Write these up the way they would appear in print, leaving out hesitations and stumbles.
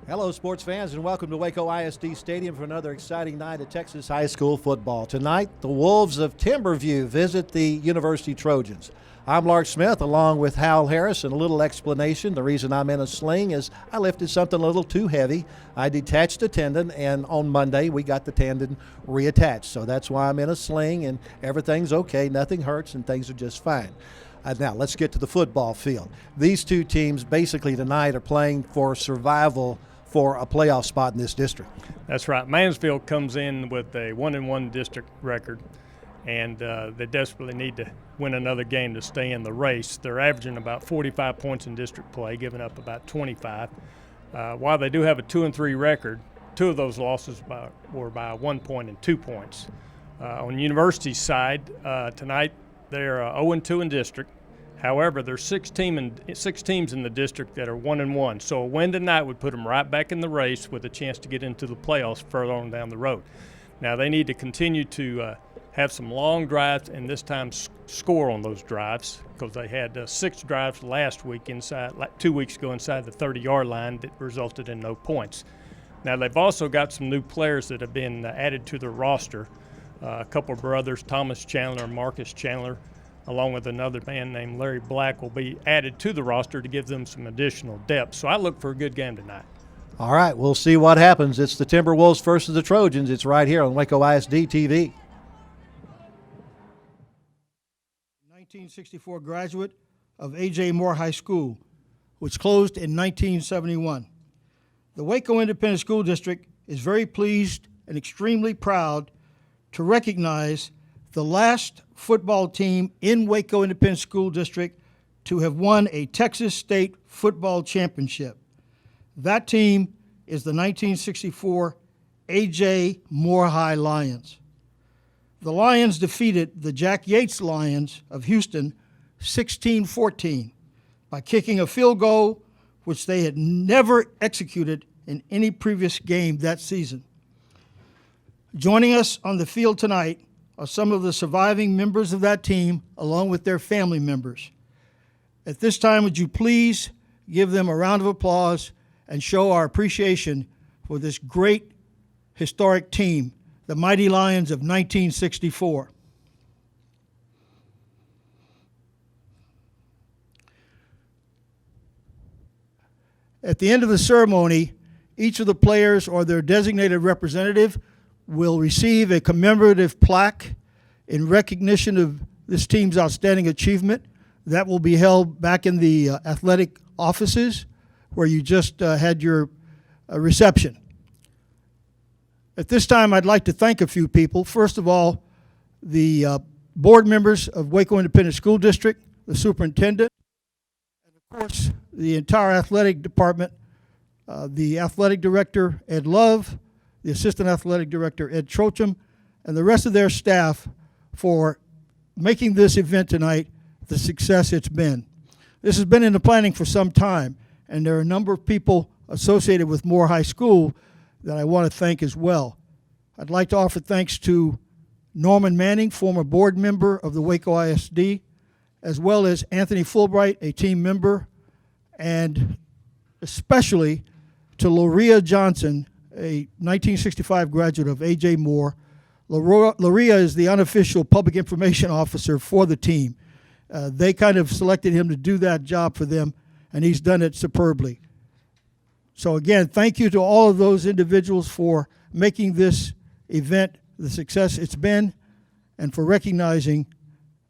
Hello, sports fans, and welcome to Waco ISD Stadium for another exciting night of Texas high school football. Tonight, the Wolves of Timberview visit the University Trojans. I'm Lark Smith, along with Hal Harris, and a little explanation. The reason I'm in a sling is I lifted something a little too heavy. I detached a tendon, and on Monday, we got the tendon reattached. So that's why I'm in a sling, and everything's okay. Nothing hurts, and things are just fine. Now, let's get to the football field. These two teams basically tonight are playing for survival for a playoff spot in this district. That's right. Mansfield comes in with a 1-1 district record, and they desperately need to win another game to stay in the race. They're averaging about 45 points in district play, giving up about 25. While they do have a 2-3 record, two of those losses were by 1 point and 2 points. On University's side, tonight they're 0-2 in district. However, there's six teams in the district that are 1-1. So a win tonight would put them right back in the race with a chance to get into the playoffs further on down the road. Now they need to continue to have some long drives and this time score on those drives, because they had 6 drives last week inside, like 2 weeks ago, inside the 30-yard line that resulted in no points. Now they've also got some new players that have been added to their roster. A couple of brothers, Thomas Chandler and Marcus Chandler, along with another man named Larry Black, will be added to the roster to give them some additional depth. So I look for a good game tonight. All right, we'll see what happens. It's the Timberwolves versus the Trojans. It's right here on Waco ISD TV. 1964 graduate of A.J. Moore High School, which closed in 1971. The Waco Independent School District is very pleased and extremely proud to recognize the last football team in Waco Independent School District to have won a Texas State football championship. That team is the 1964 A.J. Moore High Lions. The Lions defeated the Jack Yates Lions of Houston 16-14 by kicking a field goal which they had never executed in any previous game that season. Joining us on the field tonight are some of the surviving members of that team, along with their family members. At this time, would you please give them a round of applause and show our appreciation for this great historic team, the Mighty Lions of 1964. At the end of the ceremony, each of the players or their designated representative will receive a commemorative plaque in recognition of this team's outstanding achievement. That will be held back in the athletic offices where you just had your reception. At this time, I'd like to thank a few people. First of all, the board members of Waco Independent School District, the superintendent, and of course, the entire athletic department, the athletic director, Ed Love, the assistant athletic director, Ed Trocham, and the rest of their staff for making this event tonight the success it's been. This has been in the planning for some time, and there are a number of people associated with Moore High School that I want to thank as well. I'd like to offer thanks to Norman Manning, former board member of the Waco ISD, as well as Anthony Fulbright, a team member, and especially to Loria Johnson, a 1965 graduate of A.J. Moore. Loria is the unofficial public information officer for the team. They kind of selected him to do that job for them, and he's done it superbly. So again, thank you to all of those individuals for making this event the success it's been, and for recognizing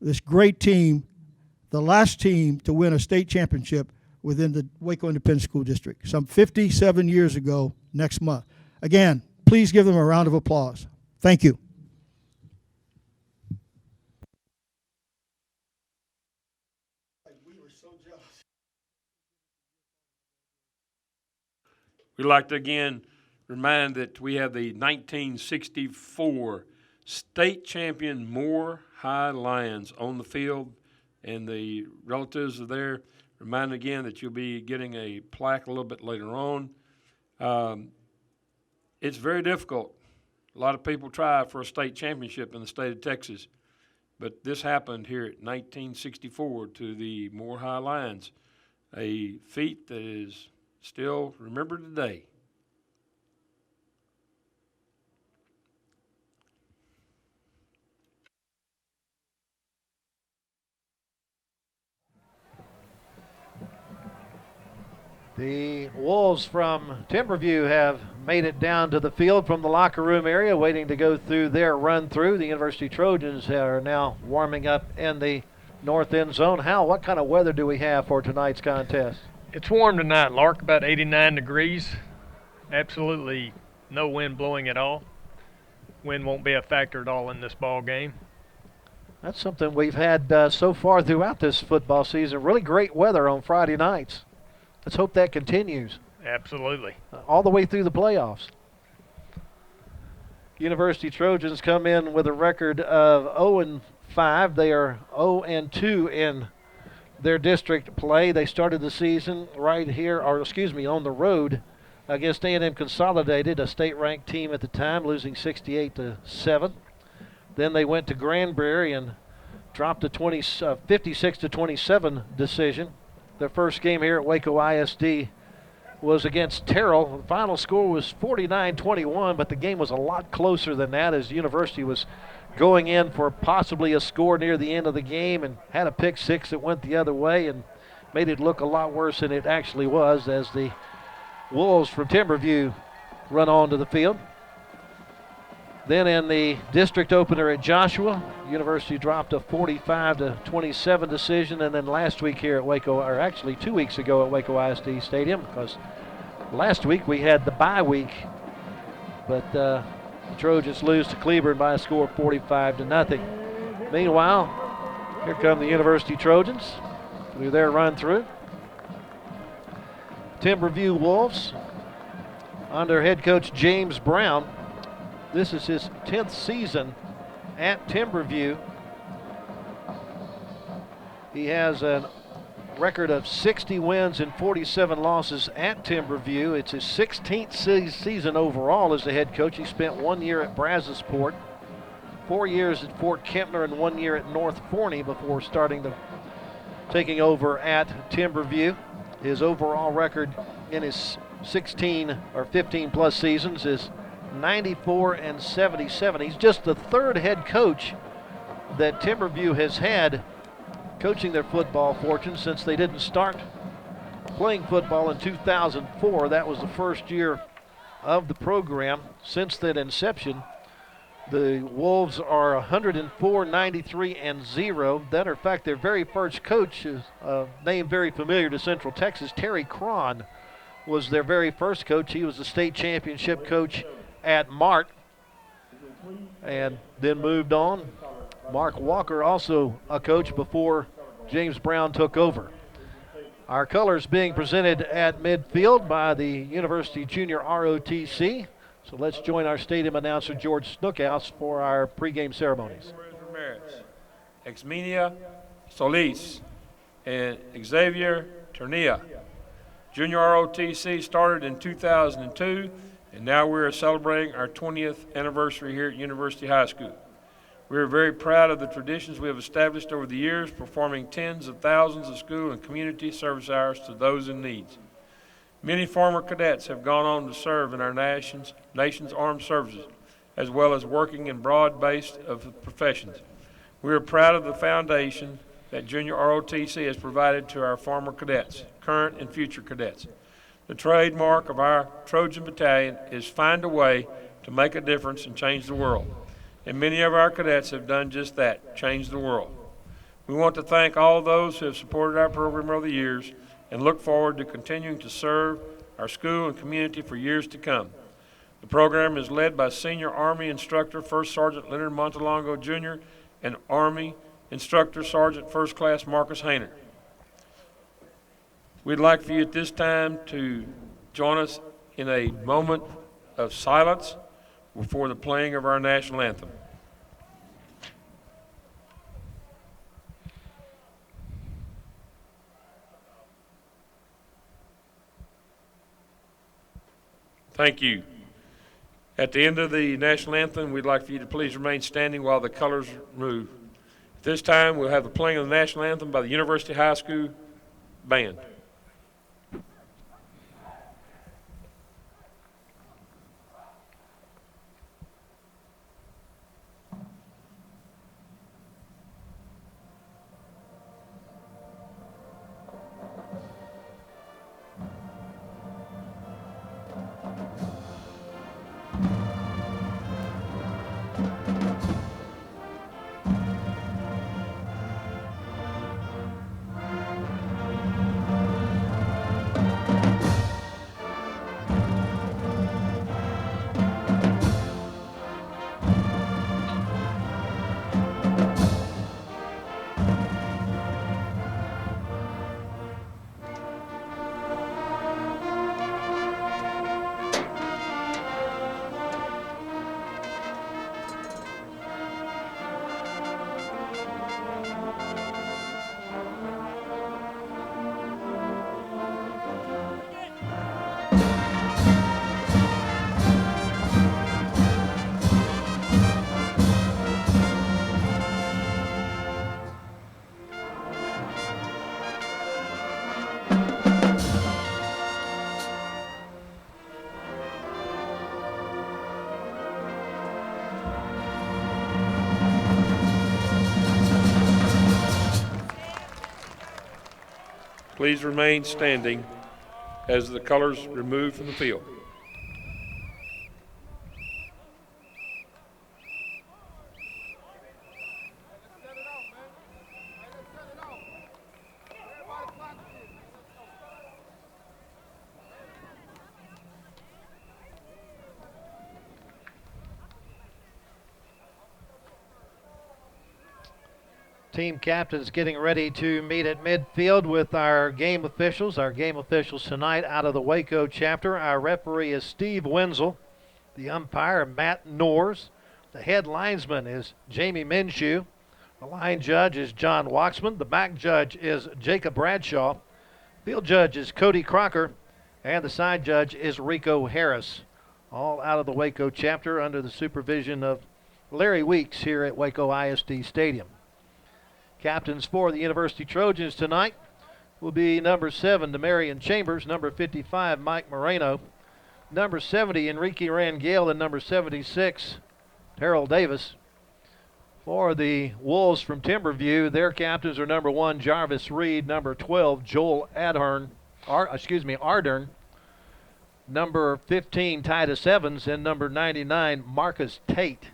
this great team, the last team to win a state championship within the Waco Independent School District, some 57 years ago next month. Again, please give them a round of applause. Thank you. We were so jealous. We'd like to again remind that we have the 1964 state champion Moore High Lions on the field, and the relatives are there. Remind again that you'll be getting a plaque a little bit later on. It's very difficult. A lot of people try for a state championship in the state of Texas, but this happened here at 1964 to the Moore High Lions, a feat that is still remembered today. The Wolves from Timberview have made it down to the field from the locker room area, waiting to go through their run through. The University Trojans are now warming up in the north end zone. Hal, what kind of weather do we have for tonight's contest? It's warm tonight, Lark, about 89 degrees. Absolutely no wind blowing at all. Wind won't be a factor at all in this ball game. That's something we've had so far throughout this football season. Really great weather on Friday nights. Let's hope that continues. Absolutely. All the way through the playoffs. University Trojans come in with a record of 0-5. They are 0-2 in their district play. They started the season right here, on the road against A&M Consolidated, a state-ranked team at the time, losing 68-7. Then they went to Granbury and dropped a 56-27 decision. Their first game here at Waco ISD was against Terrell. The final score was 49-21, but the game was a lot closer than that as the University was going in for possibly a score near the end of the game and had a pick six that went the other way and made it look a lot worse than it actually was as the Wolves from Timberview run onto the field. Then in the district opener at Joshua, University dropped a 45-27 decision, and then last week here at Waco, or actually 2 weeks ago at Waco ISD Stadium, because last week we had the bye week, but the Trojans lose to Cleburne by a score of 45-0. Meanwhile, here come the University Trojans through their run through. Timberview Wolves under head coach James Brown. This is his 10th season at Timberview. He has a record of 60 wins and 47 losses at Timberview. It's his 16th season overall as the head coach. He spent 1 year at Brazosport, 4 years at Fort Kempner, and 1 year at North Forney before taking over at Timberview. His overall record in his 16 or 15 plus seasons is 94-77. He's just the third head coach that Timberview has had coaching their football fortunes since they didn't start playing football in 2004. That was the first year of the program. Since that inception, the Wolves are 104-93-0. Matter of fact, their very first coach is a name very familiar to Central Texas. Terry Cron was their very first coach. He was the state championship coach at Mart and then moved on. Mark Walker, also a coach before James Brown took over. Our colors being presented at midfield by the University Junior ROTC. So let's join our stadium announcer George Snookhouse for our pregame ceremonies. Exminia Solis and Xavier Ternia. Junior ROTC started in 2002, and now we're celebrating our 20th anniversary here at University High School. We are very proud of the traditions we have established over the years, performing tens of thousands of school and community service hours to those in need. Many former cadets have gone on to serve in our nation's armed services, as well as working in broad-based of professions. We are proud of the foundation that Junior ROTC has provided to our former cadets, current and future cadets. The trademark of our Trojan Battalion is find a way to make a difference and change the world. And many of our cadets have done just that, change the world. We want to thank all those who have supported our program over the years and look forward to continuing to serve our school and community for years to come. The program is led by Senior Army Instructor First Sergeant Leonard Montalongo Jr. and Army Instructor Sergeant First Class Marcus Hayner. We'd like for you at this time to join us in a moment of silence before the playing of our national anthem. Thank you. At the end of the national anthem, we'd like for you to please remain standing while the colors move. At this time, we'll have the playing of the national anthem by the University High School Band. please remain standing as the colors removed from the field. Team captains getting ready to meet at midfield with our game officials. Our game officials tonight out of the Waco chapter. Our referee is Steve Wenzel. The umpire, Matt Norris. The head linesman is Jamie Minshew. The line judge is John Waxman. The back judge is Jacob Bradshaw. Field judge is Cody Crocker. And the side judge is Rico Harris. All out of the Waco chapter under the supervision of Larry Weeks here at Waco ISD Stadium. Captains for the University Trojans tonight will be number 7, Demarion Chambers, number 55, Mike Moreno, number 70, Enrique Rangel, and number 76, Terrell Davis. For the Wolves from Timberview, their captains are number 1, Jarvis Reed, number 12, Joel Ardern, number 15, Titus Evans, and number 99, Marcus Tate.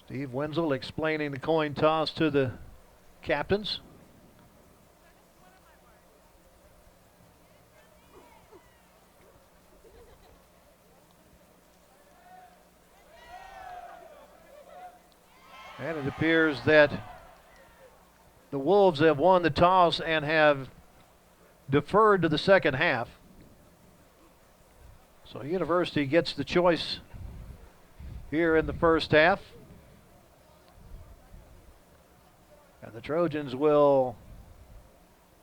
Steve Wenzel explaining the coin toss to the captains. And it appears that the Wolves have won the toss and have deferred to the second half. So University gets the choice here in the first half. And the Trojans will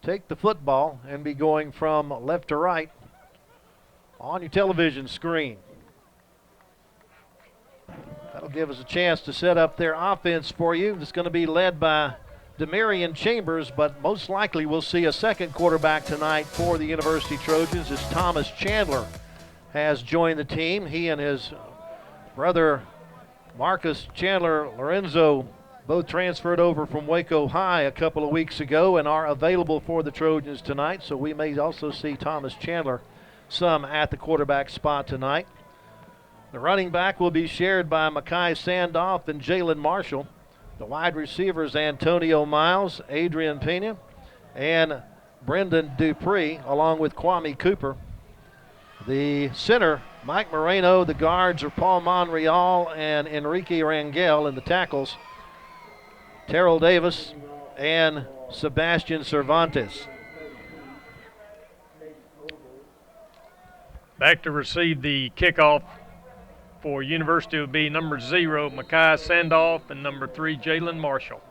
take the football and be going from left to right on your television screen. That'll give us a chance to set up their offense for you. It's going to be led by Demarion Chambers, but most likely we'll see a second quarterback tonight for the University Trojans as Thomas Chandler has joined the team. He and his brother Marcus Chandler Lorenzo both transferred over from Waco High a couple of weeks ago and are available for the Trojans tonight, so we may also see Thomas Chandler some at the quarterback spot tonight. The running back will be shared by Makai Sandoff and Jalen Marshall. The wide receivers, Antonio Miles, Adrian Pena, and Brendan Dupree, along with Kwame Cooper. The center, Mike Moreno. The guards are Paul Monreal and Enrique Rangel, and the tackles, Terrell Davis and Sebastian Cervantes. Back to receive the kickoff for University will be number 0, Makai Sandoff, and number 3, Jalen Marshall.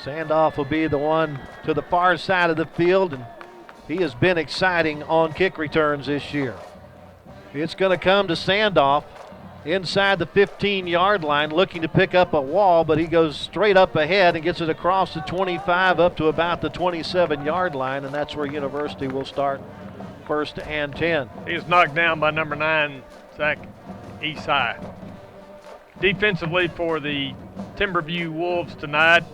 Sandoff will be the one to the far side of the field, and he has been exciting on kick returns this year. It's going to come to Sandoff inside the 15-yard line, looking to pick up a wall, but he goes straight up ahead and gets it across the 25 up to about the 27-yard line, and that's where University will start first and 10. He is knocked down by number 9, Zach Esai. Defensively for the Timberview Wolves tonight,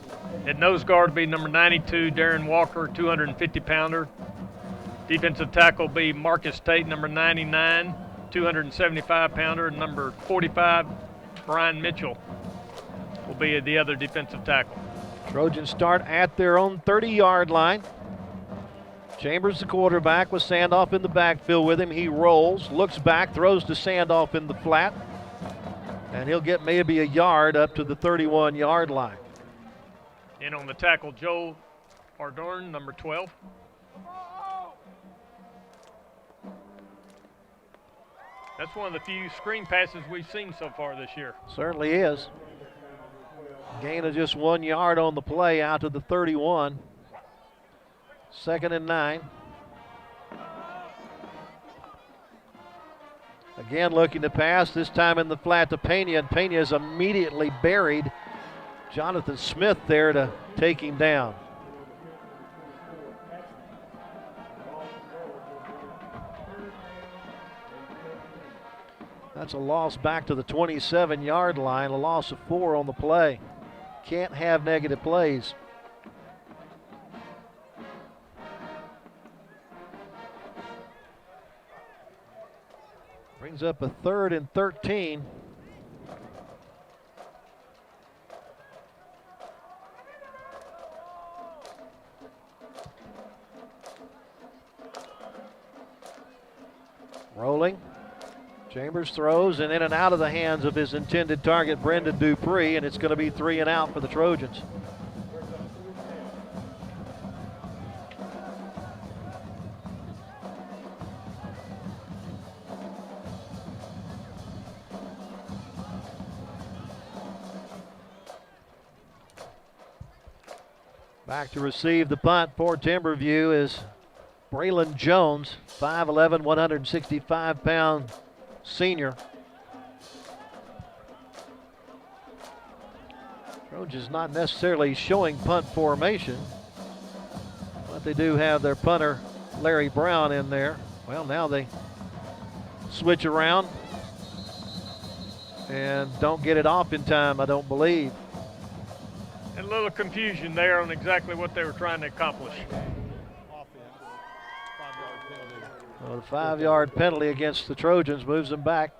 at nose guard will be number 92, Darren Walker, 250-pounder. Defensive tackle will be Marcus Tate, number 99, 275-pounder, and number 45, Brian Mitchell, will be the other defensive tackle. Trojans start at their own 30-yard line. Chambers, the quarterback, with Sandoff in the backfield with him. He rolls, looks back, throws to Sandoff in the flat, and he'll get maybe a yard up to the 31-yard line. In on the tackle, Joel Ardern, number 12. That's one of the few screen passes we've seen so far this year. Certainly is. Gain of just 1 yard on the play out to the 31. 2nd and 9. Again looking to pass, this time in the flat to Pena, and Pena is immediately buried. Jonathan Smith there to take him down. That's a loss back to the 27-yard line, a loss of 4 on the play. Can't have negative plays. Brings up a 3rd and 13. Rolling. Chambers throws and in and out of the hands of his intended target, Brendan Dupree, and it's going to be 3 and out for the Trojans. Back to receive the punt for Timberview is Braylon Jones, 5'11", 165-pound senior. Trojans not necessarily showing punt formation, but they do have their punter, Larry Brown, in there. Well, now they switch around and don't get it off in time, I don't believe. And a little confusion there on exactly what they were trying to accomplish. Well, the 5-yard penalty against the Trojans moves them back.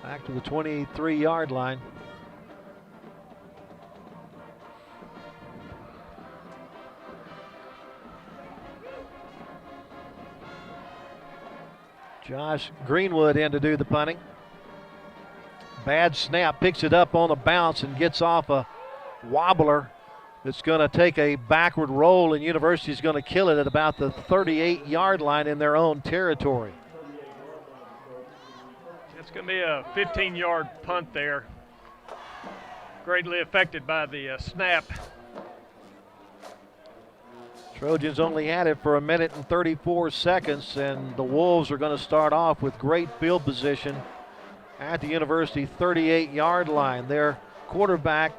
Back to the 23-yard line. Josh Greenwood in to do the punting. Bad snap, picks it up on a bounce and gets off a wobbler that's going to take a backward roll, and University's going to kill it at about the 38-yard line in their own territory. It's going to be a 15-yard punt there. Greatly affected by the snap. Trojans only had it for 1 minute and 34 seconds, and the Wolves are going to start off with great field position at the University 38-yard line. Their quarterback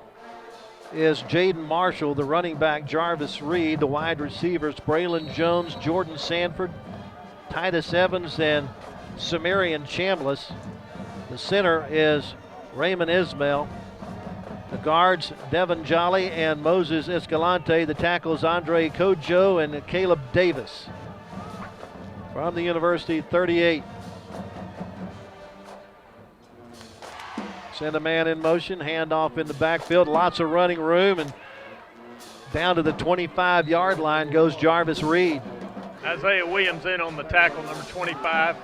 is Jaden Marshall, the running back Jarvis Reed, the wide receivers Braylon Jones, Jordan Sanford, Titus Evans, and Samarian Chambliss. The center is Raymond Ismail. The guards, Devin Jolly and Moses Escalante. The tackles, Andre Kojo and Caleb Davis. From the University 38. Send a man in motion, handoff in the backfield, lots of running room, and down to the 25-yard line goes Jarvis Reed. Isaiah Williams in on the tackle, number 25.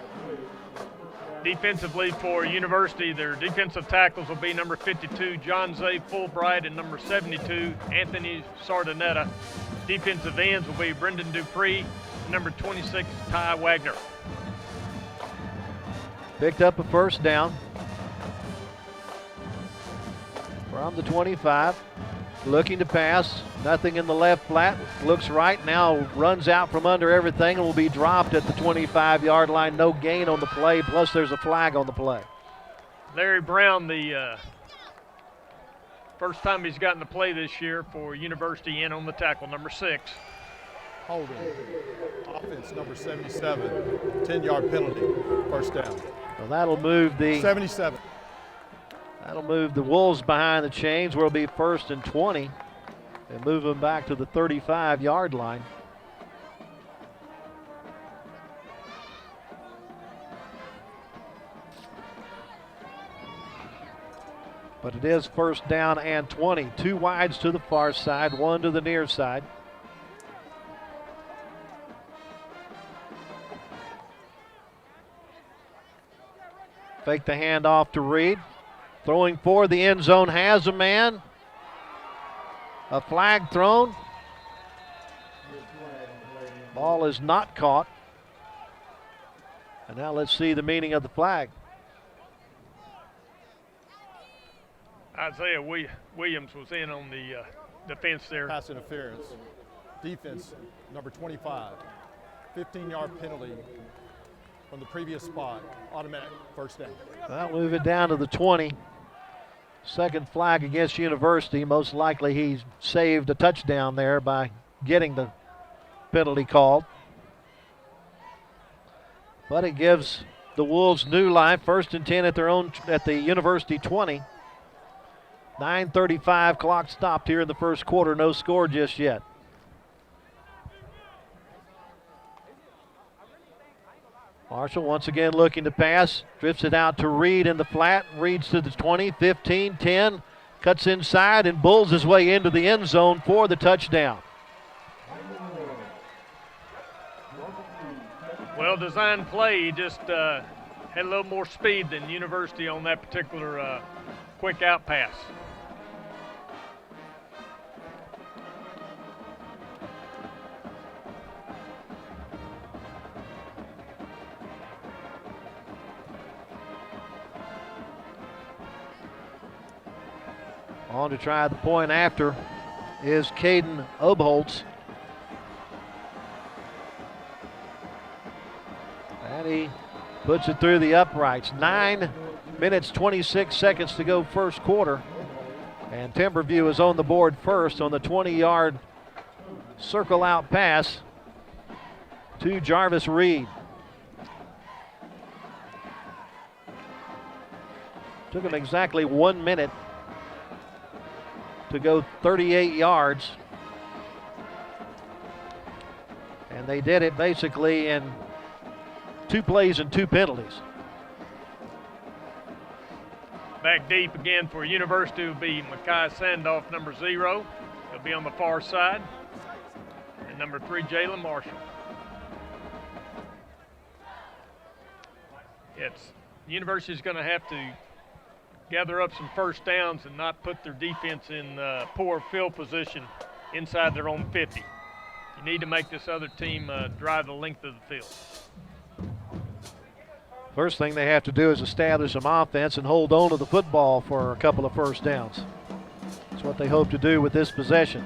Defensively for University, their defensive tackles will be number 52, John Zay Fulbright, and number 72, Anthony Sardinetta. Defensive ends will be Brendan Dupree, and number 26, Ty Wagner. Picked up a first down from the 25. Looking to pass, nothing in the left flat, looks right, now runs out from under everything and will be dropped at the 25-yard line. No gain on the play, plus there's a flag on the play. Larry Brown, the first time he's gotten to play this year for University, in on the tackle, number 6. Holding, offense number 77, 10-yard penalty, first down. Well, that'll move the 77. That'll move the Wolves behind the chains, where it'll be 1st and 20, and move them back to the 35-yard line. But it is 1st down and 20. 2 wides to the far side, 1 to the near side. Fake the handoff to Reed. Throwing for the end zone, has a man. A flag thrown. Ball is not caught. And now let's see the meaning of the flag. Isaiah Williams was in on the defense there. Pass interference. Defense number 25, 15-yard penalty, from the previous spot. Automatic first down. Well, move it down to the 20. Second flag against University. Most likely he saved a touchdown there by getting the penalty called. But it gives the Wolves new life. 1st and 10 at the University 20. 9:35 clock stopped here in the first quarter. No score just yet. Marshall once again looking to pass. Drifts it out to Reed in the flat. Reed's to the 20, 15, 10. Cuts inside and bulls his way into the end zone for the touchdown. Well-designed play. He just had a little more speed than University on that particular quick out pass. On to try the point after is Caden Obholtz. And he puts it through the uprights. 9 minutes, 26 seconds to go first quarter. And Timberview is on the board first on the 20-yard circle out pass to Jarvis Reed. Took him exactly 1 minute to go 38 yards. And they did it basically in 2 plays and 2 penalties. Back deep again for University will be Makai Sandoff, number 0. He'll be on the far side. And number 3, Jalen Marshall. University's going to have to gather up some first downs and not put their defense in poor field position inside their own 50. You need to make this other team drive the length of the field. First thing they have to do is establish some offense and hold on to the football for a couple of first downs. That's what they hope to do with this possession.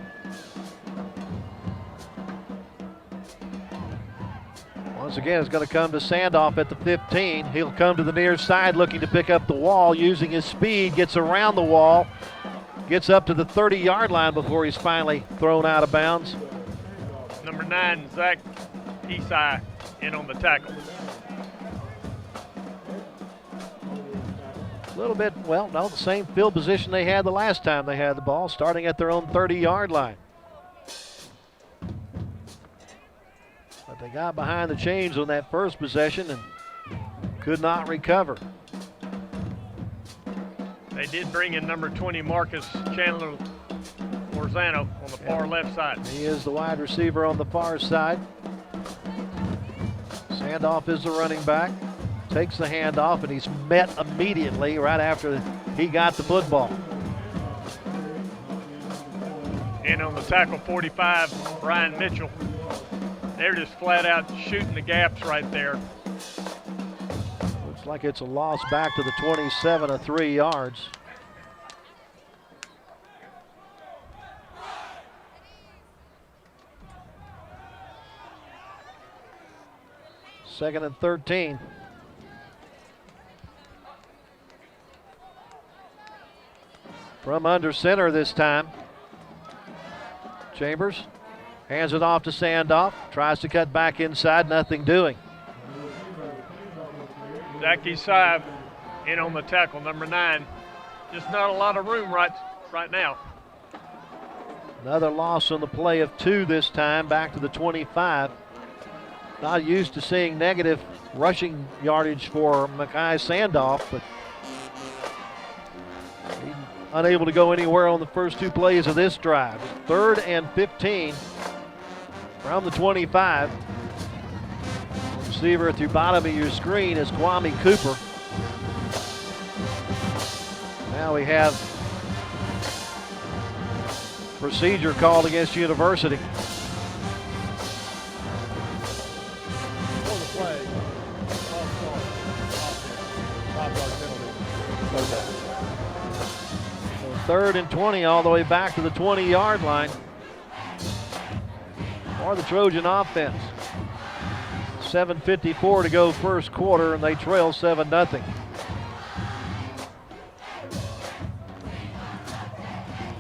Once again, it's going to come to Sandoff at the 15. He'll come to the near side looking to pick up the wall, using his speed, gets around the wall, gets up to the 30-yard line before he's finally thrown out of bounds. Number 9, Zach Esai, in on the tackle. A little bit, well, no, the same field position they had the last time they had the ball, starting at their own 30-yard line. But they got behind the chains on that first possession and could not recover. They did bring in number 20, Marcus Chandler Orzano, on the far left side. He is the wide receiver on the far side. Sandoff is the running back. Takes the handoff, and he's met immediately right after he got the football. And on the tackle, 45, Brian Mitchell. They're just flat out shooting the gaps right there. Looks like it's a loss back to the 27 of 3 yards. Second and 13. From under center this time. Chambers hands it off to Sandoff. Tries to cut back inside, nothing doing. Zach Esai in on the tackle, number 9. Just not a lot of room right now. Another loss on the play of 2 this time, back to the 25. Not used to seeing negative rushing yardage for Makai Sandoff, but he's unable to go anywhere on the first 2 plays of this drive. 3rd and 15 from the 25. Receiver at the bottom of your screen is Kwame Cooper. Now we have procedure called against University. For the play, offense, 3rd and 20 all the way back to the 20-yard line for the Trojan offense. 7:54 to go first quarter, and they trail 7-0.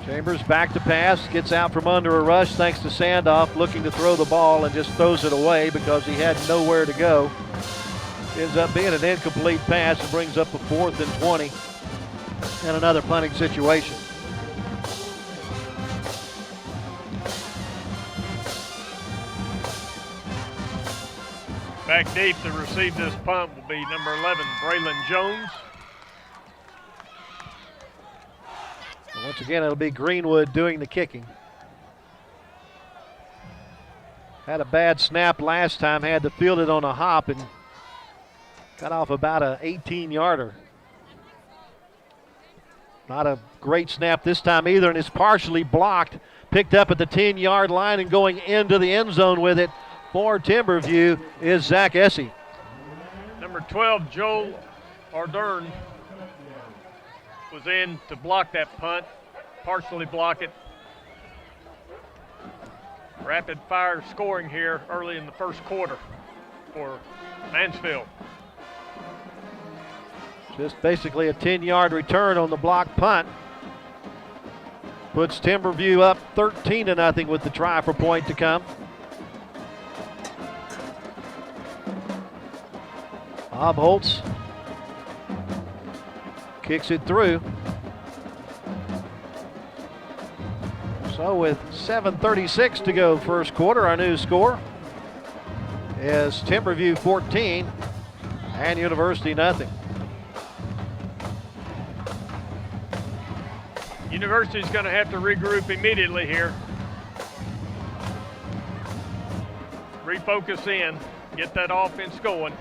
Chambers back to pass, gets out from under a rush thanks to Sandoff, looking to throw the ball and just throws it away because he had nowhere to go. Ends up being an incomplete pass and brings up a 4th and 20 and another punting situation. Back deep to receive this punt will be number 11, Braylon Jones. And once again, it'll be Greenwood doing the kicking. Had a bad snap last time, had to field it on a hop and got off about an 18-yarder. Not a great snap this time either, and it's partially blocked. Picked up at the 10-yard line and going into the end zone with it for Timberview is Zach Essie. Number 12, Joel Ardern, was in to block that punt, partially block it. Rapid fire scoring here early in the first quarter for Mansfield. Just basically a 10-yard return on the block punt. Puts Timberview up 13-0 with the try for point to come. Bob Holtz kicks it through. So with 7:36 to go first quarter, our new score is Timberview 14 and University nothing. University's going to have to regroup immediately here. Refocus in, get that offense going.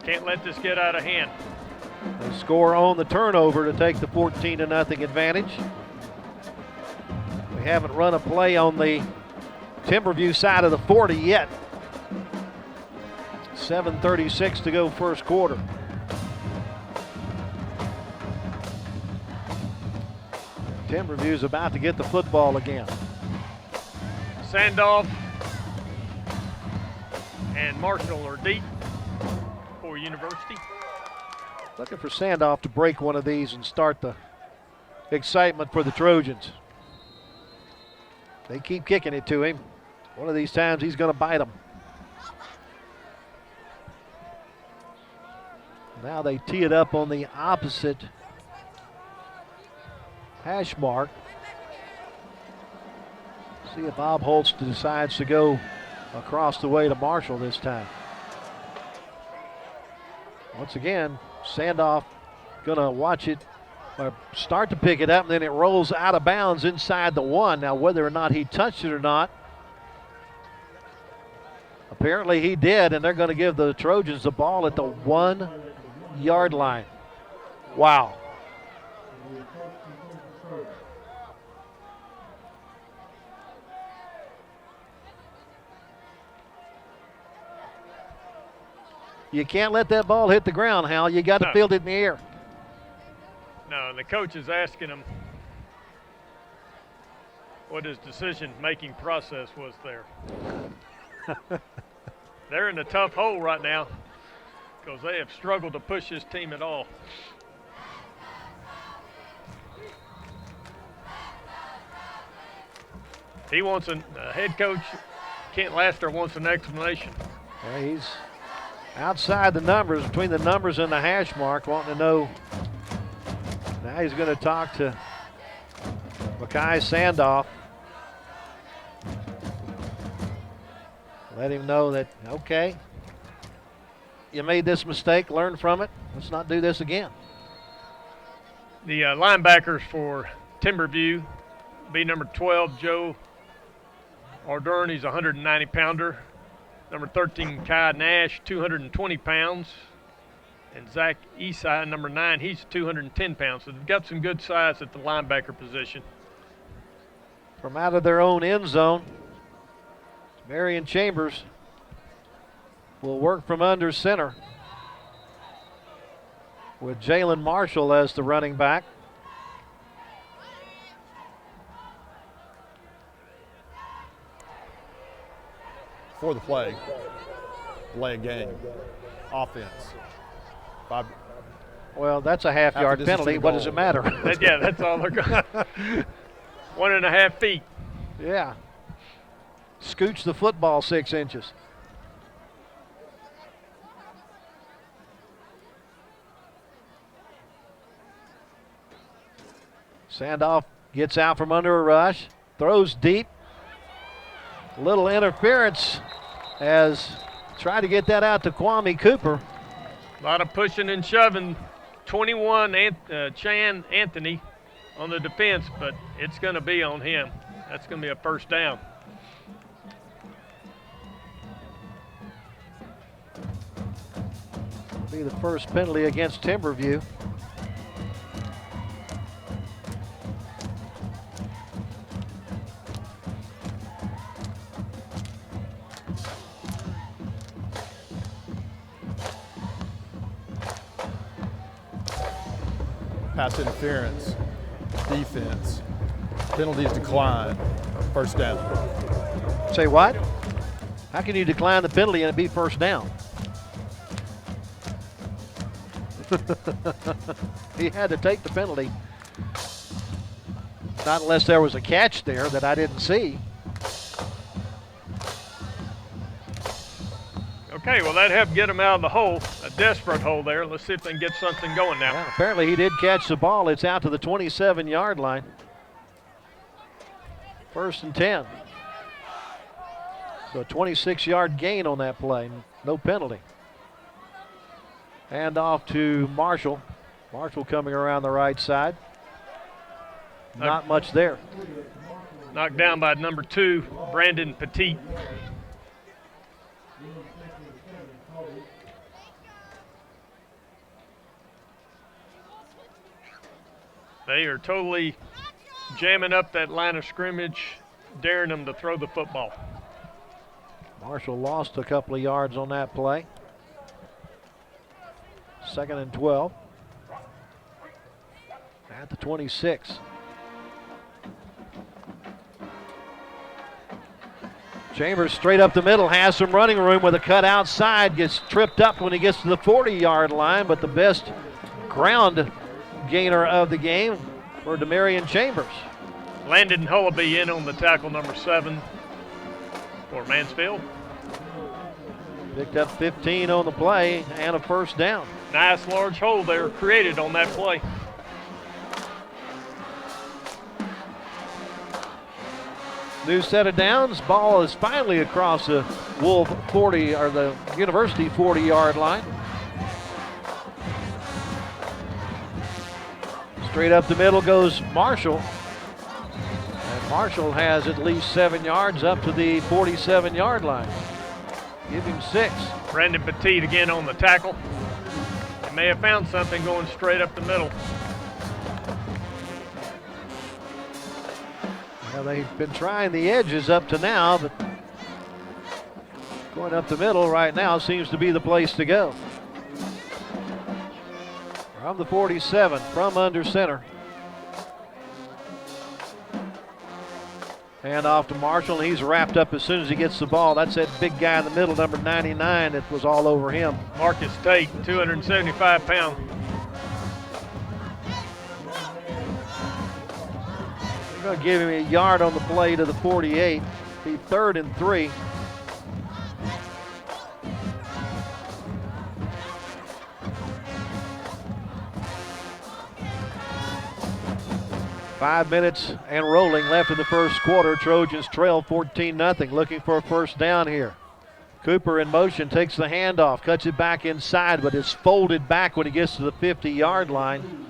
Can't let this get out of hand. They score on the turnover to take the 14-0 advantage. We haven't run a play on the Timberview side of the 40 yet. 7:36 to go first quarter. Timberview's about to get the football again. Sandoff and Marshall are deep for University. Looking for Sandoff to break one of these and start the excitement for the Trojans. They keep kicking it to him. One of these times he's going to bite them. Now they tee it up on the opposite hash mark. See if Bob Holtz decides to go across the way to Marshall this time. Once again, Sandoff gonna watch it or start to pick it up, and then it rolls out of bounds inside the 1. Now whether or not he touched it or not, apparently he did, and they're gonna give the Trojans the ball at the 1-yard line. Wow. You can't let that ball hit the ground, Hal. You got to field it in the air. No, the coach is asking him what his decision-making process was there. They're in a tough hole right now because they have struggled to push this team at all. He wants a head coach, Kent Laster wants an explanation. Yeah, he's outside the numbers, between the numbers and the hash mark, wanting to know. Now he's going to talk to Makai Sandoff. Let him know that, okay, you made this mistake, learn from it. Let's not do this again. The linebackers for Timberview be number 12, Joe Ardern. He's a 190-pounder. Number 13, Kai Nash, 220 pounds. And Zach Esai, number 9, he's 210 pounds. So they've got some good size at the linebacker position. From out of their own end zone, Marion Chambers will work from under center with Jalen Marshall as the running back. For the play, delay a game. Offense. Well, that's a half-yard distance penalty. to the What does goal. it matter? Yeah, that's all they're going. 1.5 feet. Yeah. Scooch the football 6 inches. Sandoff gets out from under a rush, throws deep. Little interference as tried to get that out to Kwame Cooper. A lot of pushing and shoving. 21, Chan Anthony on the defense, but it's going to be on him. That's going to be a first down. Be the first penalty against Timberview. Pass interference, defense, penalties decline, first down. Say what? How can you decline the penalty and it be first down? He had to take the penalty. Not unless there was a catch there that I didn't see. Okay, well, that helped get him out of the hole, a desperate hole there. Let's see if they can get something going now. Yeah, apparently he did catch the ball. It's out to the 27-yard line. First and 10. So a 26-yard gain on that play. No penalty. Hand off to Marshall. Marshall coming around the right side. Not much there. Knocked down by number 2, Brandon Petit. They are totally jamming up that line of scrimmage, daring them to throw the football. Marshall lost a couple of yards on that play. 2nd and 12. At the 26. Chambers straight up the middle, has some running room with a cut outside, gets tripped up when he gets to the 40-yard line, but the best ground gainer of the game for Demarion Chambers. Landon Hullaby in on the tackle, number 7 for Mansfield. Picked up 15 on the play and a first down. Nice large hole there created on that play. New set of downs. Ball is finally across the Wolf 40 or the University 40-yard line. Straight up the middle goes Marshall. And Marshall has at least 7 yards up to the 47-yard line. Give him 6. Brandon Petit again on the tackle. They may have found something going straight up the middle. Well, they've been trying the edges up to now, but going up the middle right now seems to be the place to go. From the 47, from under center. Hand off to Marshall, and he's wrapped up as soon as he gets the ball. That's that big guy in the middle, number 99, that was all over him. Marcus Tate, 275 pounds. They're going to give him a yard on the play to the 48. Be 3rd and 3. Five minutes and rolling left in the first quarter. Trojans trail 14-0, looking for a first down here. Cooper in motion, takes the handoff, cuts it back inside, but it's folded back when he gets to the 50-yard line.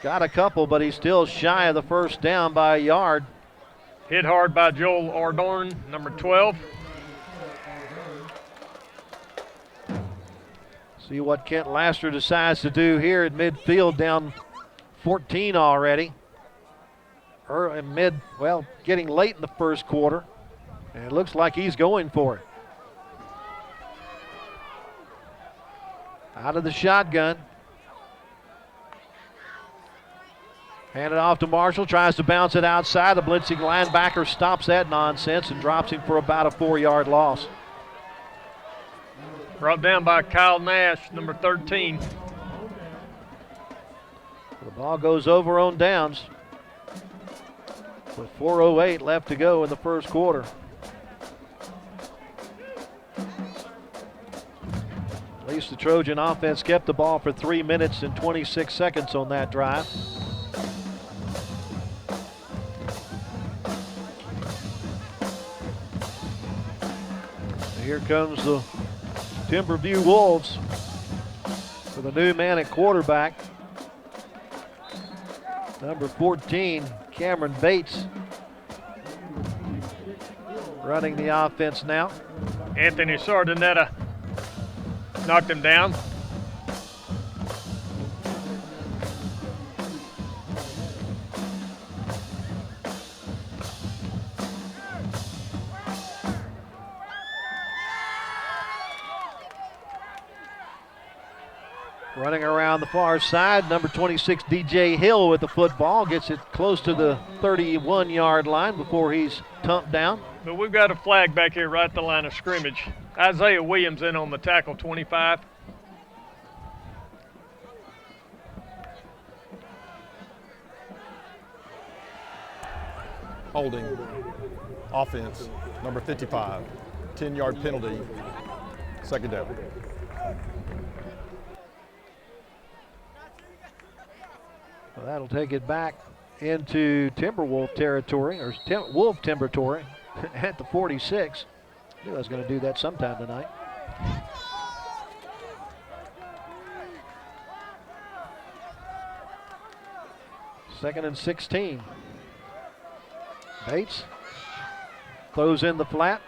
Got a couple, but he's still shy of the first down by a yard. Hit hard by Joel Ardorn, number 12. See what Kent Laster decides to do here at midfield, down 14 already. Getting late in the first quarter. And it looks like he's going for it. Out of the shotgun. Hand it off to Marshall, tries to bounce it outside. The blitzing linebacker stops that nonsense and drops him for about a 4-yard loss. Brought down by Kyle Nash, number 13. The ball goes over on downs with 4:08 left to go in the first quarter. At least the Trojan offense kept the ball for 3 minutes and 26 seconds on that drive. Here comes the Timberview Wolves with a new man at quarterback. Number 14, Cameron Bates, running the offense now. Anthony Sardinetta knocked him down. Running around the far side, number 26, DJ Hill with the football. Gets it close to the 31-yard line before he's tumped down. But we've got a flag back here right at the line of scrimmage. Isaiah Williams in on the tackle, 25. Holding. Offense, number 55. 10-yard penalty. Second down. Well, that'll take it back into Timberwolf territory, or Wolf territory at the 46. I knew I was going to do that sometime tonight. Second and 16. Bates throws in the flat.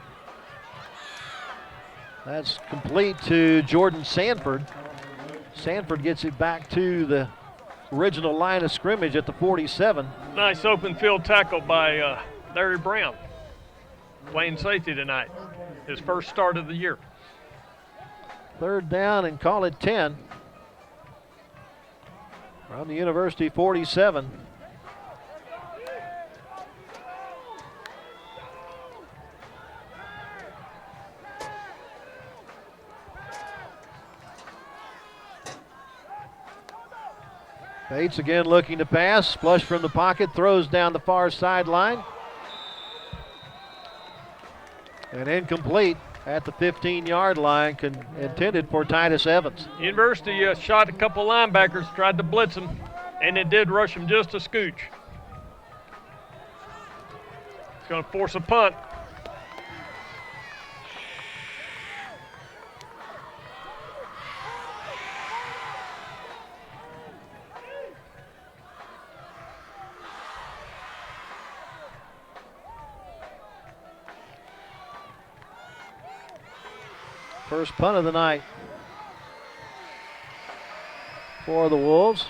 That's complete to Jordan Sanford. Sanford gets it back to the original line of scrimmage at the 47. Nice open field tackle by Larry Brown, playing safety tonight. His first start of the year. Third down and call it 10. From the University 47. Bates again looking to pass. Flush from the pocket, throws down the far sideline. And incomplete at the 15-yard line, intended for Titus Evans. University shot a couple linebackers, tried to blitz him, and it did rush him just a scooch. It's going to force a punt. First punt of the night for the Wolves.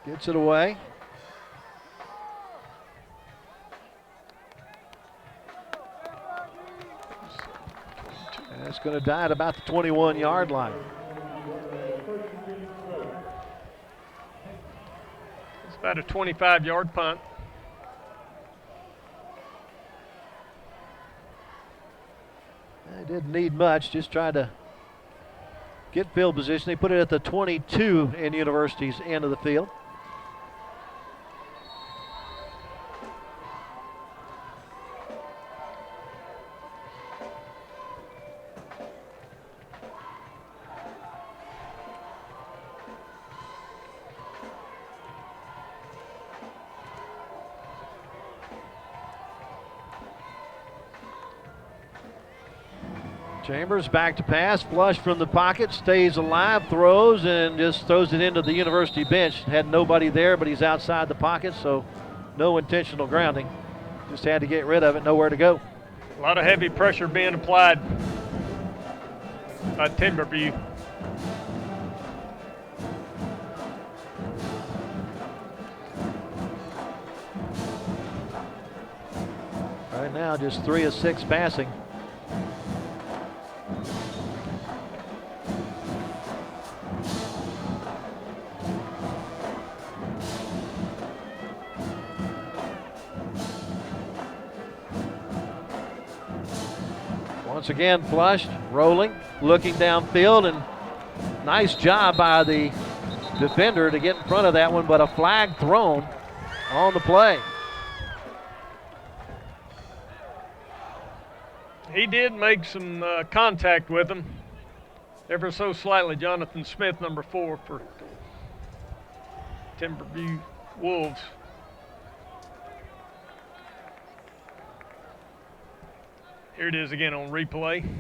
Gets it away. And it's going to die at about the 21-yard line. It's about a 25-yard punt. They didn't need much, just tried to get field position. They put it at the 22 in University's end of the field. Chambers back to pass, flush from the pocket, stays alive, throws, and just throws it into the University bench. Had nobody there, but he's outside the pocket, so no intentional grounding. Just had to get rid of it, nowhere to go. A lot of heavy pressure being applied by Timberview. Right now, just 3 of 6 passing. Once again flushed, rolling, looking downfield, and nice job by the defender to get in front of that one, but a flag thrown on the play. He did make some contact with him, ever so slightly. Jonathan Smith, number 4 for Timberview Wolves. Here it is again on replay. Did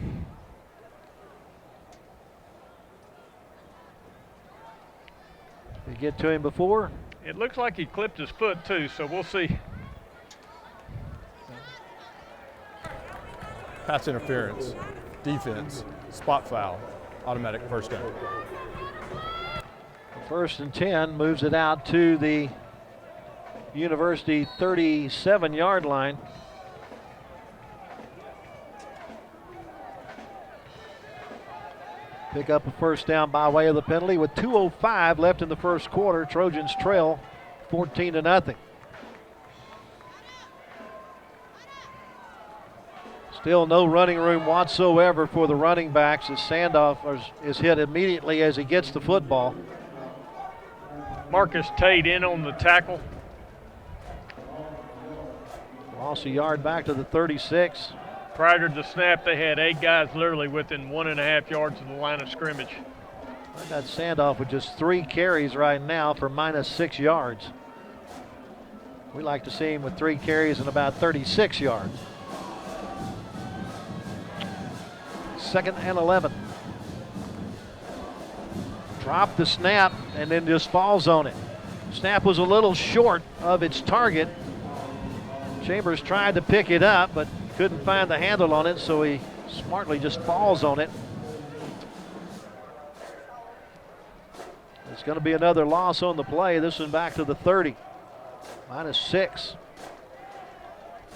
you get to him before? It looks like he clipped his foot too, so we'll see. Pass interference, defense, spot foul, automatic first down. 1st and 10, moves it out to the University 37-yard line. Pick up a first down by way of the penalty with 2:05 left in the first quarter. Trojans trail 14-0. Still no running room whatsoever for the running backs as Sandoff is hit immediately as he gets the football. Marcus Tate in on the tackle. Lost a yard back to the 36. Prior to the snap, they had 8 guys literally within 1.5 yards of the line of scrimmage. I got Sandoff with just 3 carries right now for -6 yards. We like to see him with 3 carries and about 36 yards. 2nd and 11. Dropped the snap and then just falls on it. Snap was a little short of its target. Chambers tried to pick it up, but couldn't find the handle on it, so he smartly just falls on it. It's going to be another loss on the play. This one back to the 30. -6.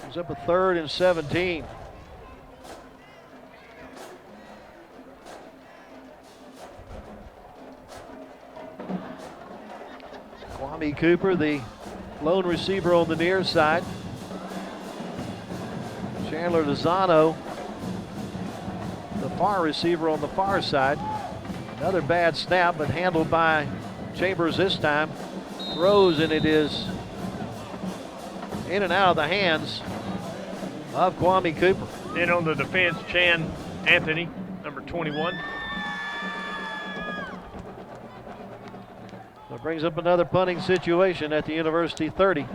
It's up a 3rd and 17. Kwame Cooper, the lone receiver on the near side. Chandler Lozano, the far receiver on the far side. Another bad snap, but handled by Chambers this time. Throws, and it is in and out of the hands of Kwame Cooper. In on the defense, Chan Anthony, number 21. So it brings up another punting situation at the University 30.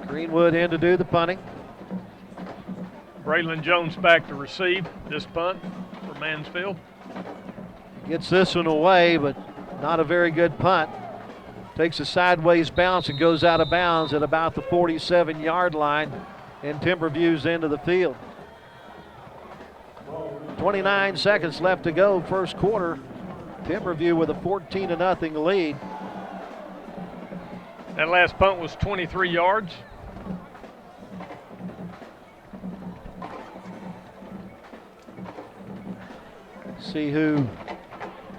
Greenwood in to do the punting. Braylon Jones back to receive this punt for Mansfield. Gets this one away, but not a very good punt. Takes a sideways bounce and goes out of bounds at about the 47-yard line in Timberview's end of the field. 29 seconds left to go, first quarter. Timberview with a 14-0 lead. That last punt was 23 yards. See who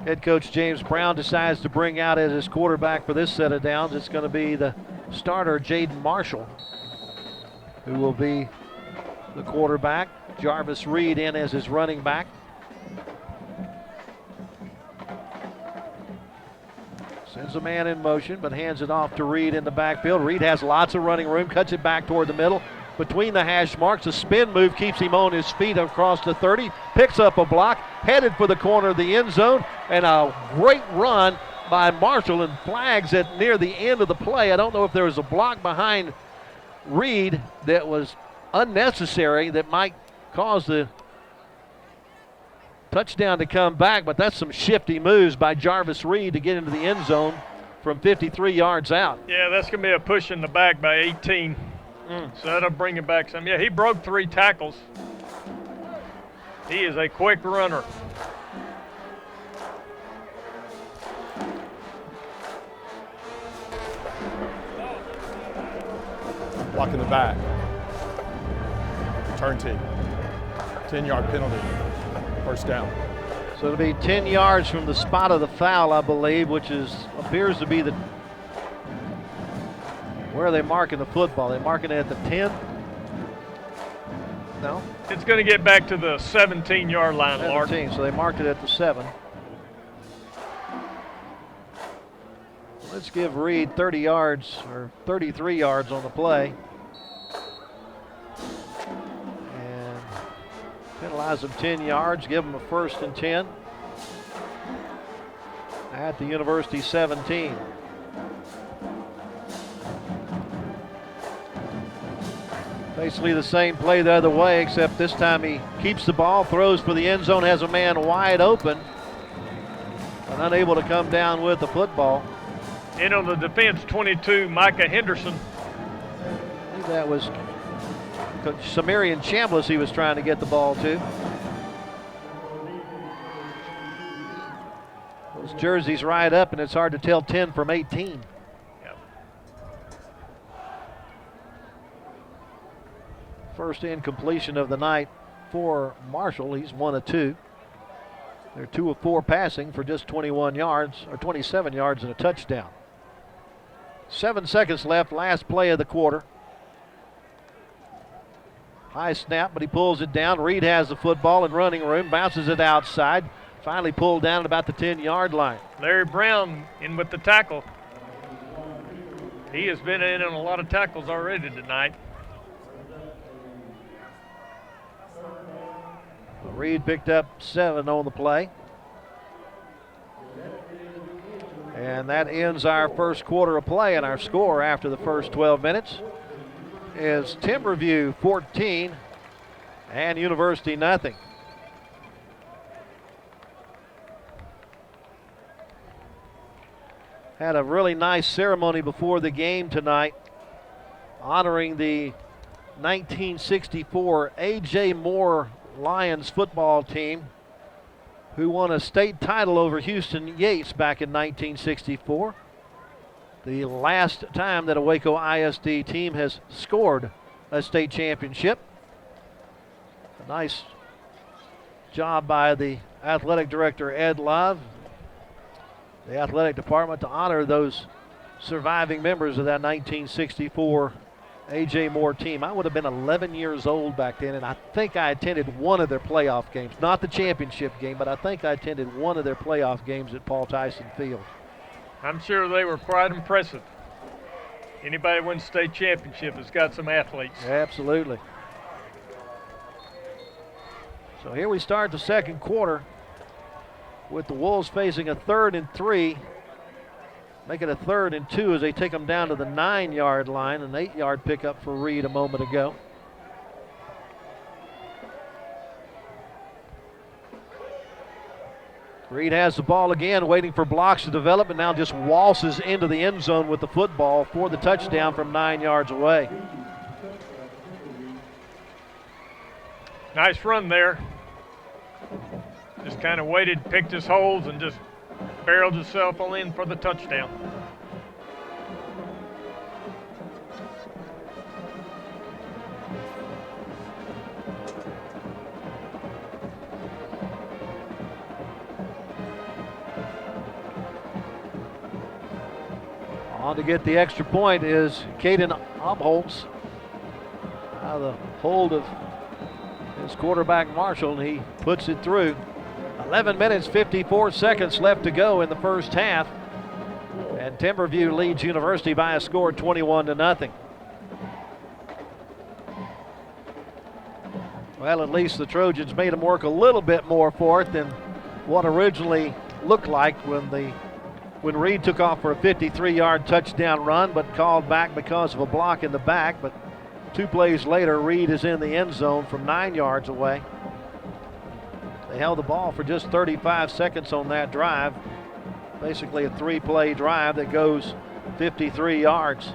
head coach James Brown decides to bring out as his quarterback for this set of downs. It's going to be the starter, Jaden Marshall, who will be the quarterback. Jarvis Reed in as his running back. Sends a man in motion, but hands it off to Reed in the backfield. Reed has lots of running room, cuts it back toward the middle. Between the hash marks, a spin move keeps him on his feet across the 30, picks up a block, headed for the corner of the end zone, and a great run by Marshall, and flags it near the end of the play. I don't know if there was a block behind Reed that was unnecessary that might cause the touchdown to come back, but that's some shifty moves by Jarvis Reed to get into the end zone from 53 yards out. Yeah, that's going to be a push in the back by 18. So that'll bring him back some. Yeah, he broke 3 tackles. He is a quick runner. Block in the back. Return team. 10-yard penalty. First down. So it'll be 10 yards from the spot of the foul, I believe, which appears to be where are they marking the football? They marking it at the 10? No? It's going to get back to the 17-yard line, Lark. 17, so they marked it at the 7. Let's give Reed 30 yards or 33 yards on the play. And penalize them 10 yards, give them a 1st and 10 at the University 17. Basically the same play the other way, except this time he keeps the ball, throws for the end zone, has a man wide open, and unable to come down with the football. In on the defense, 22, Micah Henderson. I think that was Samarian Chambliss he was trying to get the ball to. Those jerseys right up, and it's hard to tell 10 from 18. First incompletion of the night for Marshall. He's 1 of 2. They're 2 of 4 passing for just 21 yards, or 27 yards and a touchdown. 7 seconds left, last play of the quarter. High snap, but he pulls it down. Reed has the football in running room, bounces it outside. Finally pulled down at about the 10-yard line. Larry Brown in with the tackle. He has been in on a lot of tackles already tonight. Reed picked up 7 on the play. And that ends our first quarter of play, and our score after the first 12 minutes is Timberview 14 and University nothing. Had a really nice ceremony before the game tonight, honoring the 1964 A.J. Moore Lions football team, who won a state title over Houston Yates back in 1964. The last time that a Waco ISD team has scored a state championship. A nice job by the athletic director, Ed Love, the athletic department, to honor those surviving members of that 1964 A.J. Moore team. I would have been 11 years old back then, and I think I attended one of their playoff games. Not the championship game, but I think I attended one of their playoff games at Paul Tyson Field. I'm sure they were quite impressive. Anybody who wins state championship has got some athletes. Absolutely. So here we start the second quarter with the Wolves facing a 3rd and 3. Make it a 3rd and 2 as they take them down to the 9-yard line. An 8-yard pickup for Reed a moment ago. Reed has the ball again, waiting for blocks to develop, and now just waltzes into the end zone with the football for the touchdown from 9 yards away. Nice run there. Just kind of waited, picked his holes, and just barreled himself on in for the touchdown. On to get the extra point is Caden Obholtz. Out of the hold of his quarterback Marshall, and he puts it through. 11 minutes, 54 seconds left to go in the first half. And Timberview leads University by a score 21-0. Well, at least the Trojans made them work a little bit more for it than what originally looked like when Reed took off for a 53-yard touchdown run, but called back because of a block in the back. But 2 plays later, Reed is in the end zone from 9 yards away. They held the ball for just 35 seconds on that drive. Basically a 3-play drive that goes 53 yards.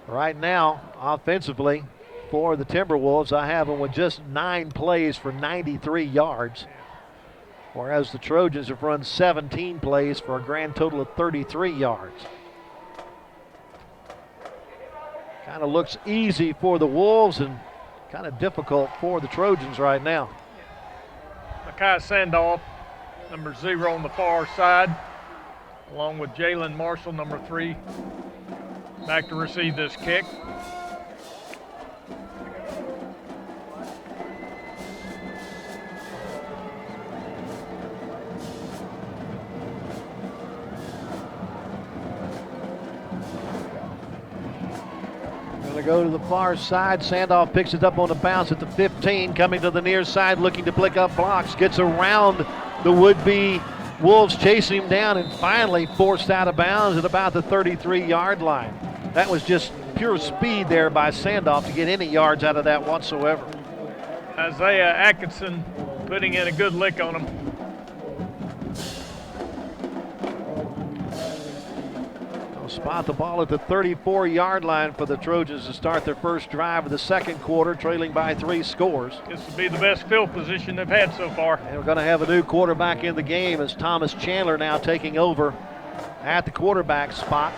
Right now, offensively, for the Timberwolves, I have them with just 9 plays for 93 yards. Whereas the Trojans have run 17 plays for a grand total of 33 yards. Kind of looks easy for the Wolves and kind of difficult for the Trojans right now. Malachi Sandoff, number 0 on the far side, along with Jalen Marshall, number 3, back to receive this kick. Going to go to the far side. Sandoff picks it up on the bounce at the 15, coming to the near side, looking to pick up blocks. Gets around the would-be Wolves, chasing him down, and finally forced out of bounds at about the 33-yard line. That was just pure speed there by Sandoff to get any yards out of that whatsoever. Isaiah Atkinson putting in a good lick on him. Spot the ball at the 34-yard line for the Trojans to start their first drive of the second quarter, trailing by 3 scores. This will be the best field position they've had so far. And we're going to have a new quarterback in the game as Thomas Chandler now taking over at the quarterback spot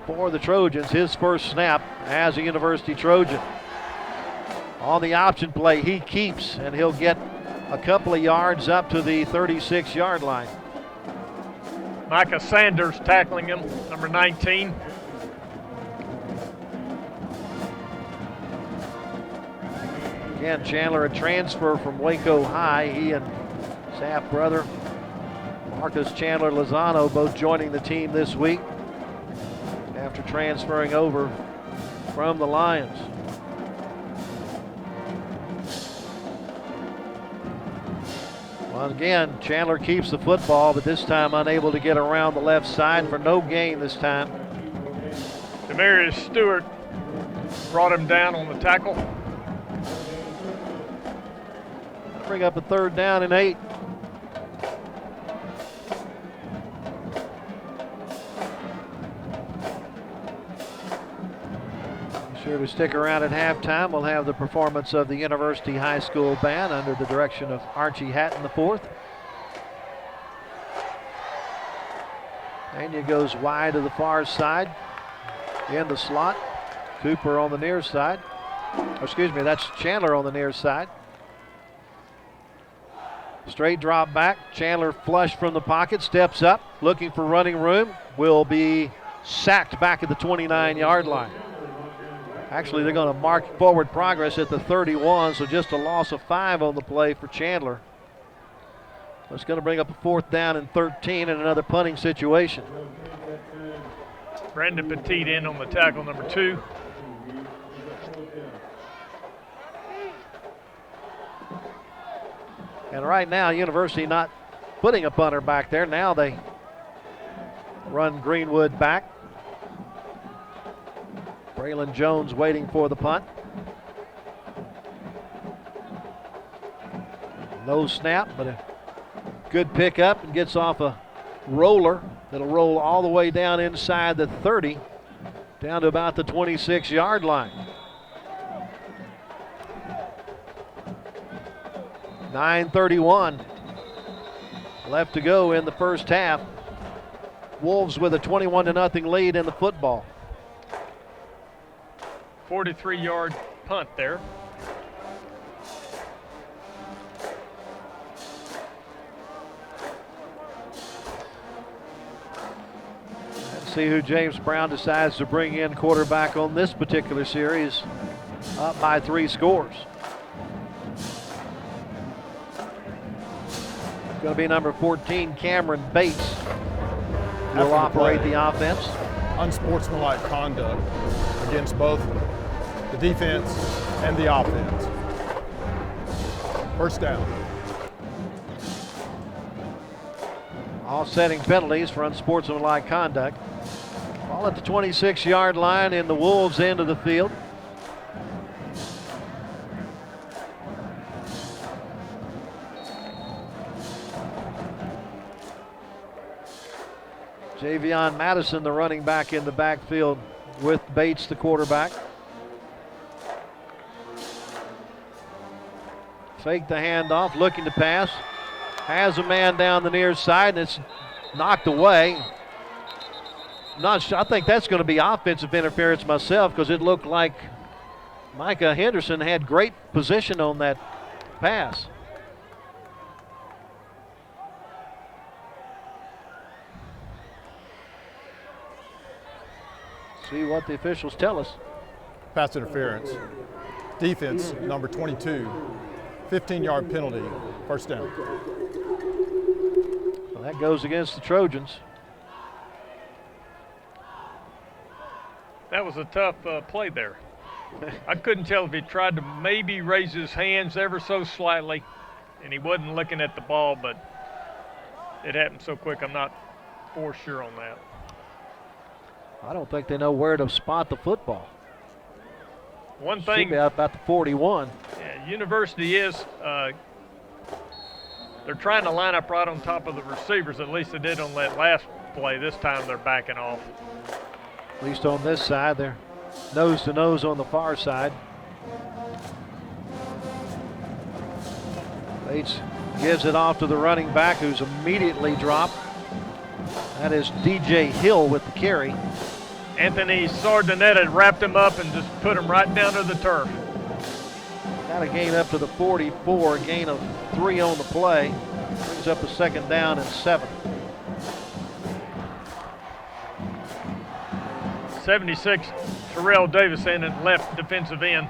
for the Trojans. His first snap as a University Trojan. On the option play, he keeps, and he'll get a couple of yards up to the 36-yard line. Micah Sanders tackling him, number 19. Again, Chandler, a transfer from Waco High. He and his half-brother, Marcus Chandler Lozano, both joining the team this week after transferring over from the Lions. Well, again, Chandler keeps the football, but this time unable to get around the left side for no gain this time. Demarius Stewart brought him down on the tackle. Bring up a 3rd down and 8. Be sure to stick around at halftime. We'll have the performance of the University High School Band under the direction of Archie Hatton IV. Anya goes wide to the far side in the slot. Cooper on the near side. Excuse me, that's Chandler on the near side. Straight drop back. Chandler flush from the pocket, steps up, looking for running room. Will be sacked back at the 29-yard line. Actually, they're going to mark forward progress at the 31, so just a loss of 5 on the play for Chandler. That's going to bring up a 4th down and 13 and another punting situation. Brandon Petit in on the tackle, number 2. And right now, University not putting a punter back there. Now they run Greenwood back. Braylon Jones waiting for the punt. No snap, but a good pickup and gets off a roller that'll roll all the way down inside the 30, down to about the 26-yard line. 9:31 left to go in the first half. Wolves with a 21-0 lead in the football. 43-yard punt there. Let's see who James Brown decides to bring in quarterback on this particular series, up by 3 scores. It's going to be number 14, Cameron Bates, will operate the offense. Unsportsmanlike conduct against both the defense and the offense. First down. Offsetting penalties for unsportsmanlike conduct. Ball at the 26-yard line in the Wolves' end of the field. Javion Madison, the running back, in the backfield with Bates, the quarterback. Fake the handoff, looking to pass. Has a man down the near side, and it's knocked away. Not sure, I think that's going to be offensive interference myself, because it looked like Micah Henderson had great position on that pass. See what the officials tell us. Pass interference. Defense, number 22, 15-yard penalty, first down. Well, that goes against the Trojans. That was a tough play there. I couldn't tell if he tried to maybe raise his hands ever so slightly, and he wasn't looking at the ball, but it happened so quick I'm not for sure on that. I don't think they know where to spot the football. One Should thing, be out about the 41. yeah, University is, they're trying to line up right on top of the receivers. At least they did on that last play. This time they're backing off. At least on this side, they're nose to nose on the far side. Bates gives it off to the running back, who's immediately dropped. That is DJ Hill with the carry. Anthony Sardinetta wrapped him up and just put him right down to the turf. Got a gain up to the 44, a gain of 3 on the play. Brings up a second down and 7. 76, Terrell Davis in at left defensive end.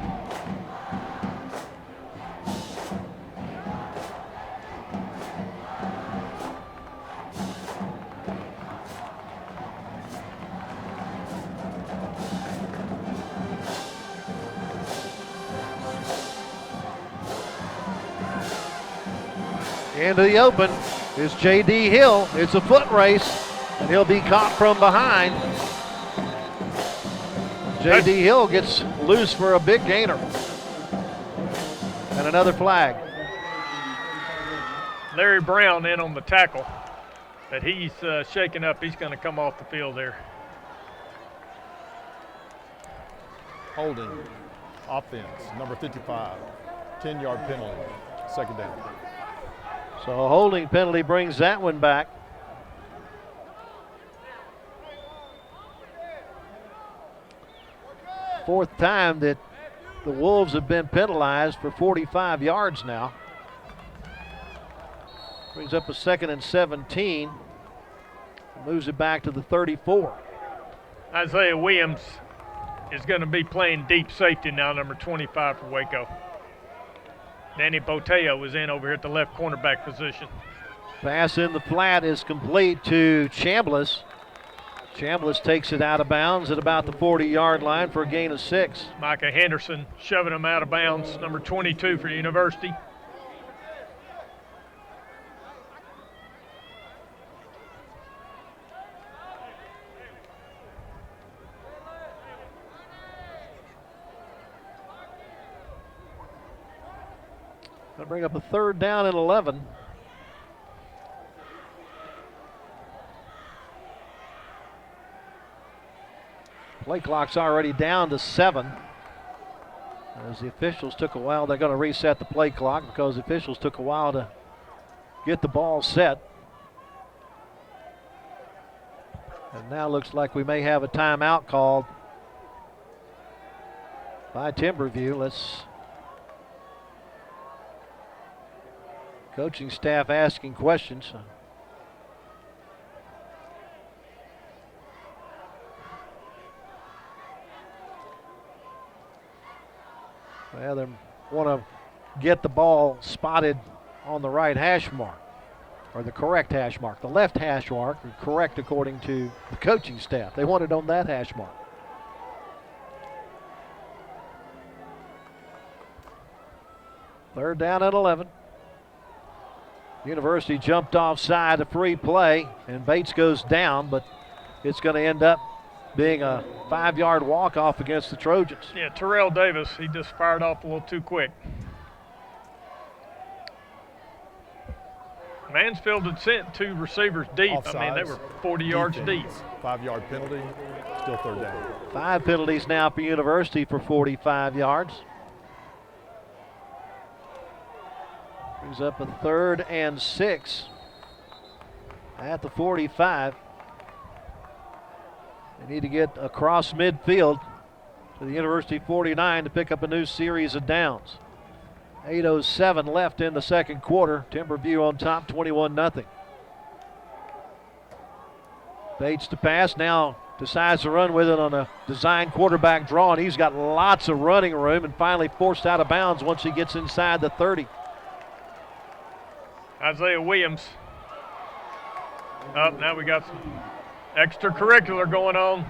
Into the open is J.D. Hill. It's a foot race, and he'll be caught from behind. J.D. Hill gets loose for a big gainer. And another flag. Larry Brown in on the tackle, but he's shaken up. He's going to come off the field there. Holding, offense, number 55, 10-yard penalty, second down. So a holding penalty brings that one back. Fourth time that the Wolves have been penalized for 45 yards now. Brings up a second and 17. Moves it back to the 34. Isaiah Williams is going to be playing deep safety now, number 25 for Waco. Danny Boteo was in over here at the left cornerback position. Pass in the flat is complete to Chambliss. Chambliss takes it out of bounds at about the 40-yard line for a gain of 6. Micah Henderson shoving him out of bounds, number 22 for University. That'll bring up a third down and 11. Play clock's already down to 7. As the officials took a while, they're going to reset the play clock because the officials took a while to get the ball set. And now looks like we may have a timeout called by Timberview. Let's coaching staff asking questions. Well, they want to get the ball spotted on the right hash mark, or the correct hash mark. The left hash mark, correct according to the coaching staff. They want it on that hash mark. Third down and 11. University jumped offside, a free play, and Bates goes down, but it's going to end up being a 5-yard walk-off against the Trojans. Yeah, Terrell Davis, he just fired off a little too quick. Mansfield had sent 2 receivers deep. Offsides, I mean, they were 40 yards deep. 5-yard penalty, still third down. 5 penalties now for University for 45 yards. Brings up a third and 6 at the 45. They need to get across midfield to the University 49 to pick up a new series of downs. 8:07 left in the second quarter. Timberview on top, 21-0. Bates to pass, now decides to run with it on a design quarterback draw, and he's got lots of running room and finally forced out of bounds once he gets inside the 30. Isaiah Williams. Oh, now we got some extracurricular going on.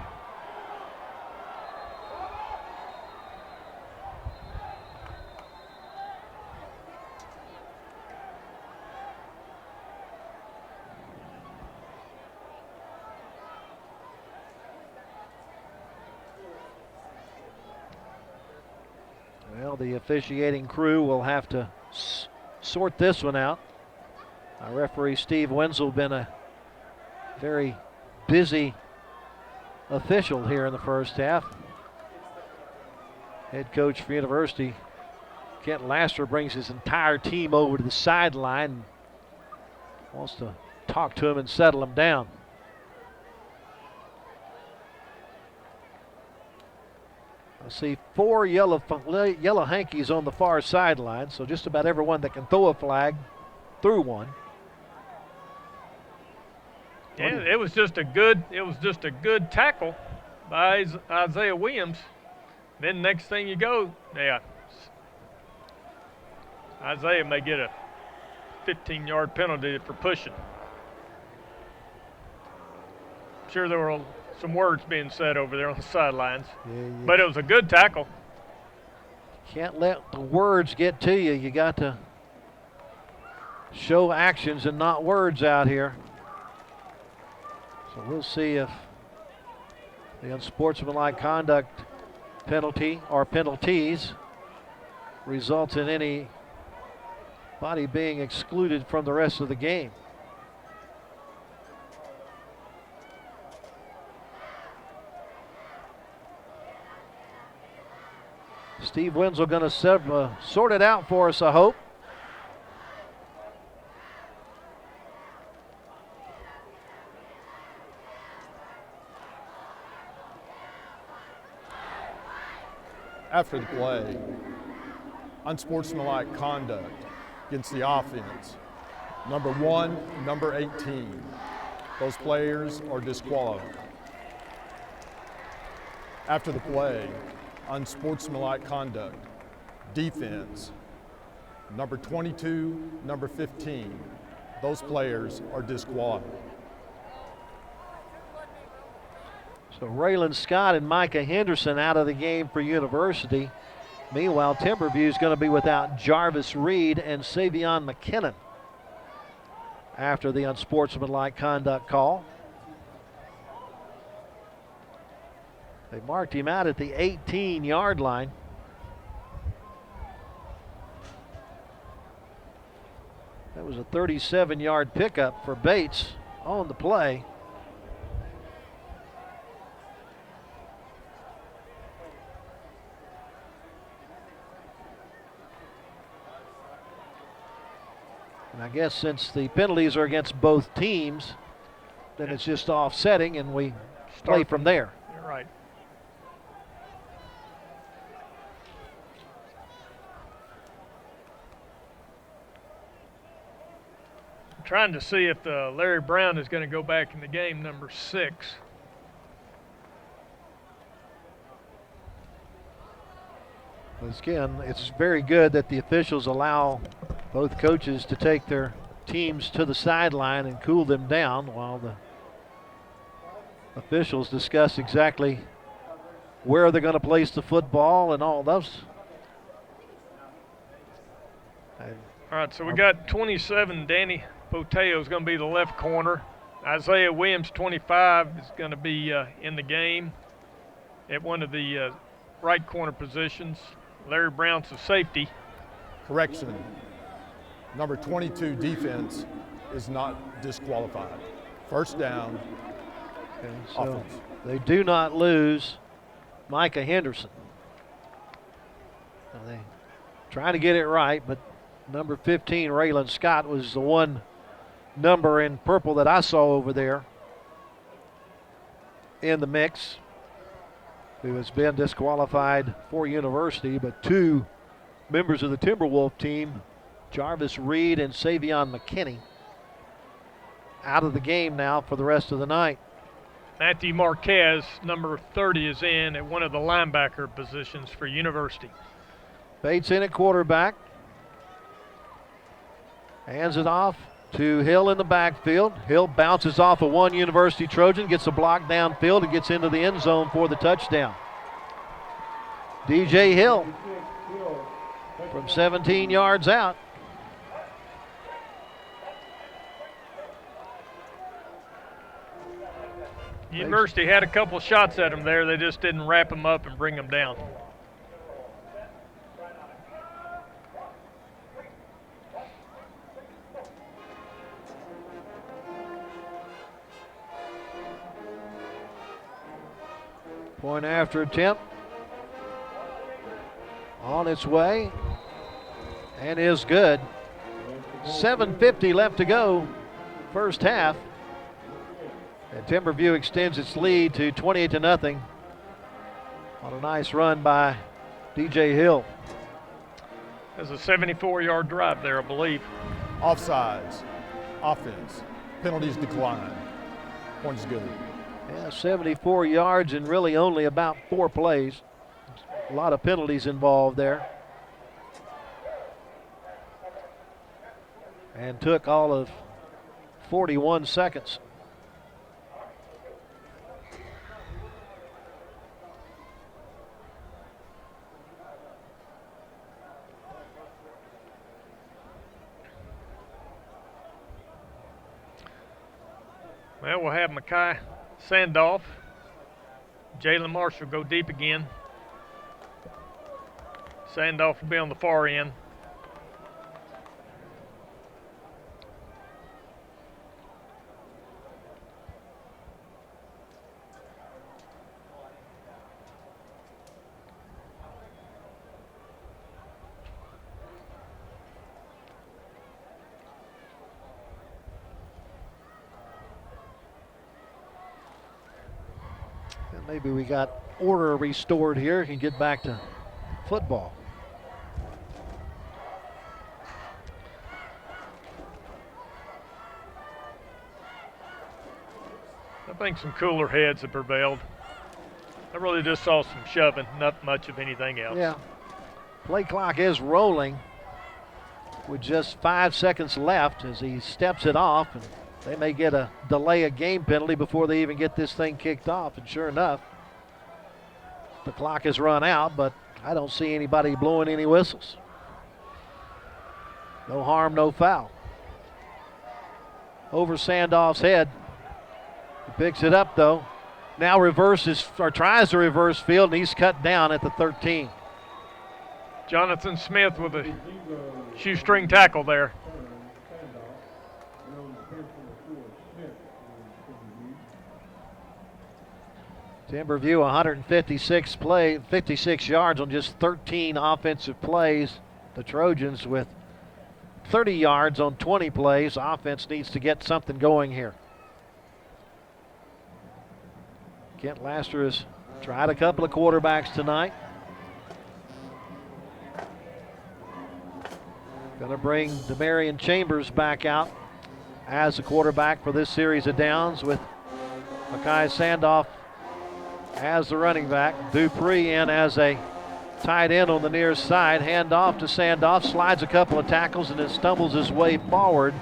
Well, the officiating crew will have to sort this one out. Our referee Steve Wenzel been a very busy official here in the first half. Head coach for University, Kent Laster, brings his entire team over to the sideline and wants to talk to him and settle him down. I see 4 yellow hankies on the far sideline, so just about everyone that can throw a flag threw one. Yeah, it was just a good tackle by Isaiah Williams. Then next thing you go, yeah, Isaiah may get a 15-yard penalty for pushing. I'm sure there were some words being said over there on the sidelines, but it was a good tackle. Can't let the words get to you. You got to show actions and not words out here. So we'll see if the unsportsmanlike conduct penalty or penalties results in anybody being excluded from the rest of the game. Steve Wenzel going to sort it out for us, I hope. After the play, unsportsmanlike conduct against the offense. Number 1, number 18. Those players are disqualified. After the play, unsportsmanlike conduct, defense. Number 22, number 15. Those players are disqualified. So Raylan Scott and Micah Henderson out of the game for University. Meanwhile, Timberview is going to be without Jarvis Reed and Savion McKinnon after the unsportsmanlike conduct call. They marked him out at the 18-yard line. That was a 37-yard pickup for Bates on the play. And I guess since the penalties are against both teams, then it's just offsetting and we play from there. You're right. I'm trying to see if Larry Brown is going to go back in the game, number 6. Again, it's very good that the officials allow both coaches to take their teams to the sideline and cool them down while the officials discuss exactly where they're going to place the football and all those. All right, so we got 27, Danny Poteo is going to be the left corner. Isaiah Williams, 25, is going to be in the game at one of the right corner positions. Larry Brown's the safety. Correction. Number 22 defense is not disqualified. First down. Okay, so offense. they do not lose Micah Henderson. Now they trying to get it right, but number 15, Raylan Scott, was the one number in purple that I saw over there in the mix, who has been disqualified for University, but 2 members of the Timberwolf team, Jarvis Reed and Savion McKinney, out of the game now for the rest of the night. Matthew Marquez, number 30, is in at one of the linebacker positions for University. Bates in at quarterback. Hands it off to Hill in the backfield. Hill bounces off of one University Trojan, gets a block downfield, and gets into the end zone for the touchdown. DJ Hill from 17 yards out. University had a couple shots at him there. They just didn't wrap him up and bring him down. Point after attempt on its way and is good. 7:50 left to go, first half. And Timberview extends its lead to 28-0 on a nice run by DJ Hill. There's a 74-yard drive there, I believe. Offsides, offense, penalties decline. Points good. Yeah, 74 yards and really only about 4 plays. A lot of penalties involved there. And took all of 41 seconds. Well, we'll have Makai Sandolph. Jalen Marshall go deep again. Sandolph will be on the far end. Maybe we got order restored here and get back to football. I think some cooler heads have prevailed. I really just saw some shoving, not much of anything else. Yeah. Play clock is rolling with just 5 seconds left as he steps it off. And they may get a delay of game penalty before they even get this thing kicked off. And sure enough, the clock has run out, but I don't see anybody blowing any whistles. No harm, no foul. Over Sandolph's head. He picks it up though. Now reverses or tries to reverse field, and he's cut down at the 13. Jonathan Smith with a shoestring tackle there. Timberview 56 yards on just 13 offensive plays. The Trojans with 30 yards on 20 plays. Offense needs to get something going here. Kent Laster has tried a couple of quarterbacks tonight. Going to bring Demarion Chambers back out as the quarterback for this series of downs with Makai Sandolph as the running back. Dupree in as a tight end on the near side. Hand off to Sandolph, slides a couple of tackles and then stumbles his way forward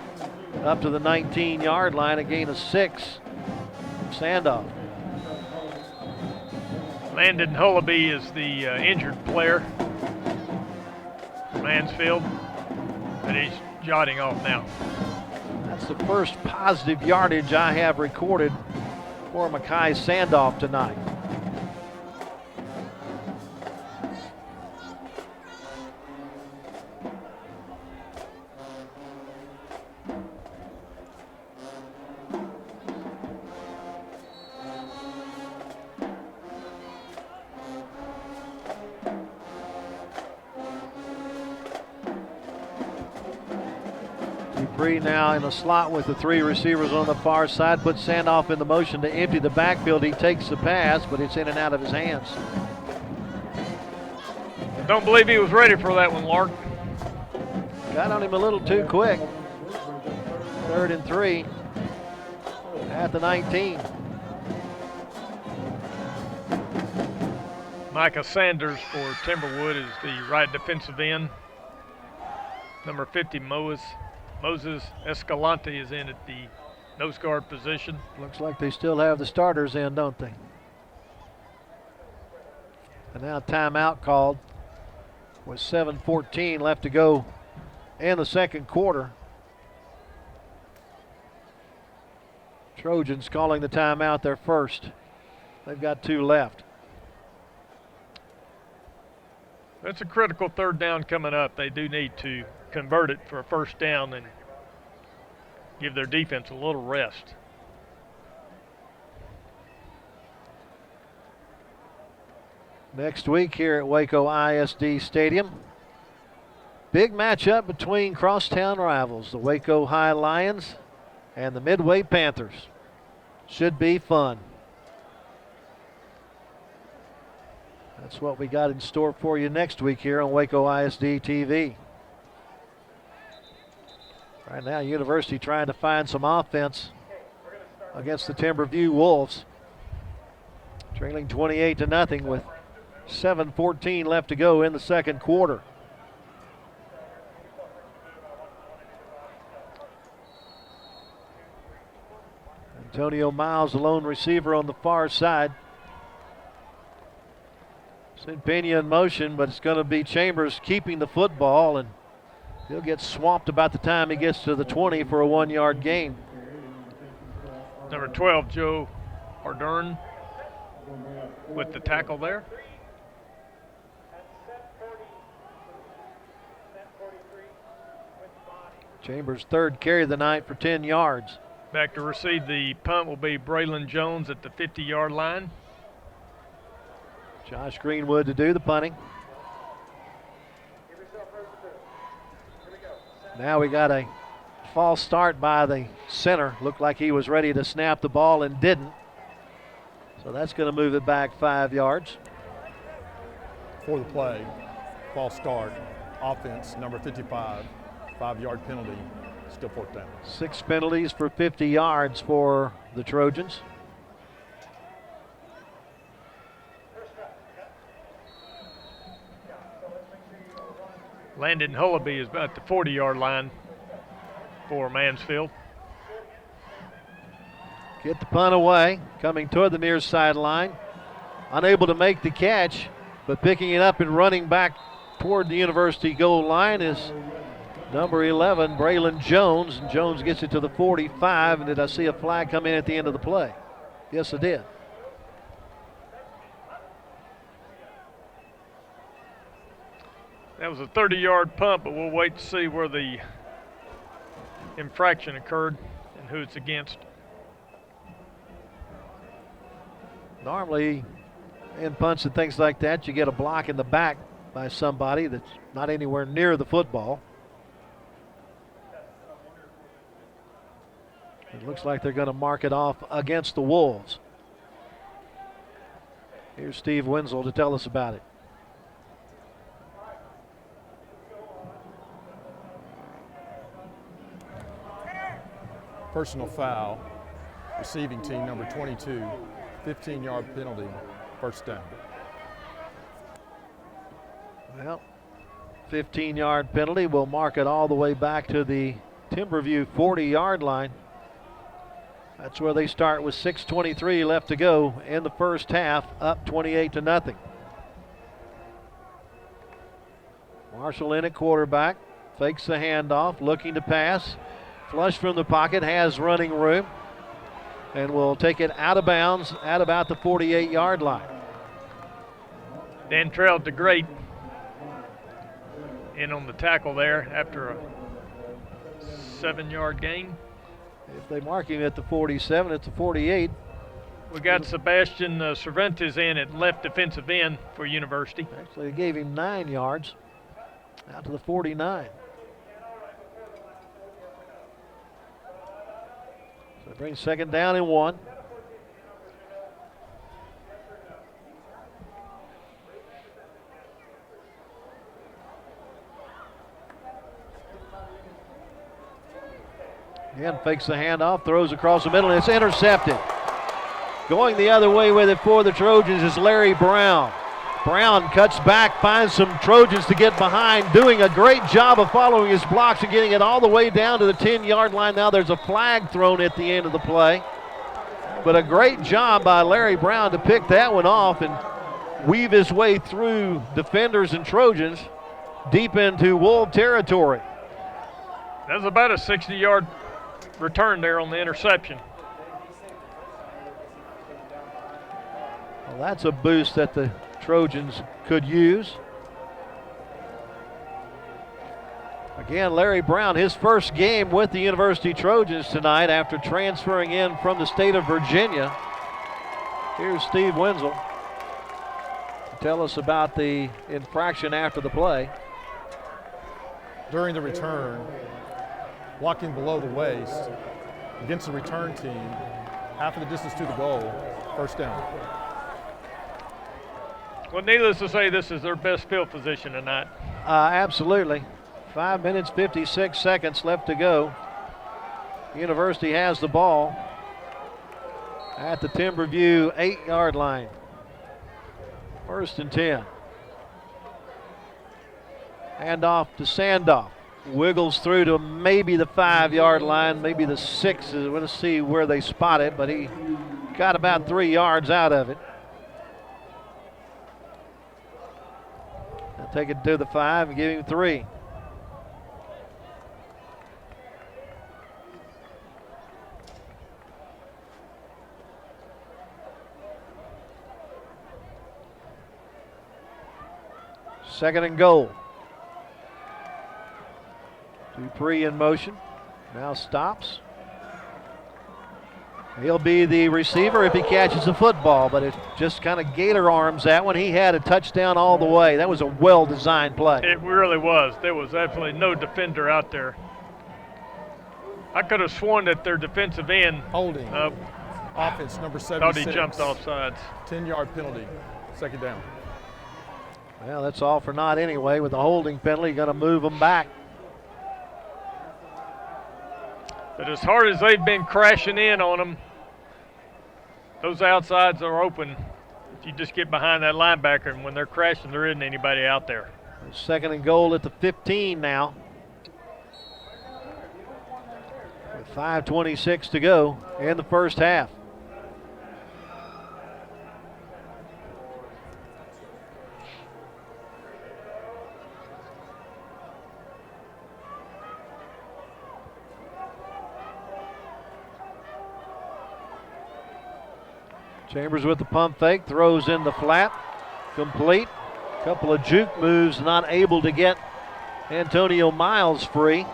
up to the 19-yard line. A gain of 6 from Sandolph. Landon Hullaby is the injured player for Mansfield, but he's jotting off now. That's the first positive yardage I have recorded for Makai Sandolph tonight. Dupree now in the slot with the 3 receivers on the far side. Puts Sandolph in the motion to empty the backfield. He takes the pass, but it's in and out of his hands. Don't believe he was ready for that one, Lark. Got on him a little too quick. 3rd and 3 at the 19. Micah Sanders for Timberwood is the right defensive end. Number 50, Moses Escalante is in at the nose guard position. Looks like they still have the starters in, don't they? And now timeout called with 7:14 left to go in the second quarter. Trojans calling the timeout their first. They've got 2 left. That's a critical third down coming up. They do need to convert it for a first down and give their defense a little rest. Next week here at Waco ISD Stadium, big matchup between crosstown rivals, the Waco High Lions and the Midway Panthers. Should be fun. That's what we got in store for you next week here on Waco ISD TV. Right now, University trying to find some offense against the Timberview Wolves. Trailing 28-0 with 7:14 left to go in the second quarter. Antonio Miles, the lone receiver on the far side. Send Pena in motion, but it's going to be Chambers keeping the football, and he'll get swamped about the time he gets to the 20 for a 1-yard gain. Number 12, Joe Ardern with the tackle there. Chambers' third carry of the night for 10 yards. Back to receive the punt will be Braylon Jones at the 50-yard line. Josh Greenwood to do the punting. Now we got a false start by the center. Looked like he was ready to snap the ball and didn't. So that's going to move it back 5 yards. For the play, false start, offense, number 55, 5-yard penalty, still 4th down. 6 penalties for 50 yards for the Trojans. Landon Hullaby is about the 40-yard line for Mansfield. Get the punt away, coming toward the near sideline. Unable to make the catch, but picking it up and running back toward the University goal line is number 11, Braylon Jones. And Jones gets it to the 45. And did I see a flag come in at the end of the play? Yes, I did. That was a 30-yard punt, but we'll wait to see where the infraction occurred and who it's against. Normally, in punts and things like that, you get a block in the back by somebody that's not anywhere near the football. It looks like they're going to mark it off against the Wolves. Here's Steve Wenzel to tell us about it. Personal foul, receiving team number 22, 15-yard penalty, 1st down. Well, 15-yard penalty will mark it all the way back to the Timberview 40-yard line. That's where they start with 6:23 left to go in the first half, up 28-0. Marshall in at quarterback, fakes the handoff, looking to pass. Flush from the pocket, has running room, and will take it out of bounds at about the 48-yard line. Dan Trail DeGreat in on the tackle there after a 7-yard gain. If they mark him at the 47, it's the 48. We got Sebastian Cervantes in at left defensive end for University. Actually, they gave him 9 yards out to the 49. So it brings 2nd down and 1. Again, fakes the handoff, throws across the middle, and it's intercepted. Going the other way with it for the Trojans is Larry Brown. Brown cuts back, finds some Trojans to get behind, doing a great job of following his blocks and getting it all the way down to the 10-yard line. Now there's a flag thrown at the end of the play. But a great job by Larry Brown to pick that one off and weave his way through defenders and Trojans deep into Wolf territory. That was about a 60-yard return there on the interception. Well, that's a boost that the Trojans could use. Again, Larry Brown, his first game with the University Trojans tonight after transferring in from the state of Virginia. Here's Steve Wenzel to tell us about the infraction after the play. During the return, walking below the waist against the return team, half of the distance to the goal, first down. Well, needless to say, this is their best field position tonight. Absolutely. 5 minutes, 56 seconds left to go. University has the ball at the Timberview 8-yard line. First and 10. Hand off to Sandoff. Wiggles through to maybe the 5-yard line, maybe the 6. We'll see where they spot it, but he got about 3 yards out of it. They'll take it to the 5 and give him 3. Second and goal. Dupree in motion. Now stops. He'll be the receiver if he catches the football, but it just kind of gator arms that one. He had a touchdown all the way. That was a well-designed play. It really was. There was absolutely no defender out there. I could have sworn that their defensive end Holding. Offense number 76. thought he jumped off sides. 10-yard penalty. Second down. Well, that's all for naught anyway. With the holding penalty, going to move them back. But as hard as they've been crashing in on them, those outsides are open. If you just get behind that linebacker, and when they're crashing, there isn't anybody out there. Second and goal at the 15 now. With 5:26 to go in the first half. Chambers with the pump fake, throws in the flat, complete. Couple of juke moves, not able to get Antonio Miles free.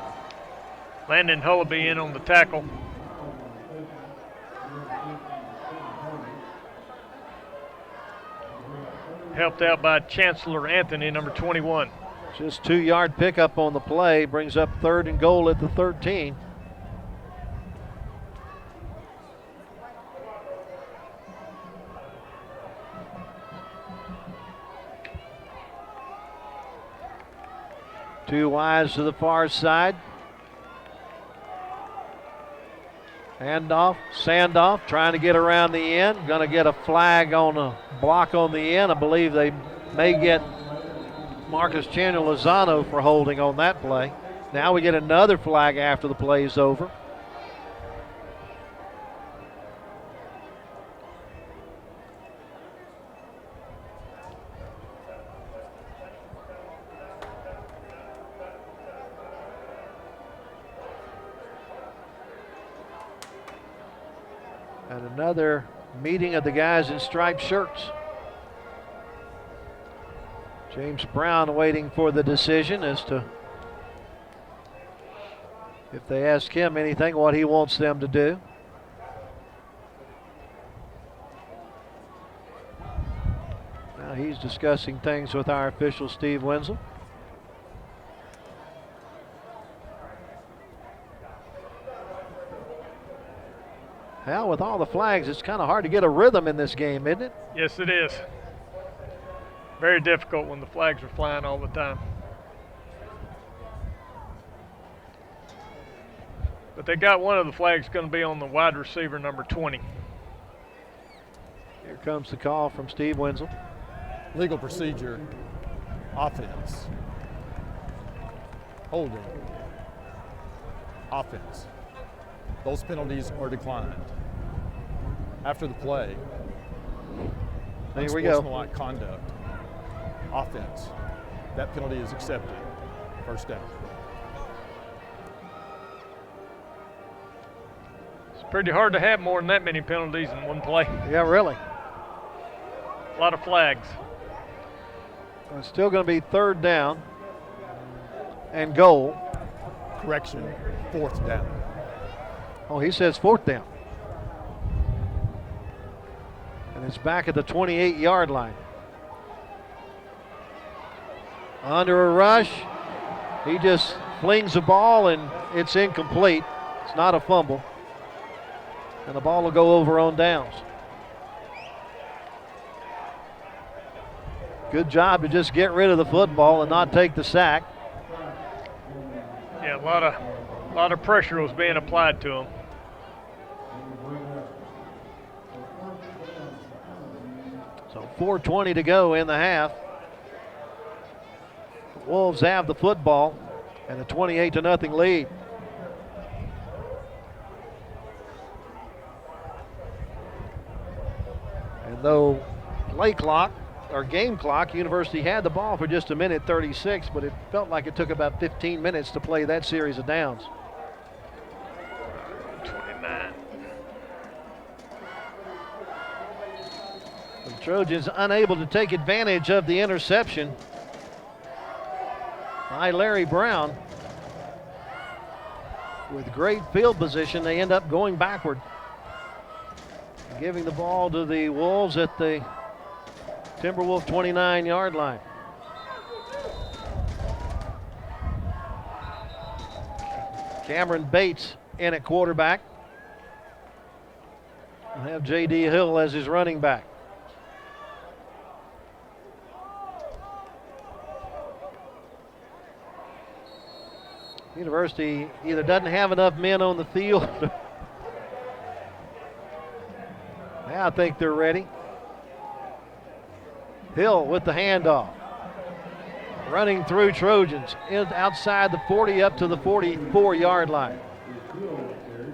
Landon Hullaby in on the tackle. Helped out by Chancellor Anthony, number 21. Just 2-yard pickup on the play, brings up third and goal at the 13. Two wides to the far side. Handoff, Sandoff trying to get around the end. Going to get a flag on a block on the end. I believe they may get Marcus Chandler Lozano for holding on that play. Now we get another flag after the play is over. And another meeting of the guys in striped shirts. James Brown waiting for the decision as to if they ask him anything, what he wants them to do. Now he's discussing things with our official, Steve Wenzel. Well, with all the flags, it's kind of hard to get a rhythm in this game, isn't it? Yes, it is. Very difficult when the flags are flying all the time. But they got one of the flags going to be on the wide receiver, number 20. Here comes the call from Steve Wenzel. legal procedure, offense, holding, offense. Those penalties are declined. After the play, Here we go. unsportsmanlike conduct, offense. That penalty is accepted. First down. It's pretty hard to have more than that many penalties in one play. Yeah, really. A lot of flags. It's still going to be 3rd down and goal. Correction, 4th down. Oh, he says 4th down. And it's back at the 28-yard line. Under a rush, he just flings the ball and it's incomplete. It's not a fumble. And the ball will go over on downs. Good job to just get rid of the football and not take the sack. Yeah, a lot of pressure was being applied to him. So 4:20 to go in the half. The Wolves have the football and a 28-0 lead. And though play clock or game clock, University had the ball for just 1:36, but it felt like it took about 15 minutes to play that series of downs. 29. The Trojans unable to take advantage of the interception by Larry Brown. With great field position, they end up going backward, giving the ball to the Wolves at the Timberwolf 29-yard line. Cameron Bates in at quarterback. We'll have J.D. Hill as his running back. University either doesn't have enough men on the field. Now I think they're ready. Hill with the handoff. Running through Trojans outside the 40 up to the 44-yard line.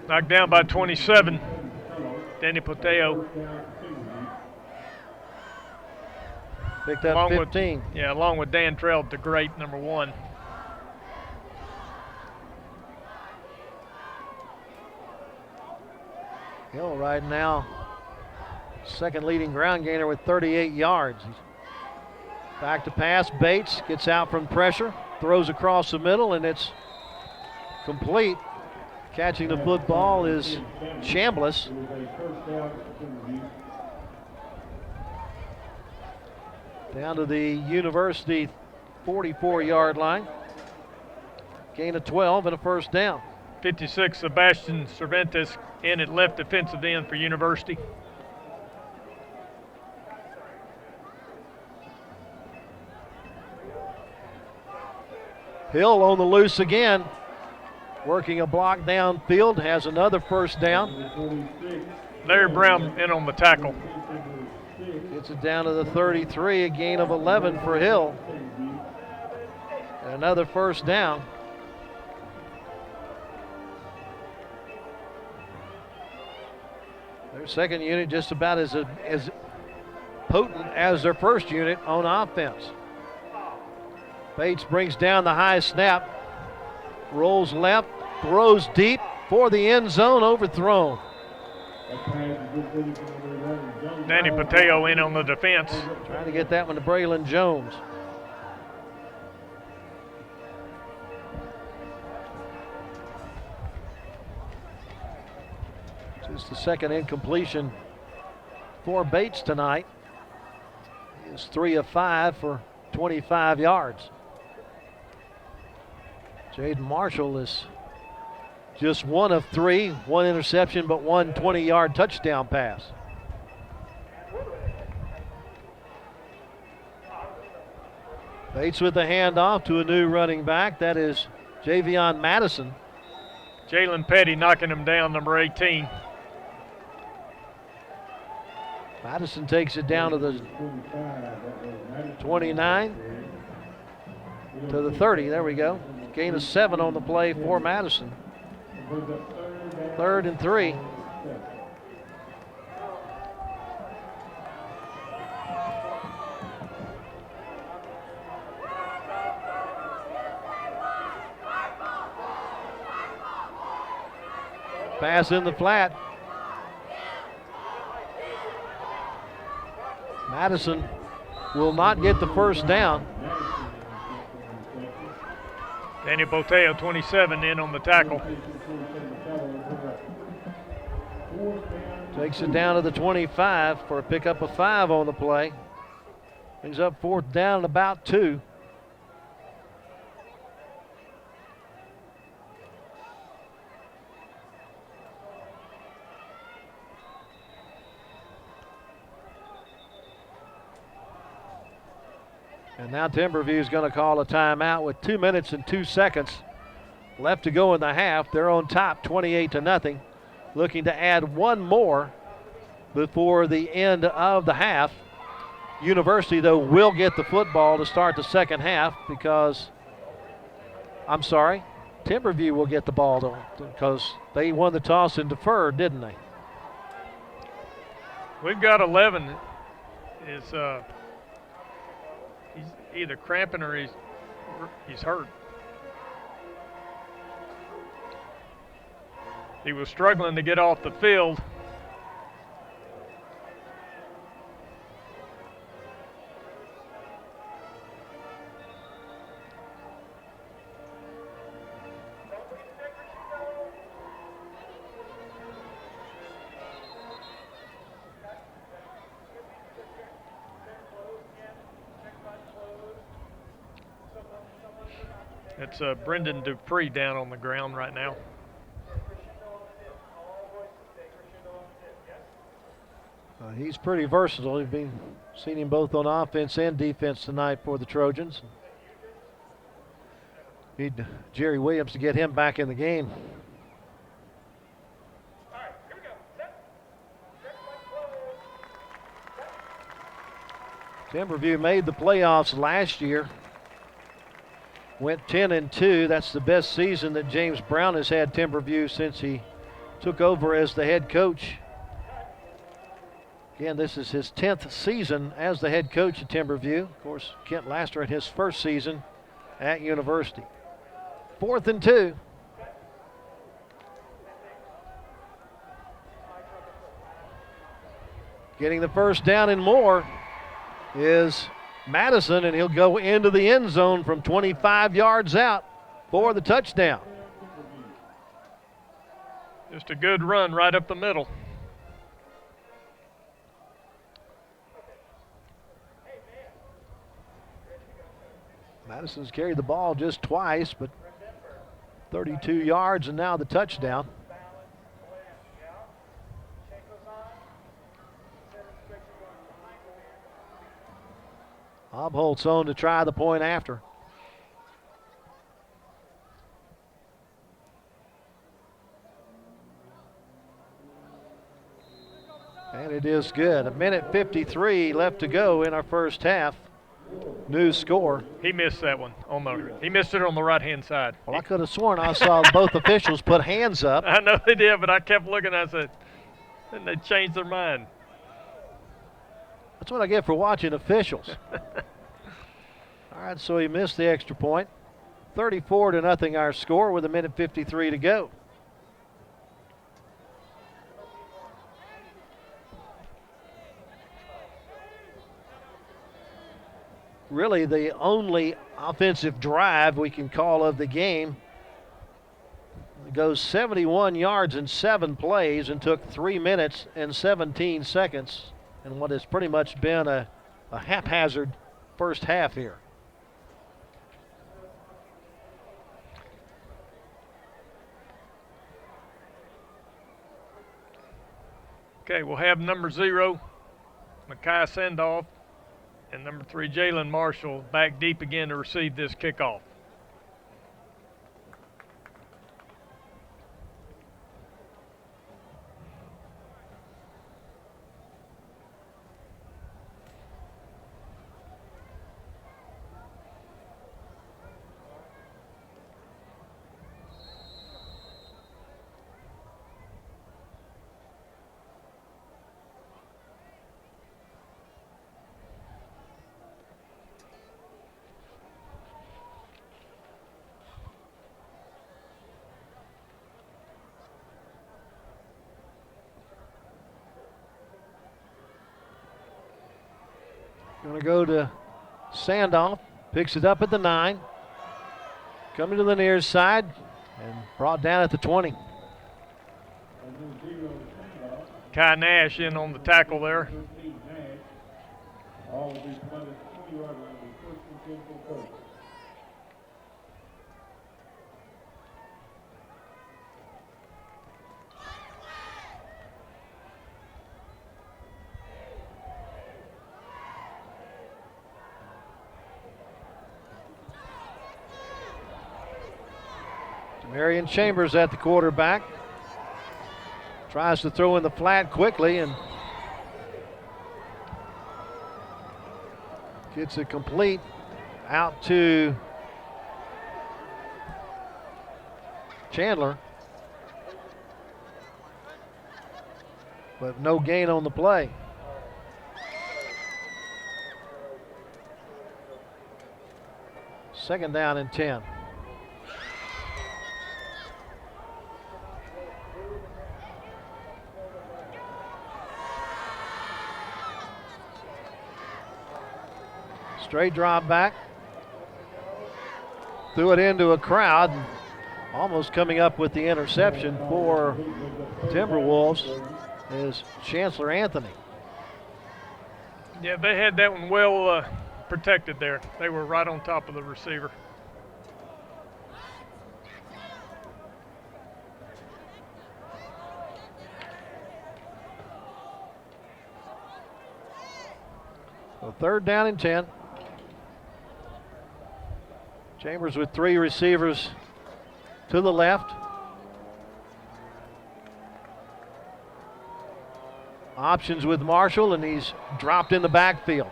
Knocked down by 27. Danny Poteo. Picked up 15. Along with Dan Trell, the great number 1. Hill right now, second leading ground gainer with 38 yards. He's back to pass. Bates gets out from pressure, throws across the middle, and it's complete. Catching the football is Chambliss. Down to the University 44-yard line. Gain of 12 and a first down. 56, Sebastian Cervantes in at left defensive end for University. Hill on the loose again, working a block downfield, has another first down. Larry Brown in on the tackle. Gets it down to the 33, a gain of 11 for Hill. And another first down. Their second unit just about as potent as their first unit on offense. Bates brings down the high snap, rolls left, throws deep for the end zone, overthrown. Danny Poteo in on the defense. Trying to get that one to Braylon Jones. Just the second incompletion for Bates tonight. He is 3 of 5 for 25 yards. Jaden Marshall is just 1 of 3, 1 interception, but 1 20-yard touchdown pass. Bates with the handoff to a new running back. That is Javion Madison. Jalen Petty knocking him down, number 18. Madison takes it down to the 29 to the 30. There we go. Gain of 7 on the play for Madison. 3rd and 3. Pass in the flat. Madison will not get the first down. Daniel Boteo, 27, in on the tackle. Takes it down to the 25 for a pickup of 5 on the play. Brings up 4th down and about 2. And now Timberview is going to call a timeout with 2 minutes and 2 seconds left to go in the half. They're on top 28-0. Looking to add one more before the end of the half. University, though, will get the football to start the second half because, I'm sorry, Timberview will get the ball though, because they won the toss and deferred, didn't they? We've got 11. He's either cramping or he's hurt. He was struggling to get off the field. It's Brendan Dupree down on the ground right now. He's pretty versatile. We've seen him both on offense and defense tonight for the Trojans. Need Jerry Williams to get him back in the game. Timberview made the playoffs last year. Went 10-2. That's the best season that James Brown has had Timberview since he took over as the head coach. Again, this is his 10th season as the head coach at Timberview. Of course, Kent Laster in his first season at University. 4th and 2. Getting the first down and more is Madison, and he'll go into the end zone from 25 yards out for the touchdown. Just a good run right up the middle. Madison's carried the ball just twice, but 32 yards and now the touchdown. Obholt's on to try the point after. And it is good. 1:53 left to go in our first half. New score. He missed that one. He missed it on the right-hand side. Well, I could have sworn I saw both officials put hands up. I know they did, but I kept looking. I said, and they changed their mind. That's what I get for watching officials. All right, so he missed the extra point. 34-0 our score with 1:53 to go. Really the only offensive drive we can call of the game. It goes 71 yards in 7 plays and took 3 minutes and 17 seconds in what has pretty much been a haphazard first half here. Okay, we'll have number 0, Micaiah Sandoff, and number 3, Jalen Marshall, back deep again to receive this kickoff. Going to go to Sandoff. Picks it up at the 9. Coming to the near side and brought down at the 20. Kai Nash in on the tackle there. Marion Chambers at the quarterback. Tries to throw in the flat quickly and gets it complete out to Chandler. But no gain on the play. Second down and 10. Straight drop back. Threw it into a crowd. Almost coming up with the interception for Timberwolves is Chancellor Anthony. Yeah, they had that one well protected there. They were right on top of the receiver. So third down and 10. Chambers with 3 receivers to the left. Options with Marshall, and he's dropped in the backfield.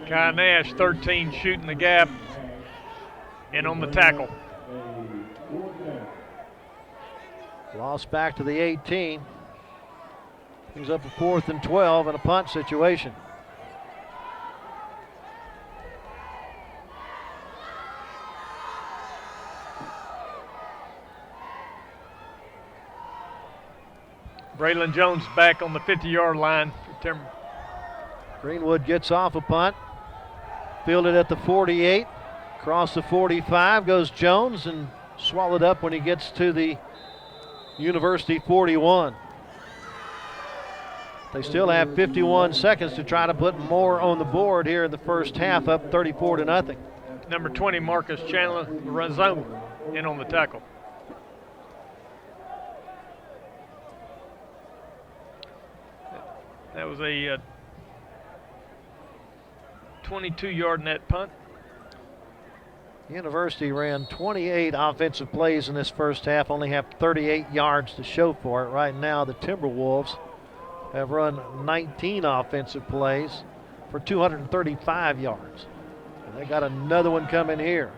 Kai Nash, 13, shooting the gap and on the tackle. Lost back to the 18. He's up a 4th and 12 in a punt situation. Braylon Jones back on the 50-yard line for Timber. Greenwood gets off a punt. Fielded at the 48. Across the 45 goes Jones and swallowed up when he gets to the University 41. They still have 51 seconds to try to put more on the board here in the first half, up 34-0. Number 20, Marcus Chandler, Razone, in on the tackle. That was a 22-yard net punt. University ran 28 offensive plays in this first half, only have 38 yards to show for it. Right now, the Timberwolves have run 19 offensive plays for 235 yards. And they got another one coming here.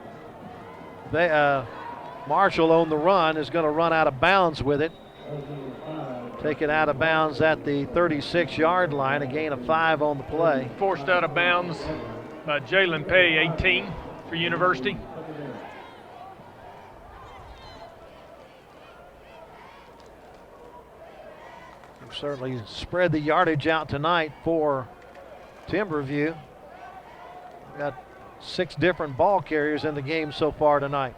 Marshall on the run is going to run out of bounds with it. Take it out of bounds at the 36-yard line, a gain of 5 on the play. Forced out of bounds by Jalen Petty, 18 for University. Certainly spread the yardage out tonight for Timberview. Got 6 different ball carriers in the game so far tonight.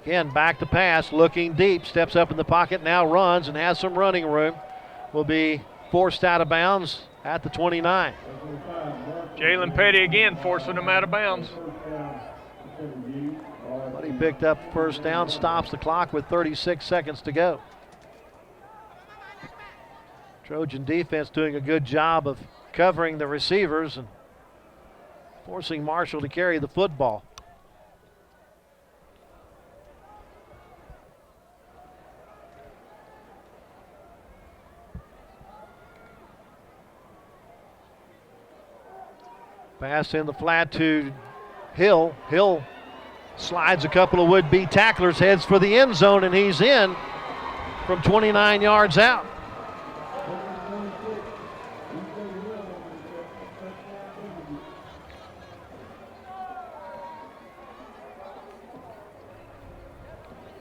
Again, back to pass, looking deep, steps up in the pocket, now runs and has some running room. Will be forced out of bounds at the 29. Jalen Petty again forcing him out of bounds. But he picked up first down, stops the clock with 36 seconds to go. Trojan defense doing a good job of covering the receivers and forcing Marshall to carry the football. Pass in the flat to Hill. Hill slides a couple of would-be tacklers, heads for the end zone, and he's in from 29 yards out.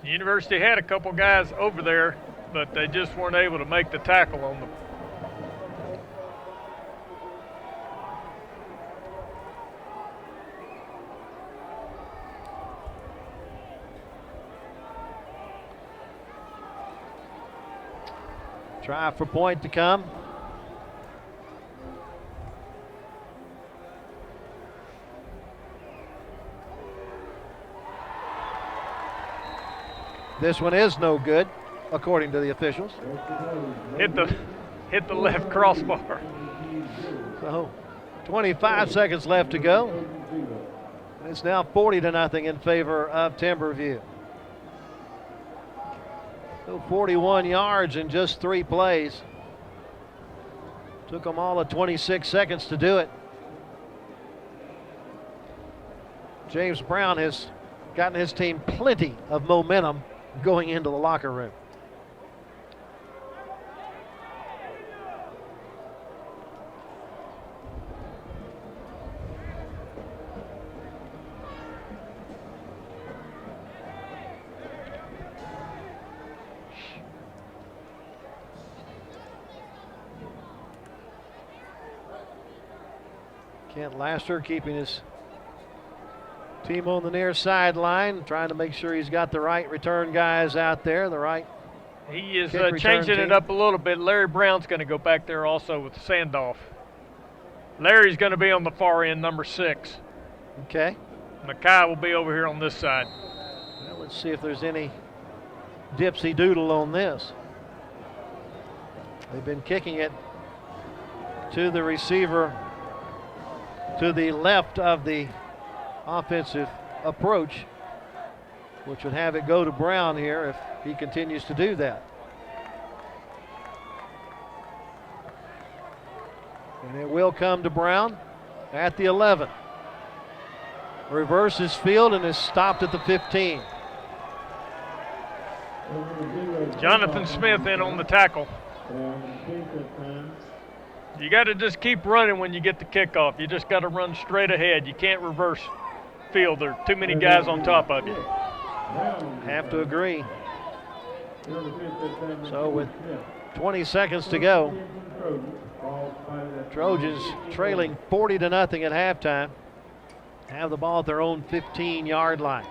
The University had a couple guys over there, but they just weren't able to make the tackle on them. Try for point to come. This one is no good, according to the officials. Hit the left crossbar. So 25 seconds left to go. It's now 40-0 in favor of Timberview. So 41 yards in just 3 plays. Took them all of 26 seconds to do it. James Brown has gotten his team plenty of momentum going into the locker room. Kent Laster keeping his team on the near sideline, trying to make sure he's got the right return guys out there, the right. He is kick return changing team. it up a little bit. Larry Brown's going to go back there also with Sandoff. Larry's going to be on the far end, number 6. Okay. Mackay will be over here on this side. Well, let's see if there's any dipsy doodle on this. They've been kicking it to the receiver to the left of the offensive approach, which would have it go to Brown here if he continues to do that. And it will come to Brown at the 11. Reverses field and is stopped at the 15. Jonathan Smith in on the tackle. You got to just keep running when you get the kickoff. You just got to run straight ahead. You can't reverse field. There are too many guys on top of you. Have to agree. So with 20 seconds to go, Trojans trailing 40-0 at halftime, have the ball at their own 15-yard line.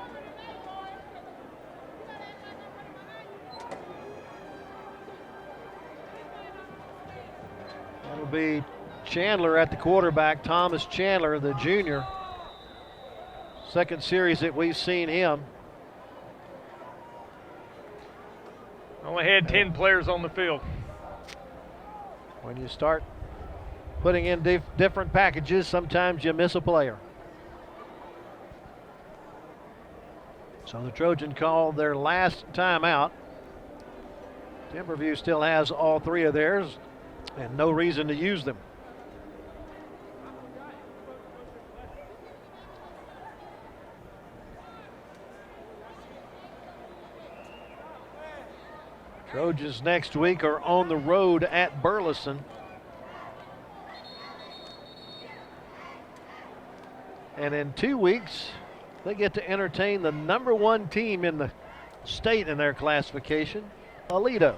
That'll be Chandler at the quarterback, Thomas Chandler, the junior. Second series that we've seen him. Only had 10 players on the field. When you start putting in different packages, sometimes you miss a player. So the Trojan called their last timeout. Timberview still has all 3 of theirs and no reason to use them. Trojans next week are on the road at Burleson. And in 2 weeks, they get to entertain the number 1 team in the state in their classification, Aledo.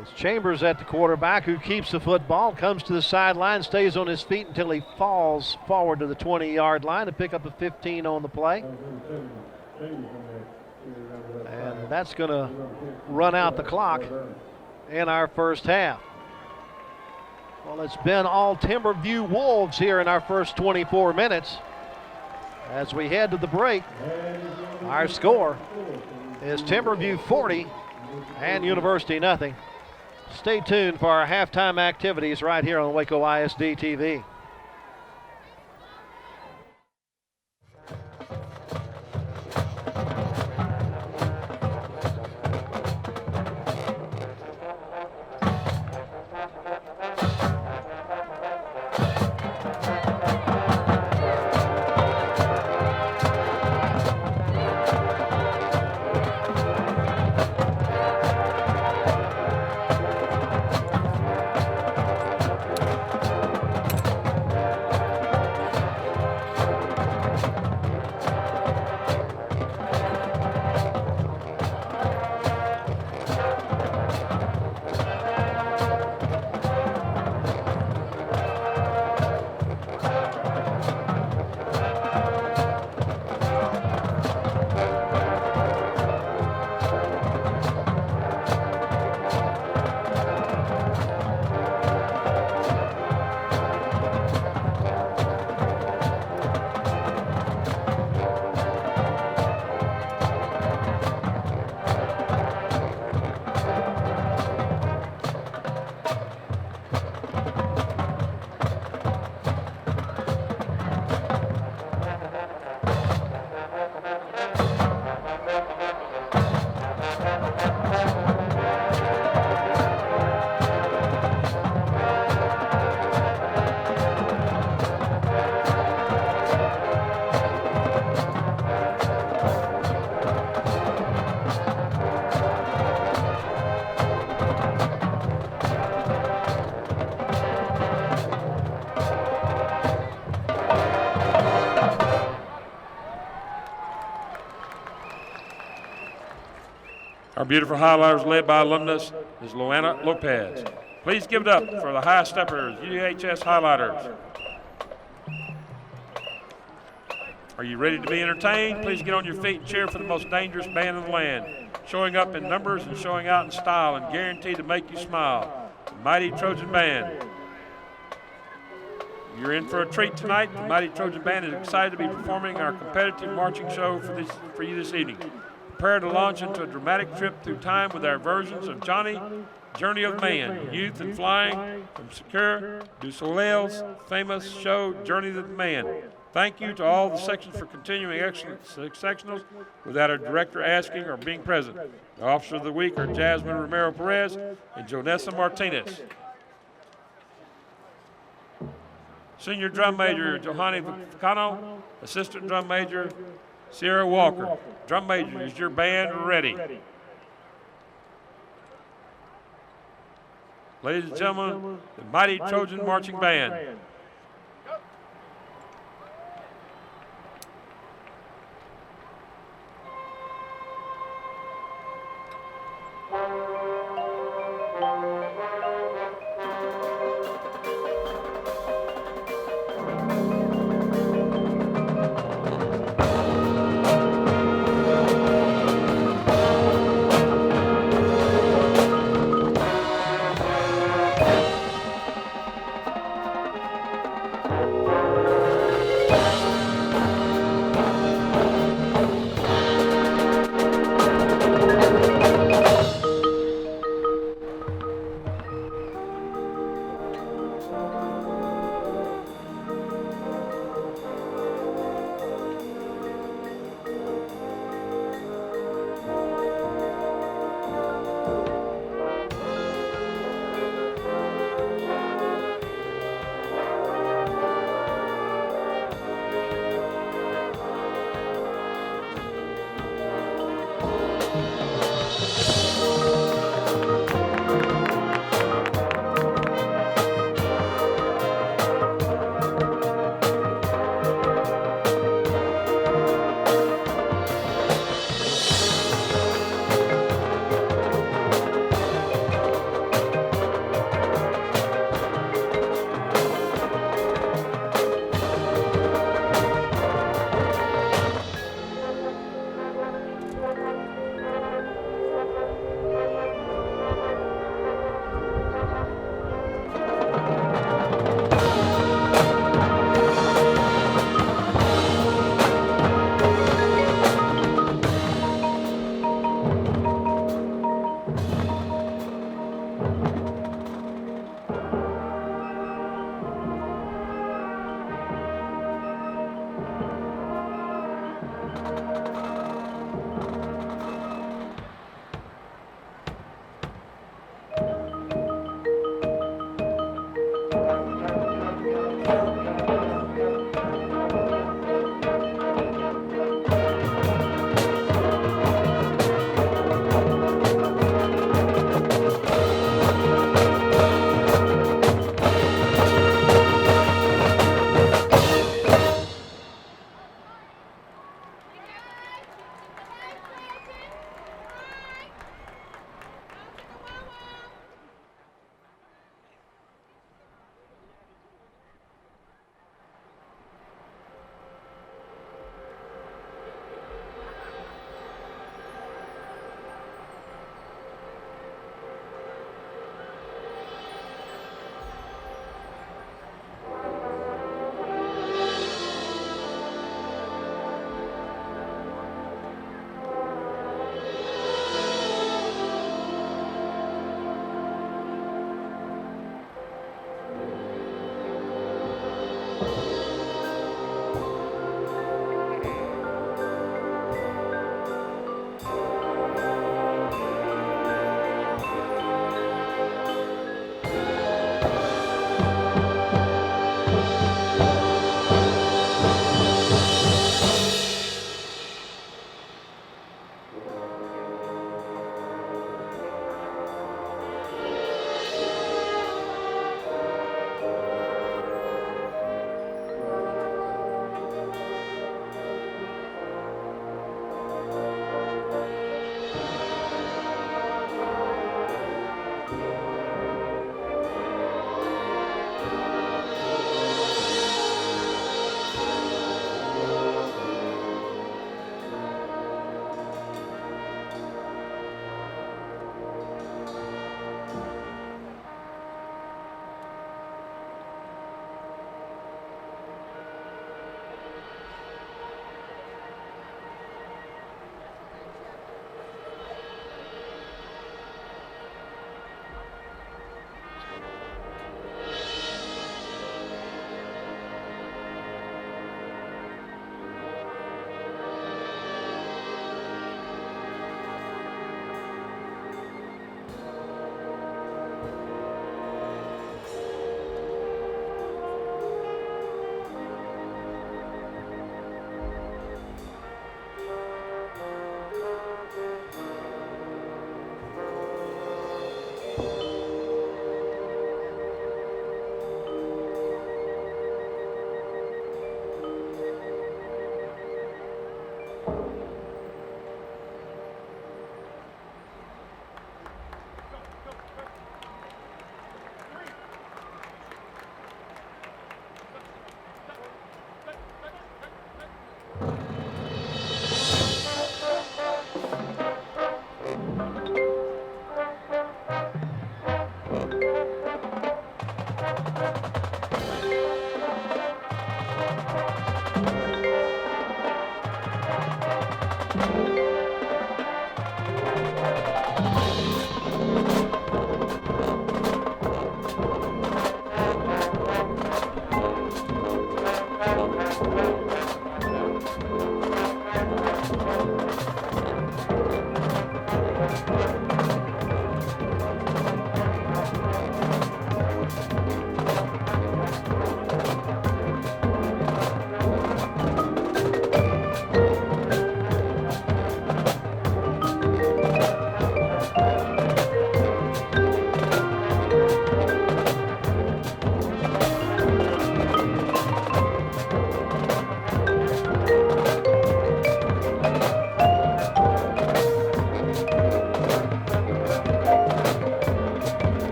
It's Chambers at the quarterback who keeps the football, comes to the sideline, stays on his feet until he falls forward to the 20-yard line to pick up a 15 on the play. And that's going to run out the clock in our first half. Well, it's been all Timberview Wolves here in our first 24 minutes. As we head to the break, our score is Timberview 40 and University nothing. Stay tuned for our halftime activities right here on Waco ISD TV. Our beautiful highlighters led by alumnus is Loana Lopez. Please give it up for the high steppers, UHS highlighters. Are you ready to be entertained? Please get on your feet and cheer for the most dangerous band in the land. Showing up in numbers and showing out in style and guaranteed to make you smile. The Mighty Trojan Band. You're in for a treat tonight. The Mighty Trojan Band is excited to be performing our competitive marching show for you this evening. Prepare to launch into a dramatic trip through time with our versions of Johnny, Journey of Man, Youth and Flying, from Secure du Soleil's famous show, Journey of Man. Thank you to all the sections for continuing excellent sectionals without our director asking or being present. The Officer of the Week are Jasmine Romero Perez and Jonessa Martinez. Senior Drum Major Johanny Vicano, Assistant Drum Major Sierra Walker. Drum Major, is your band ready? Ladies and gentlemen, the Mighty Trojan Marching Band.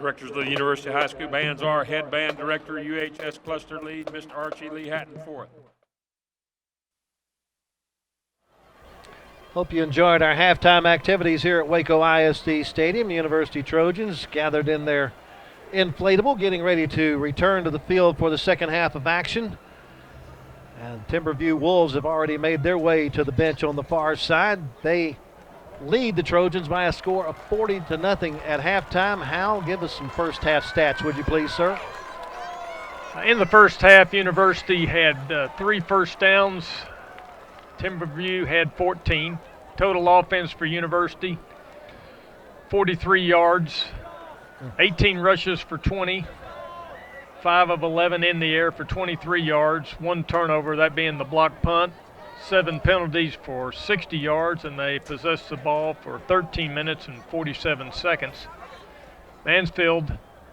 Directors of the University High School Bands are Head Band Director, UHS Cluster Lead, Mr. Archie Lee Hatton IV. Hope you enjoyed our halftime activities here at Waco ISD Stadium. University Trojans gathered in their inflatable, getting ready to return to the field for the second half of action. And Timberview Wolves have already made their way to the bench on the far side. They lead the Trojans by a score of 40-0 at halftime. Hal, give us some first half stats, would you please, sir? In the first half, University had 3 first downs. Timberview had 14. Total offense for University, 43 yards, 18 rushes for 20, 5 of 11 in the air for 23 yards, 1 turnover, that being the block punt, 7 penalties for 60 yards, and they possessed the ball for 13 minutes and 47 seconds. Mansfield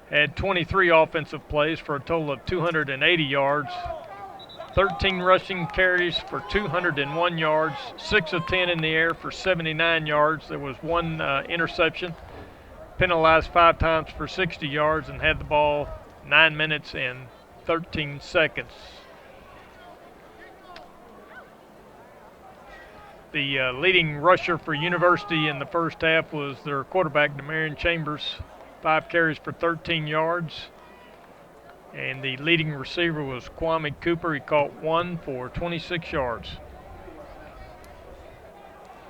had 23 offensive plays for a total of 280 yards, 13 rushing carries for 201 yards, 6 of 10 in the air for 79 yards. There was 1 interception, penalized 5 times for 60 yards, and had the ball 9 minutes and 13 seconds. The leading rusher for University in the first half was their quarterback, Demarion Chambers, 5 carries for 13 yards. And the leading receiver was Kwame Cooper. He caught 1 for 26 yards.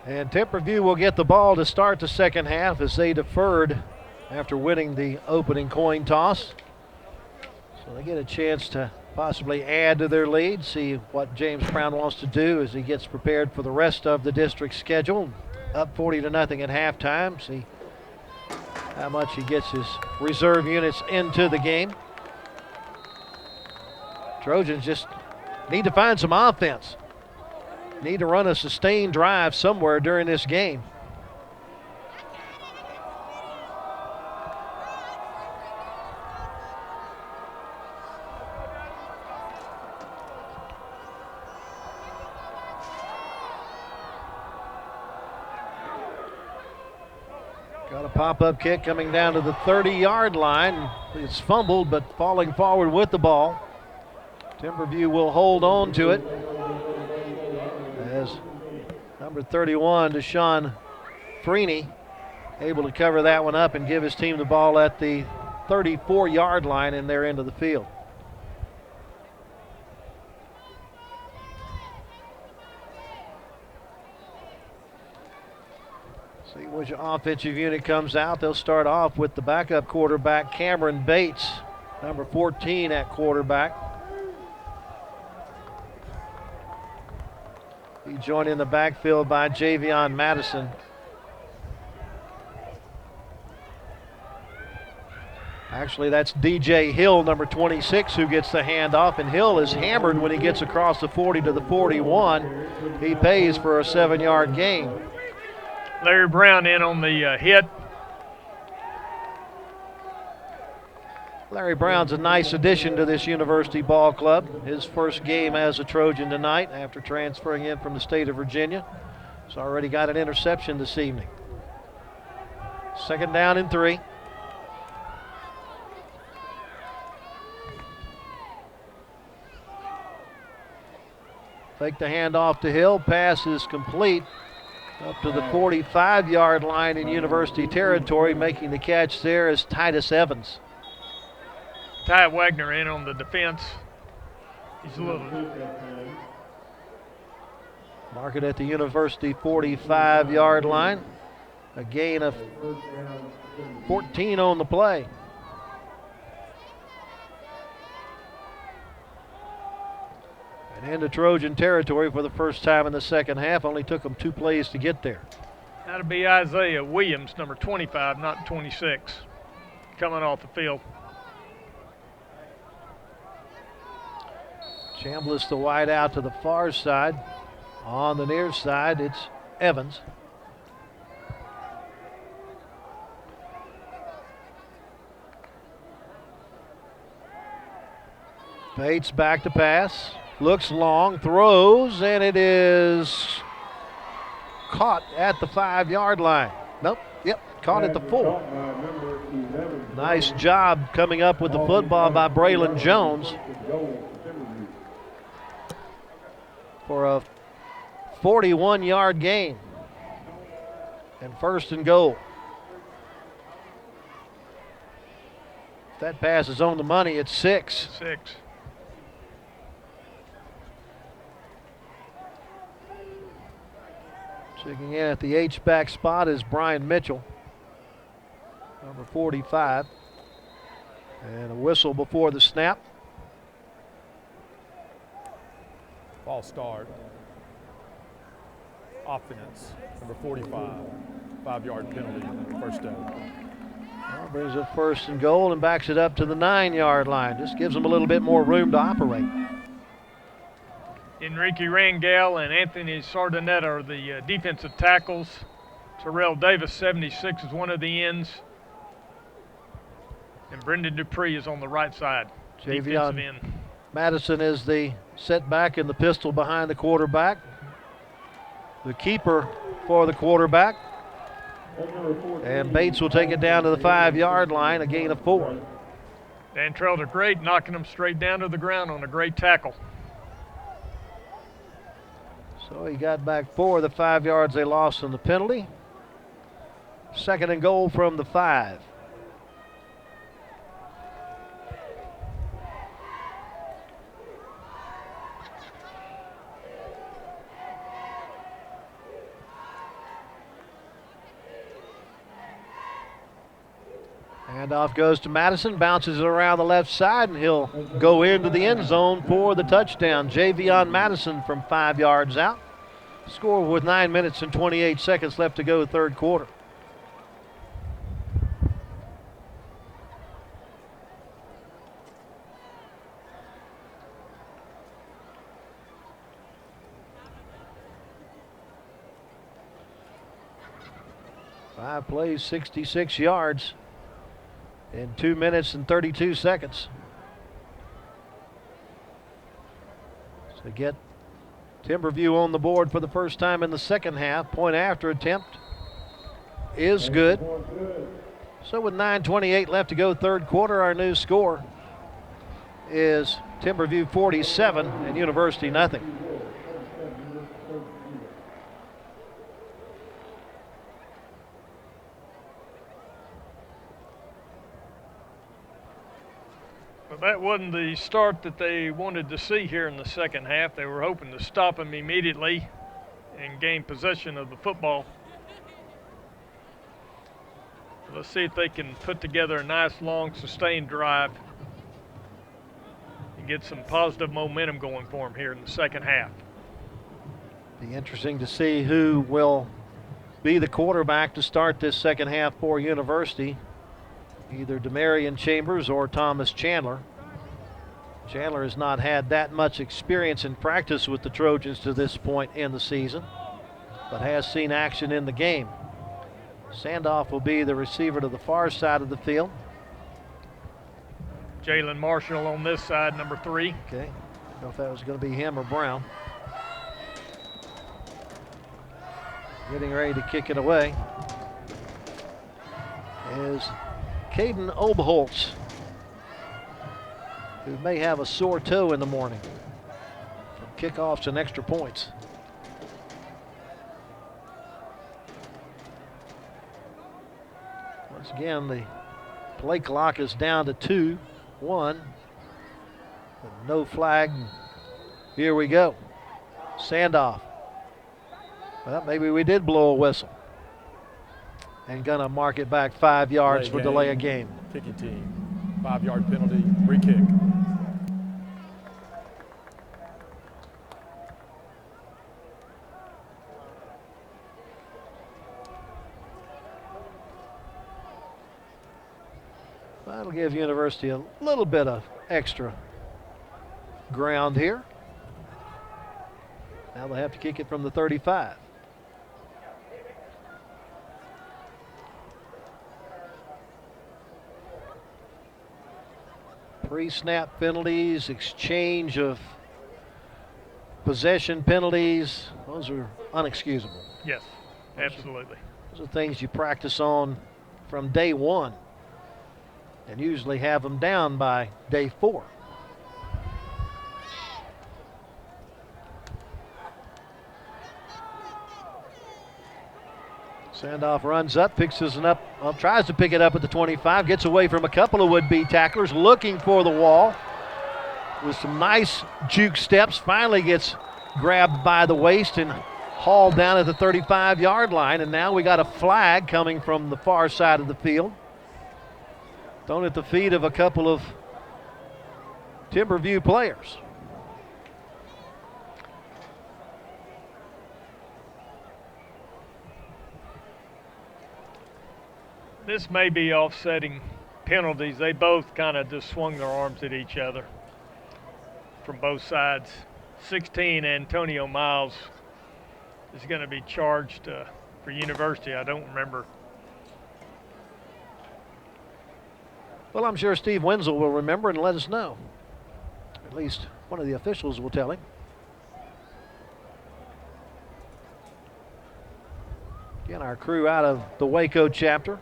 And Timberview will get the ball to start the second half as they deferred after winning the opening coin toss. So they get a chance to possibly add to their lead, see what James Brown wants to do as he gets prepared for the rest of the district schedule. Up 40-0 at halftime. See how much he gets his reserve units into the game. Trojans just need to find some offense. Need to run a sustained drive somewhere during this game. Got a pop-up kick coming down to the 30-yard line. It's fumbled, but falling forward with the ball. Timberview will hold on to it as number 31, Deshaun Freeney, able to cover that one up and give his team the ball at the 34-yard line in their end of the field. See which offensive unit comes out. They'll start off with the backup quarterback, Cameron Bates, number 14 at quarterback. He joined in the backfield by Javion Madison. Actually, that's DJ Hill, number 26, who gets the handoff, and Hill is hammered when he gets across the 40 to the 41. He pays for a 7-yard gain. Larry Brown in on the hit. Larry Brown's a nice addition to this University ball club. His first game as a Trojan tonight after transferring in from the state of Virginia. He's already got an interception this evening. 2nd down and 3. Fake the handoff to Hill. Pass is complete up to the 45-yard line in University territory. Making the catch there is Titus Evans. Ty Wagner in on the defense. He's a little. Mark it at the University 45-yard line. A gain of 14 on the play. And into Trojan territory for the first time in the second half. Only took them 2 plays to get there. That'll be Isaiah Williams, number 25, not 26, coming off the field. Chambliss the wide out to the far side. On the near side, it's Evans. Bates back to pass. Looks long, throws, and it is caught at the 5-yard line. Nope, Yep, caught at the 4. Nice job coming up with the football by Braylon Jones for a 41-yard gain and 1st and goal. If that pass is on the money, it's 6. 6. Checking in at the H-back spot is Brian Mitchell, number 45. And a whistle before the snap. False start. Offense, number 45. 5-yard penalty, 1st down. Well, brings up 1st and goal and backs it up to the 9-yard line. Just gives them a little bit more room to operate. Enrique Rangel and Anthony Sardinetta are the defensive tackles. Terrell Davis, 76, is one of the ends. And Brendan Dupree is on the right side, defensive end. Madison is the setback in the pistol behind the quarterback. The keeper for the quarterback. And Bates will take it down to the 5-yard line, a gain of 4. Dan Trelder, great, knocking them straight down to the ground on a great tackle. So he got back 4 of the 5 yards they lost in the penalty. 2nd and goal from the 5. Handoff goes to Madison, bounces it around the left side, and he'll go into the end zone for the touchdown. Javion Madison from 5 yards out. Score with 9 minutes and 28 seconds left to go, 3rd quarter. Five plays, 66 yards. In 2 minutes and 32 seconds. So get Timberview on the board for the first time in the 2nd half. Point after attempt is good. So with 9:28 left to go, 3rd quarter, our new score is Timberview 47 and University nothing. But that wasn't the start that they wanted to see here in the 2nd half. They were hoping to stop him immediately and gain possession of the football. Let's see if they can put together a nice, long, sustained drive and get some positive momentum going for them here in the 2nd half. Be interesting to see who will be the quarterback to start this 2nd half for University. Either Demarion Chambers or Thomas Chandler. Chandler has not had that much experience in practice with the Trojans to this point in the season, but has seen action in the game. Sandoff will be the receiver to the far side of the field. Jalen Marshall on this side, number 3. Okay, I don't know if that was going to be him or Brown. Getting ready to kick it away is Caden Oberholtz, who may have a sore toe in the morning from kickoffs and extra points. Once again, the play clock is down to 2-1. No flag. Here we go. Sandoff. Well, maybe we did blow a whistle. And gonna mark it back 5 yards for delay of game. Kicking team, 5-yard penalty, free kick. That'll give University a little bit of extra ground here. Now they'll have to kick it from the 35. Pre-snap penalties, exchange of possession penalties, those are unexcusable. Yes, absolutely. Those are things you practice on from day one and usually have them down by day 4. Sandoff runs up, picks it up, well, tries to pick it up at the 25, gets away from a couple of would-be tacklers, looking for the wall with some nice juke steps, finally gets grabbed by the waist and hauled down at the 35-yard line, and now we got a flag coming from the far side of the field. Thrown at the feet of a couple of Timberview players. This may be offsetting penalties. They both kind of just swung their arms at each other from both sides. 16, Antonio Miles is going to be charged for University. I don't remember. Well, I'm sure Steve Wenzel will remember and let us know. At least one of the officials will tell him. Again, our crew out of the Waco chapter.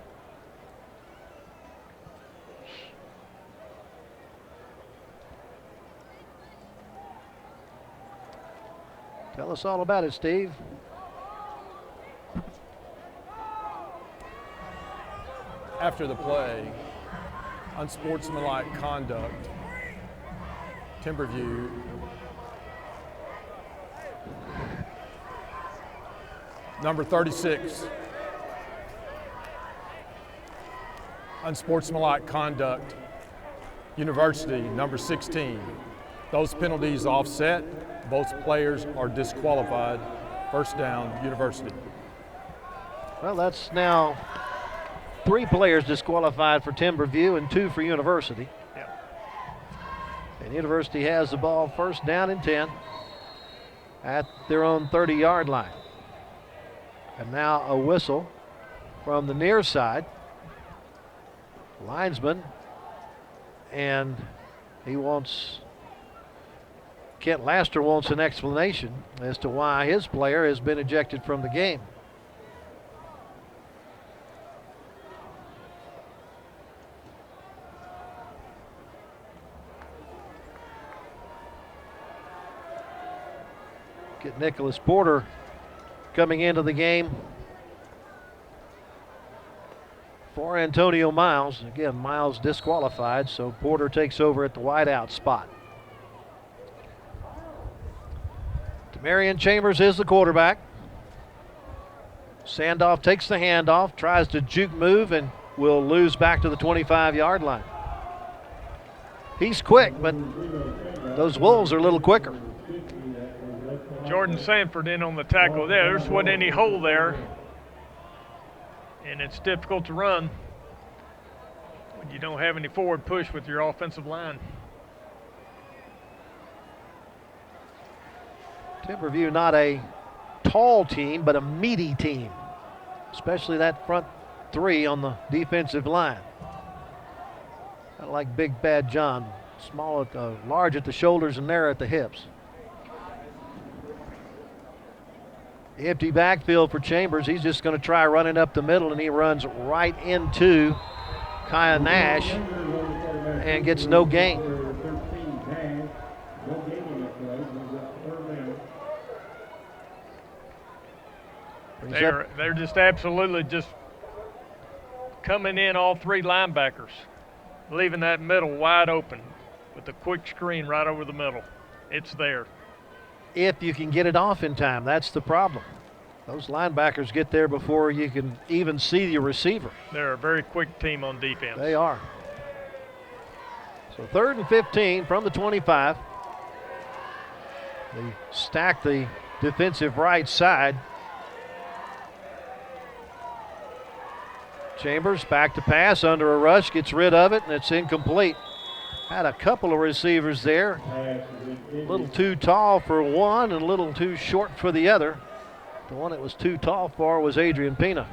Tell us all about it, Steve. After the play, unsportsmanlike conduct, Timberview number 36. Unsportsmanlike conduct, University, number 16. Those penalties offset. Both players are disqualified. First down, University. Well, that's now 3 players disqualified for Timberview and 2 for University. And University has the ball first down and 10 at their own 30-yard line. And now a whistle from the near side. Linesman, and Kent Laster wants an explanation as to why his player has been ejected from the game. Get Nicholas Porter coming into the game for Antonio Miles. Again, Miles disqualified, so Porter takes over at the wideout spot. Marion Chambers is the quarterback. Sandoff takes the handoff, tries to juke move, and will lose back to the 25-yard line. He's quick, but those Wolves are a little quicker. Jordan Sanford in on the tackle there. There's wasn't any hole there, and it's difficult to run when you don't have any forward push with your offensive line. Timberview not a tall team, but a meaty team, especially that front 3 on the defensive line. Kind of like Big Bad John, large at the shoulders and narrow at the hips. Empty backfield for Chambers. He's just going to try running up the middle, and he runs right into Kaya Nash and gets no gain. They're just absolutely just coming in, all 3 linebackers, leaving that middle wide open with a quick screen right over the middle. It's there. If you can get it off in time, that's the problem. Those linebackers get there before you can even see the receiver. They're a very quick team on defense. They are. So 3rd and 15 from the 25. They stack the defensive right side. Chambers back to pass, under a rush, gets rid of it, and it's incomplete. Had a couple of receivers there. A little too tall for one and a little too short for the other. The one that was too tall for was Adrian Pina.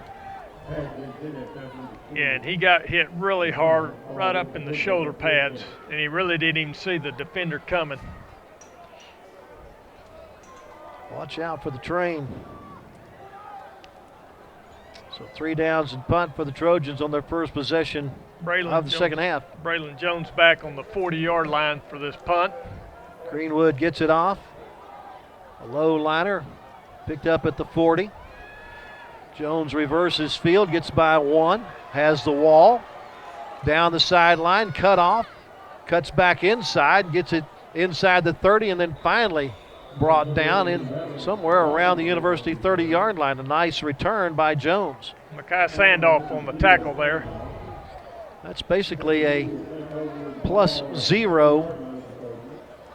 Yeah, and he got hit really hard right up in the shoulder pads, and he really didn't even see the defender coming. Watch out for the train. So 3 downs and punt for the Trojans on their first possession of the second half. Braylon Jones back on the 40-yard line for this punt. Greenwood gets it off. A low liner picked up at the 40. Jones reverses field, gets by 1, has the wall. Down the sideline, cut off, cuts back inside, gets it inside the 30, and then finally brought down in somewhere around the University 30-yard line. A nice return by Jones. Makai Sandoff on the tackle there. That's basically a +0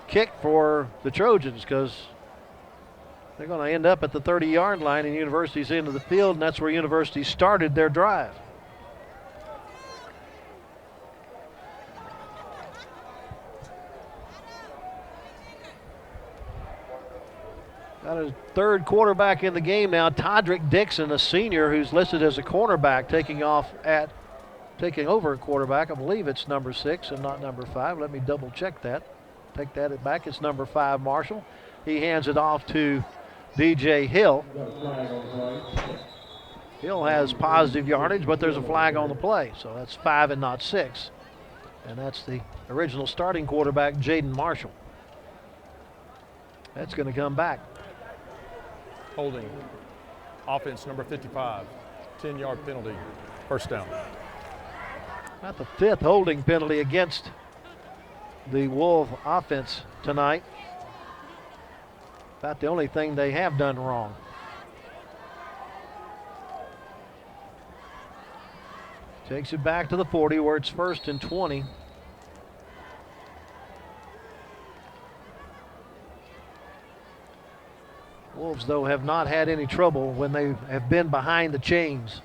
kick for the Trojans because they're going to end up at the 30-yard line and University's into the field, and that's where University started their drive. Got a third quarterback in the game now, Todrick Dixon, a senior who's listed as a cornerback, taking over a quarterback. I believe it's number 6 and not number 5. Let me double check that. Take that back. It's number 5, Marshall. He hands it off to DJ Hill. Hill has positive yardage, but there's a flag on the play, so that's 5 and not 6. And that's the original starting quarterback, Jaden Marshall. That's going to come back. Holding. Offense number 55. 10-yard penalty. First down. Not the 5th holding penalty against the Wolf offense tonight. About the only thing they have done wrong. Takes it back to the 40 where it's 1st and 20. Wolves, though, have not had any trouble when they have been behind the chains.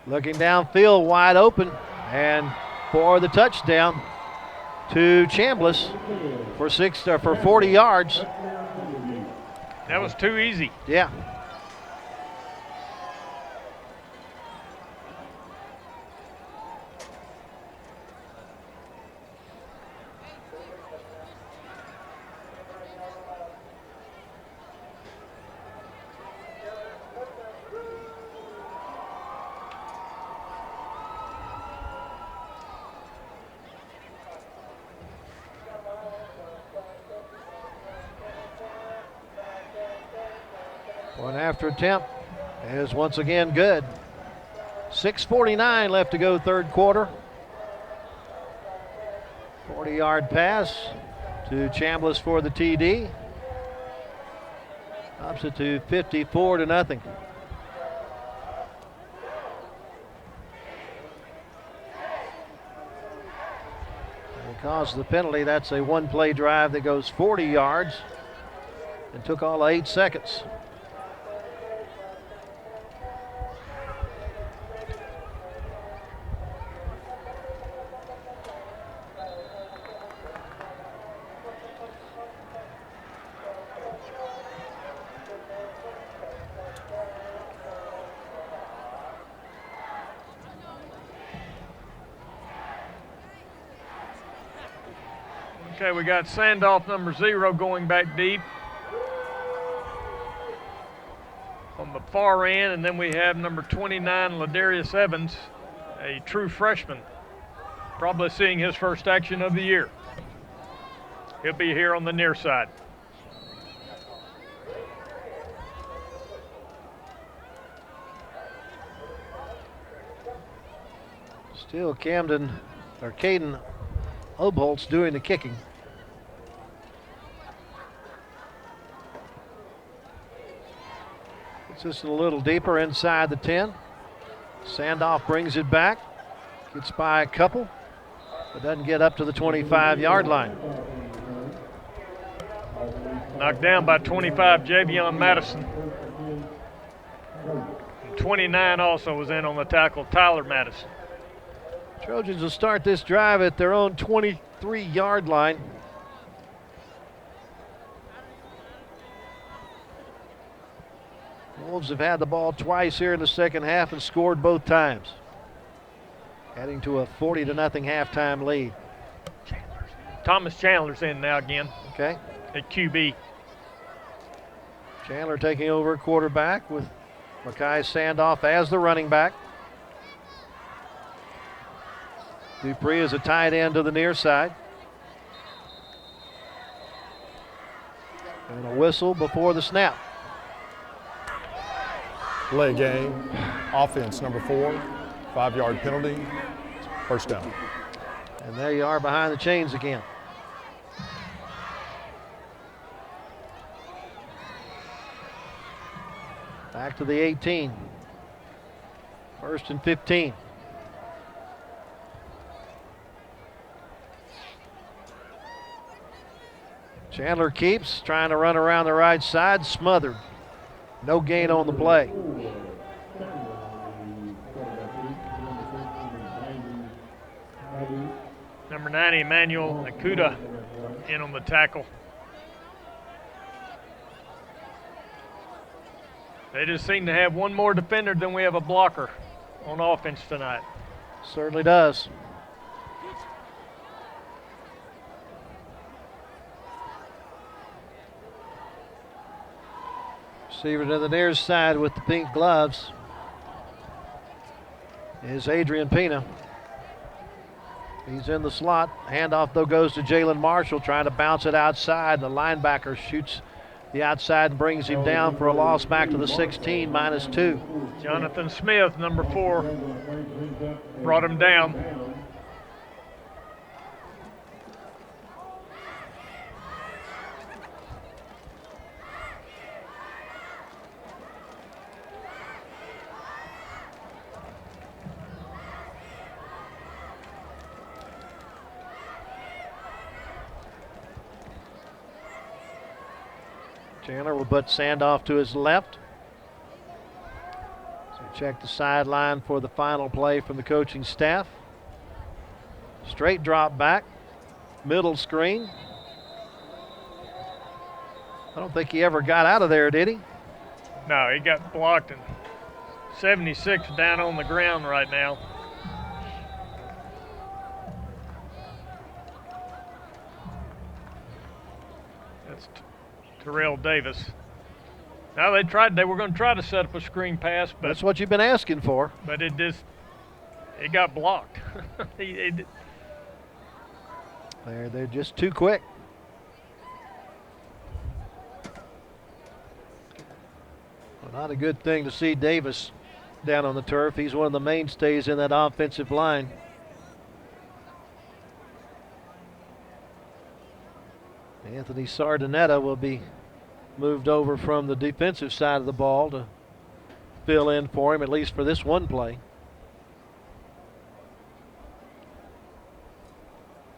Looking downfield, wide open, and for the touchdown to Chambliss for 40 yards. That was too easy. Yeah. One after attempt is once again good. 6:49 left to go, third quarter. 40-yard pass to Chambliss for the TD. Ups it to 54-0. Because of the penalty, that's a one-play drive that goes 40 yards and took all 8 seconds. Okay, we got Sandoff number 0 going back deep on the far end, and then we have number 29, Ladarius Evans, a true freshman, probably seeing his first action of the year. He'll be here on the near side. Still Caden Obholt's doing the kicking. It's just a little deeper inside the 10. Sandoff brings it back, gets by a couple, but doesn't get up to the 25-yard line. Knocked down by 25, Javion Madison. And 29 also was in on the tackle, Tyler Madison. Trojans will start this drive at their own 23-yard line. Wolves have had the ball twice here in the second half and scored both times, adding to a 40-0 halftime lead. Thomas Chandler's in now again Okay. at QB. Chandler taking over at quarterback with Mackay Sandoff as the running back. Dupree is a tight end to the near side. And a whistle before the snap. Delay game, offense number 4, 5-yard penalty, first down. And there you are behind the chains again. Back to the 18. 1st and 15. Chandler keeps trying to run around the right side, smothered. No gain on the play. Number 90, Emmanuel Akuda, in on the tackle. They just seem to have one more defender than we have a blocker on offense tonight. Certainly does. Receiver to the near side with the pink gloves is Adrian Pina. He's in the slot. Handoff, though, goes to Jalen Marshall, trying to bounce it outside. The linebacker shoots the outside and brings him down for a loss back to the 16, -2. Jonathan Smith, number 4, brought him down. Chandler will put Sandoff to his left. So check the sideline for the final play from the coaching staff. Straight drop back, middle screen. I don't think he ever got out of there, did he? No, he got blocked, and 76 down on the ground right now. That's Terrell Davis. Now they were going to try to set up a screen pass, but That's what you've been asking for. it got blocked. They're just too quick. Well, not a good thing to see Davis down on the turf. He's one of the mainstays in that offensive line. Anthony Sardinetta will be moved over from the defensive side of the ball to fill in for him, at least for this one play.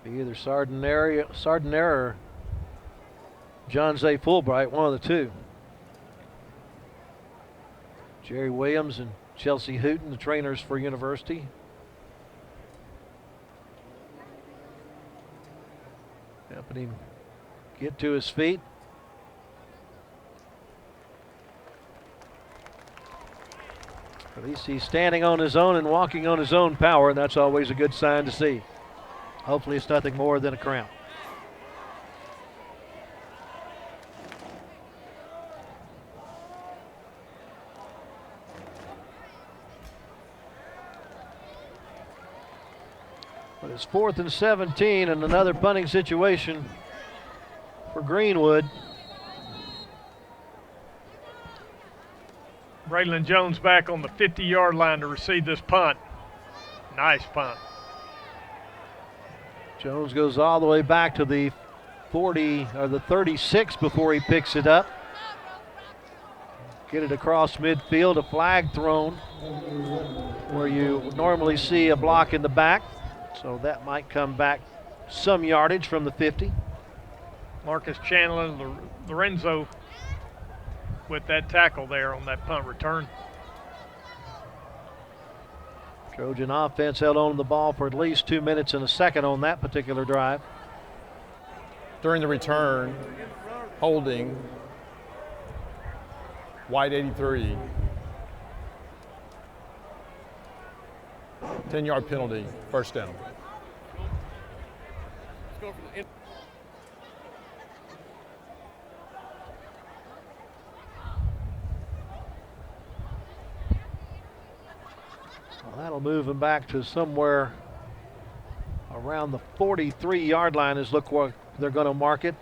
Be either Sardinera or John Zay Fulbright, one of the two. Jerry Williams and Chelsea Hooten, the trainers for University. Helping him get to his feet. At least he's standing on his own and walking on his own power, and that's always a good sign to see. Hopefully it's nothing more than a cramp. But it's 4th and 17 and another punting situation for Greenwood. Braylon Jones back on the 50-yard line to receive this punt. Nice punt. Jones goes all the way back to the 40 or the 36 before he picks it up. Get it across midfield, a flag thrown where you normally see a block in the back. So that might come back some yardage from the 50. Marcus Chandler, Lorenzo with that tackle there on that punt return. Trojan offense held on to the ball for at least 2 minutes and a second on that particular drive. During the return, holding, White 83. 10-yard penalty, first down. That'll move him back to somewhere around the 43-yard line is look where they're going to mark it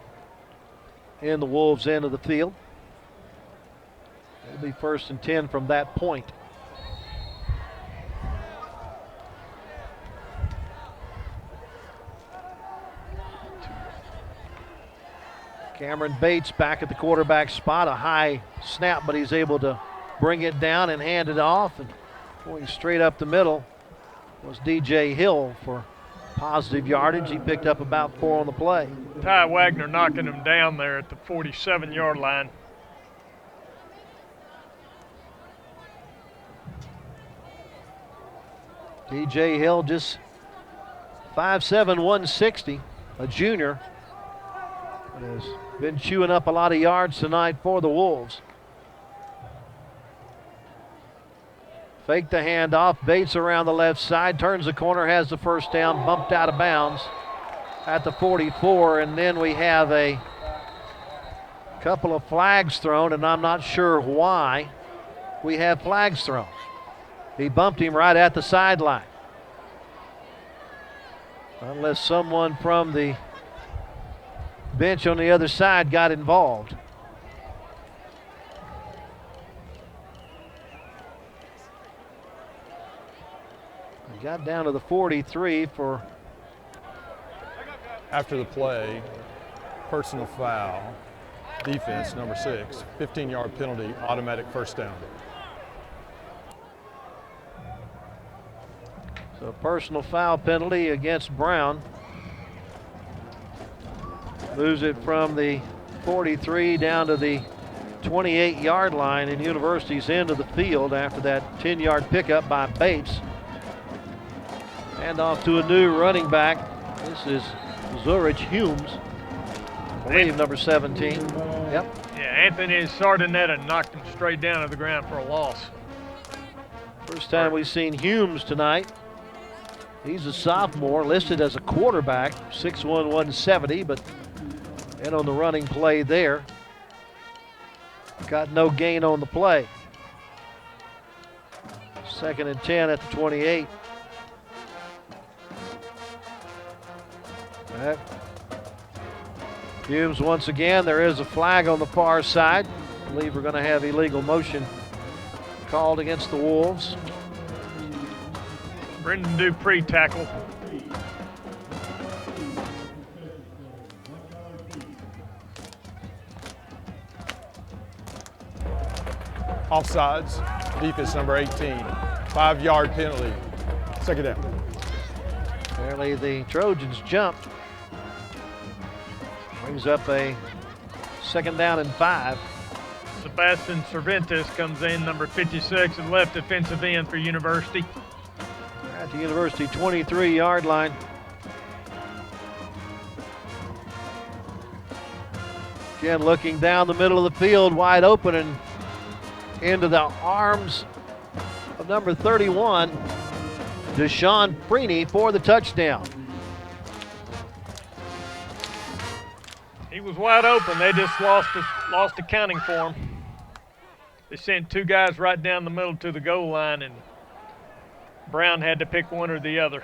in the Wolves' end of the field. It'll be 1st and 10 from that point. Cameron Bates back at the quarterback spot. A high snap, but he's able to bring it down and hand it off. And going straight up the middle was DJ Hill for positive yardage. He picked up about 4 on the play. Ty Wagner knocking him down there at the 47-yard line. DJ Hill just 5'7", 160, a junior. But has been chewing up a lot of yards tonight for the Wolves. Fake the handoff. Bates around the left side, turns the corner, has the first down, bumped out of bounds at the 44, and then we have a couple of flags thrown, and I'm not sure why we have flags thrown. He bumped him right at the sideline. Unless someone from the bench on the other side got involved. He got down to the 43 for. After the play, personal foul, defense number 6, 15-yard penalty, automatic first down. So personal foul penalty against Brown. Moves it from the 43 down to the 28-yard line in University's end of the field after that 10-yard pickup by Bates. Hand off to a new running back. This is Zurich Humes, I believe number 17. Yep. Yeah, Anthony Sardinetta knocked him straight down to the ground for a loss. First time we've seen Humes tonight. He's a sophomore, listed as a quarterback, 6'1", 170, but in on the running play there. Got no gain on the play. 2nd and 10 at the 28. Humes once again. There is a flag on the far side. I believe we're going to have illegal motion called against the Wolves. Brendan Dupree tackle. Offsides, defense number 18, 5-yard penalty, 2nd down. Apparently the Trojans jump. Brings up a 2nd down and 5. Sebastian Cervantes comes in, number 56, and left defensive end for University. At the University 23-yard line. Again, looking down the middle of the field, wide open and into the arms of number 31, Deshaun Freeney for the touchdown. He was wide open. They just lost accounting for him. They sent 2 guys right down the middle to the goal line, and Brown had to pick one or the other.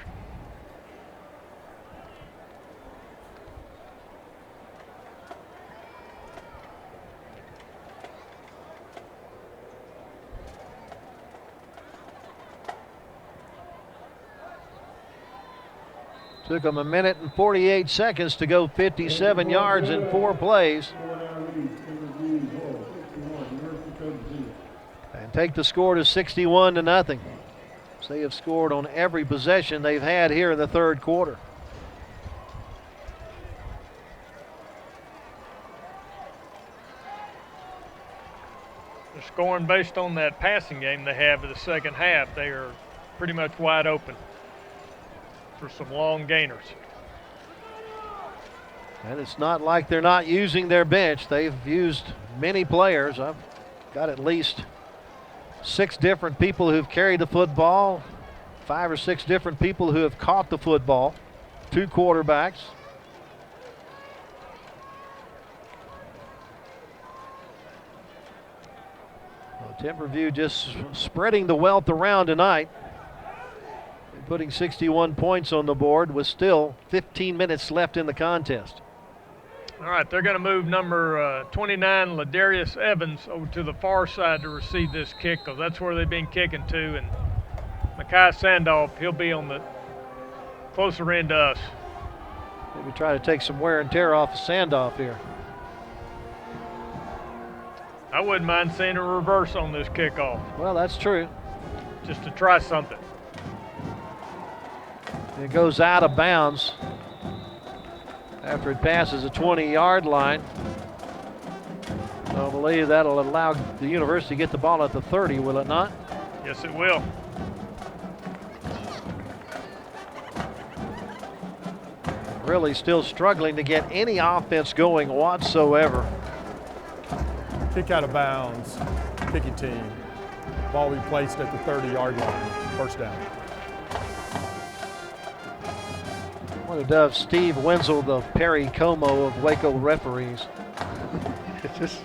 Took them 1 minute and 48 seconds to go 57 yards in 4 plays. And take the score to 61-0. So they have scored on every possession they've had here in the 3rd quarter. They're scoring based on that passing game they have in the second half. They are pretty much wide open for some long gainers. And it's not like they're not using their bench. They've used many players. I've got at least 6 different people who've carried the football, 5 or 6 different people who have caught the football, 2 quarterbacks. Well, Timberview just spreading the wealth around tonight. putting 61 points on the board with still 15 minutes left in the contest. All right, they're going to move number 29, Ladarius Evans, over to the far side to receive this kick, because that's where they've been kicking to. And Mekhi Sandolph, he'll be on the closer end to us. Maybe try to take some wear and tear off of Sandolph here. I wouldn't mind seeing a reverse on this kickoff, Well, that's true. just to try something. It goes out of bounds after it passes the 20-yard line. I believe that'll allow the University to get the ball at the 30, will it not? Yes, it will. Really still struggling to get any offense going whatsoever. Kick out of bounds, kicking team. Ball will be placed at the 30-yard line, first down. One of Dove, Steve Wenzel, the Perry Como of Waco referees. It's just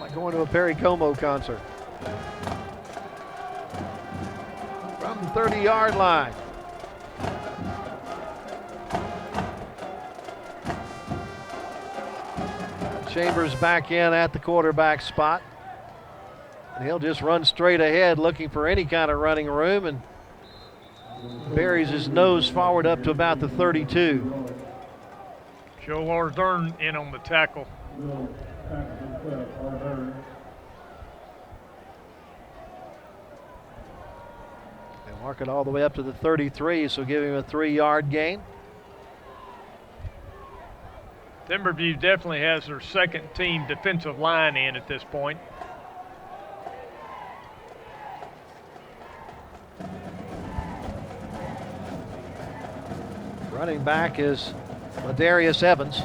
like going to a Perry Como concert. From the 30-yard line. Chambers back in at the quarterback spot. And he'll just run straight ahead looking for any kind of running room and buries his nose forward up to about the 32. Joe Lardern in on the tackle. They mark it all the way up to the 33, so give him a 3-yard gain. Timberview definitely has their second team defensive line in at this point. Running back is Ladarius Evans.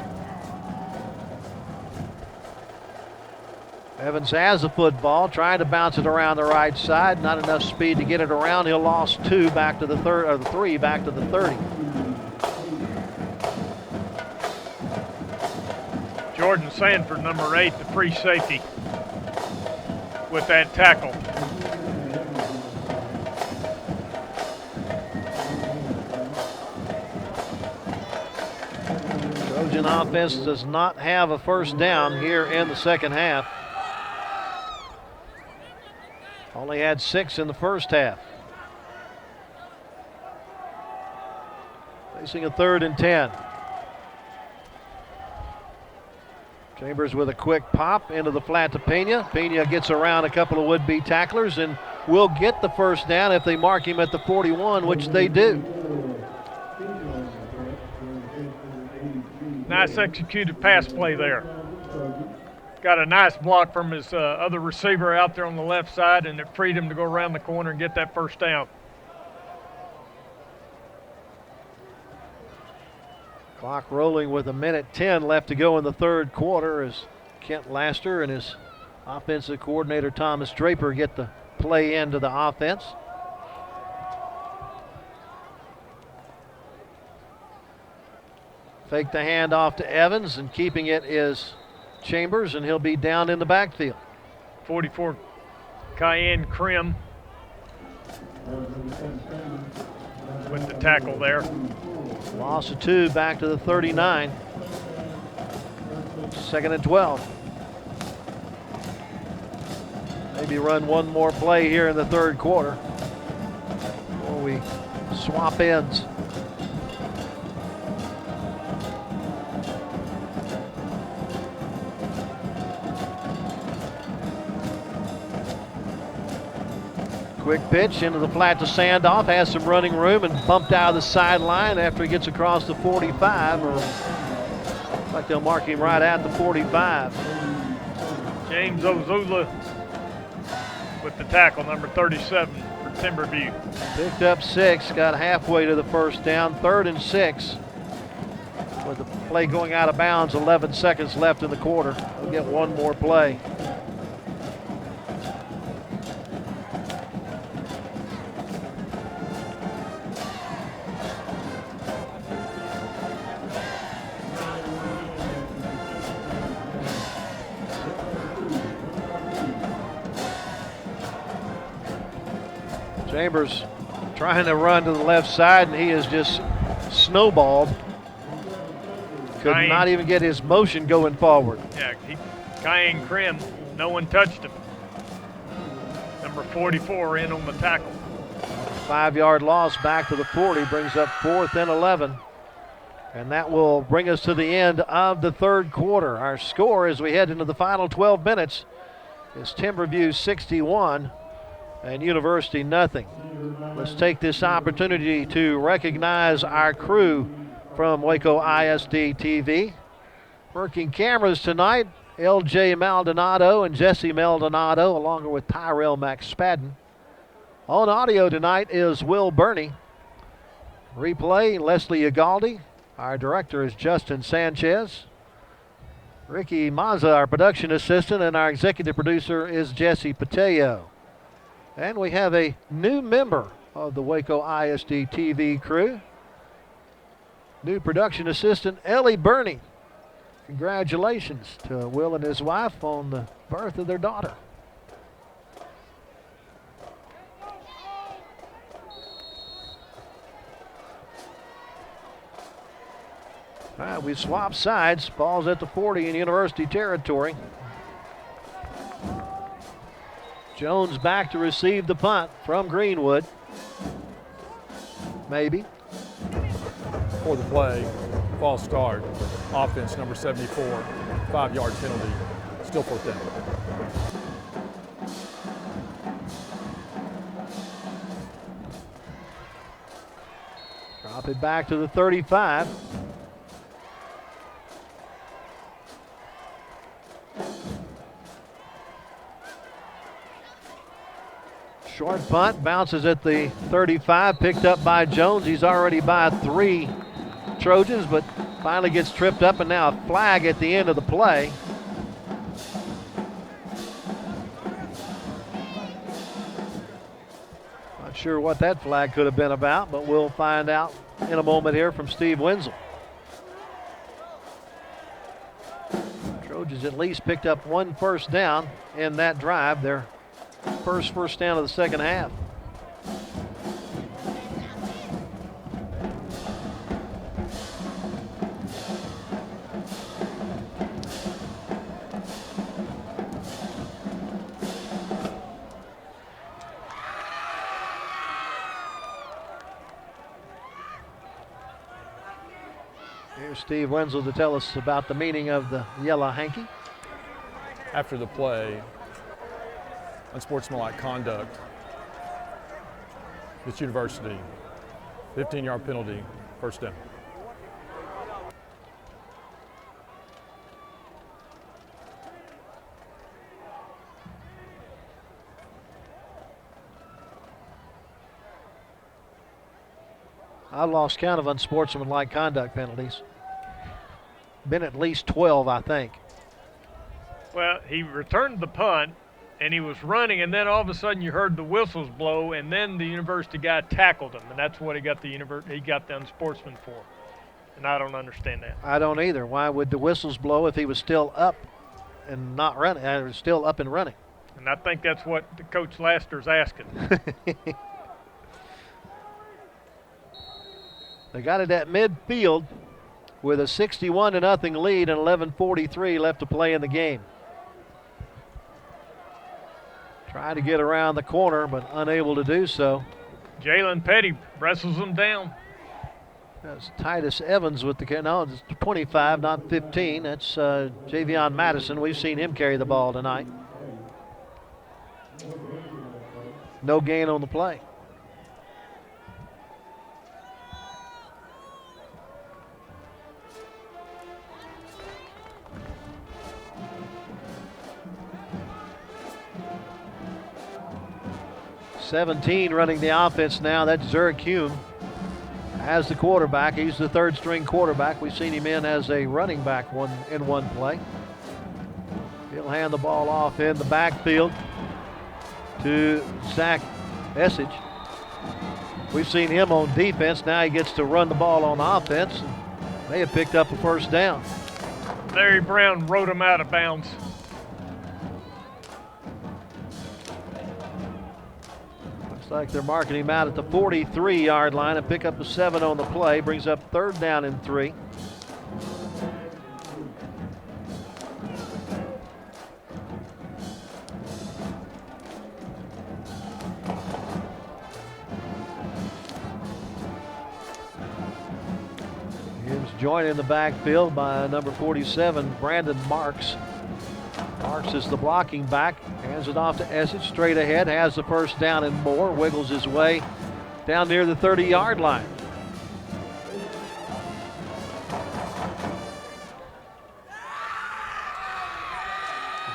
Evans has the football, trying to bounce it around the right side. Not enough speed to get it around. He'll lost 2 back to the 3 back to the 30. Jordan Sanford, number 8, the free safety, with that tackle. Trojan offense does not have a first down here in the second half. Only had 6 in the first half. Facing a 3rd and 10. Chambers with a quick pop into the flat to Pena. Pena gets around a couple of would-be tacklers and will get the first down if they mark him at the 41, which they do. Nice executed pass play there. Got a nice block from his other receiver out there on the left side, and it freed him to go around the corner and get that first down. Clock rolling with 1:10 left to go in the third quarter as Kent Laster and his offensive coordinator Thomas Draper get the play into the offense. Fake the handoff to Evans, and keeping it is Chambers, and he'll be down in the backfield. 44 Cayenne Krim with the tackle there. Loss of 2 back to the 39. 2nd and 12. Maybe run one more play here in the third quarter before we swap ends. Quick pitch into the flat to Sandolph, has some running room and bumped out of the sideline after he gets across the 45, or looks like they'll mark him right at the 45. James Ozula with the tackle, number 37 for Timberview. Picked up 6, got halfway to the first down, 3rd and 6. With the play going out of bounds, 11 seconds left in the quarter. We'll get one more play. Chambers trying to run to the left side, and he is just snowballed. Could not even get his motion going forward. Yeah, Cayenne Krim, no one touched him. Number 44 in on the tackle. 5-yard loss back to the 40, brings up 4th and 11. And that will bring us to the end of the third quarter. Our score as we head into the final 12 minutes is Timberview 61 and University nothing. Let's take this opportunity to recognize our crew from Waco ISD TV. Working cameras tonight, LJ Maldonado and Jesse Maldonado, along with Tyrell McSpadden. On audio tonight is Will Burney. Replay, Leslie Ugaldi. Our director is Justin Sanchez. Ricky Mazza, our production assistant, and our executive producer is Jesse Pateo. And we have a new member of the Waco ISD TV crew. New production assistant, Ellie Burney. Congratulations to Will and his wife on the birth of their daughter. All right, we swap sides. Ball's at the 40 in University territory. Jones back to receive the punt from Greenwood. Maybe. For the play, false start, offense number 74, 5-yard penalty, still 4th down. Drop it back to the 35. Short punt, bounces at the 35, picked up by Jones. He's already by 3 Trojans, but finally gets tripped up, and now a flag at the end of the play. Not sure what that flag could have been about, but we'll find out in a moment here from Steve Wenzel. Trojans at least picked up 1 first down in that drive. Their first down of the second half. Here's Steve Wenzel to tell us about the meaning of the yellow hanky. After the play, unsportsmanlike conduct. It's University. 15-yard penalty, 1st down. I've lost count of unsportsmanlike conduct penalties. Been at least 12, I think. Well, he returned the punt, and he was running, and then all of a sudden you heard the whistles blow, and then the University guy tackled him, and that's what he got the unsportsman for. And I don't understand that. I don't either. Why would the whistles blow if he was still up and not running? Still up and running. And I think that's what the Coach Laster's asking. They got it at midfield with a 61-0 lead and 11:43 left to play in the game. Trying to get around the corner, but unable to do so. Jalen Petty wrestles him down. That's Titus Evans with the, no, it's 25, not 15. That's Javion Madison. We've seen him carry the ball tonight. No gain on the play. .17 running the offense now. That's Zurich Hume as the quarterback. He's the 3rd-string quarterback. We've seen him in as a running back in one play. He'll hand the ball off in the backfield to Zach Essage. We've seen him on defense. Now he gets to run the ball on offense. They have picked up a 1st down. Larry Brown rode him out of bounds. Looks like they're marking him out at the 43-yard line. A pickup of 7 on the play. Brings up 3rd down and 3. Joined in the backfield by number 47, Brandon Marks. Marks is the blocking back. Hands it off to Essage, straight ahead. Has the first down and more. Wiggles his way down near the 30-yard line.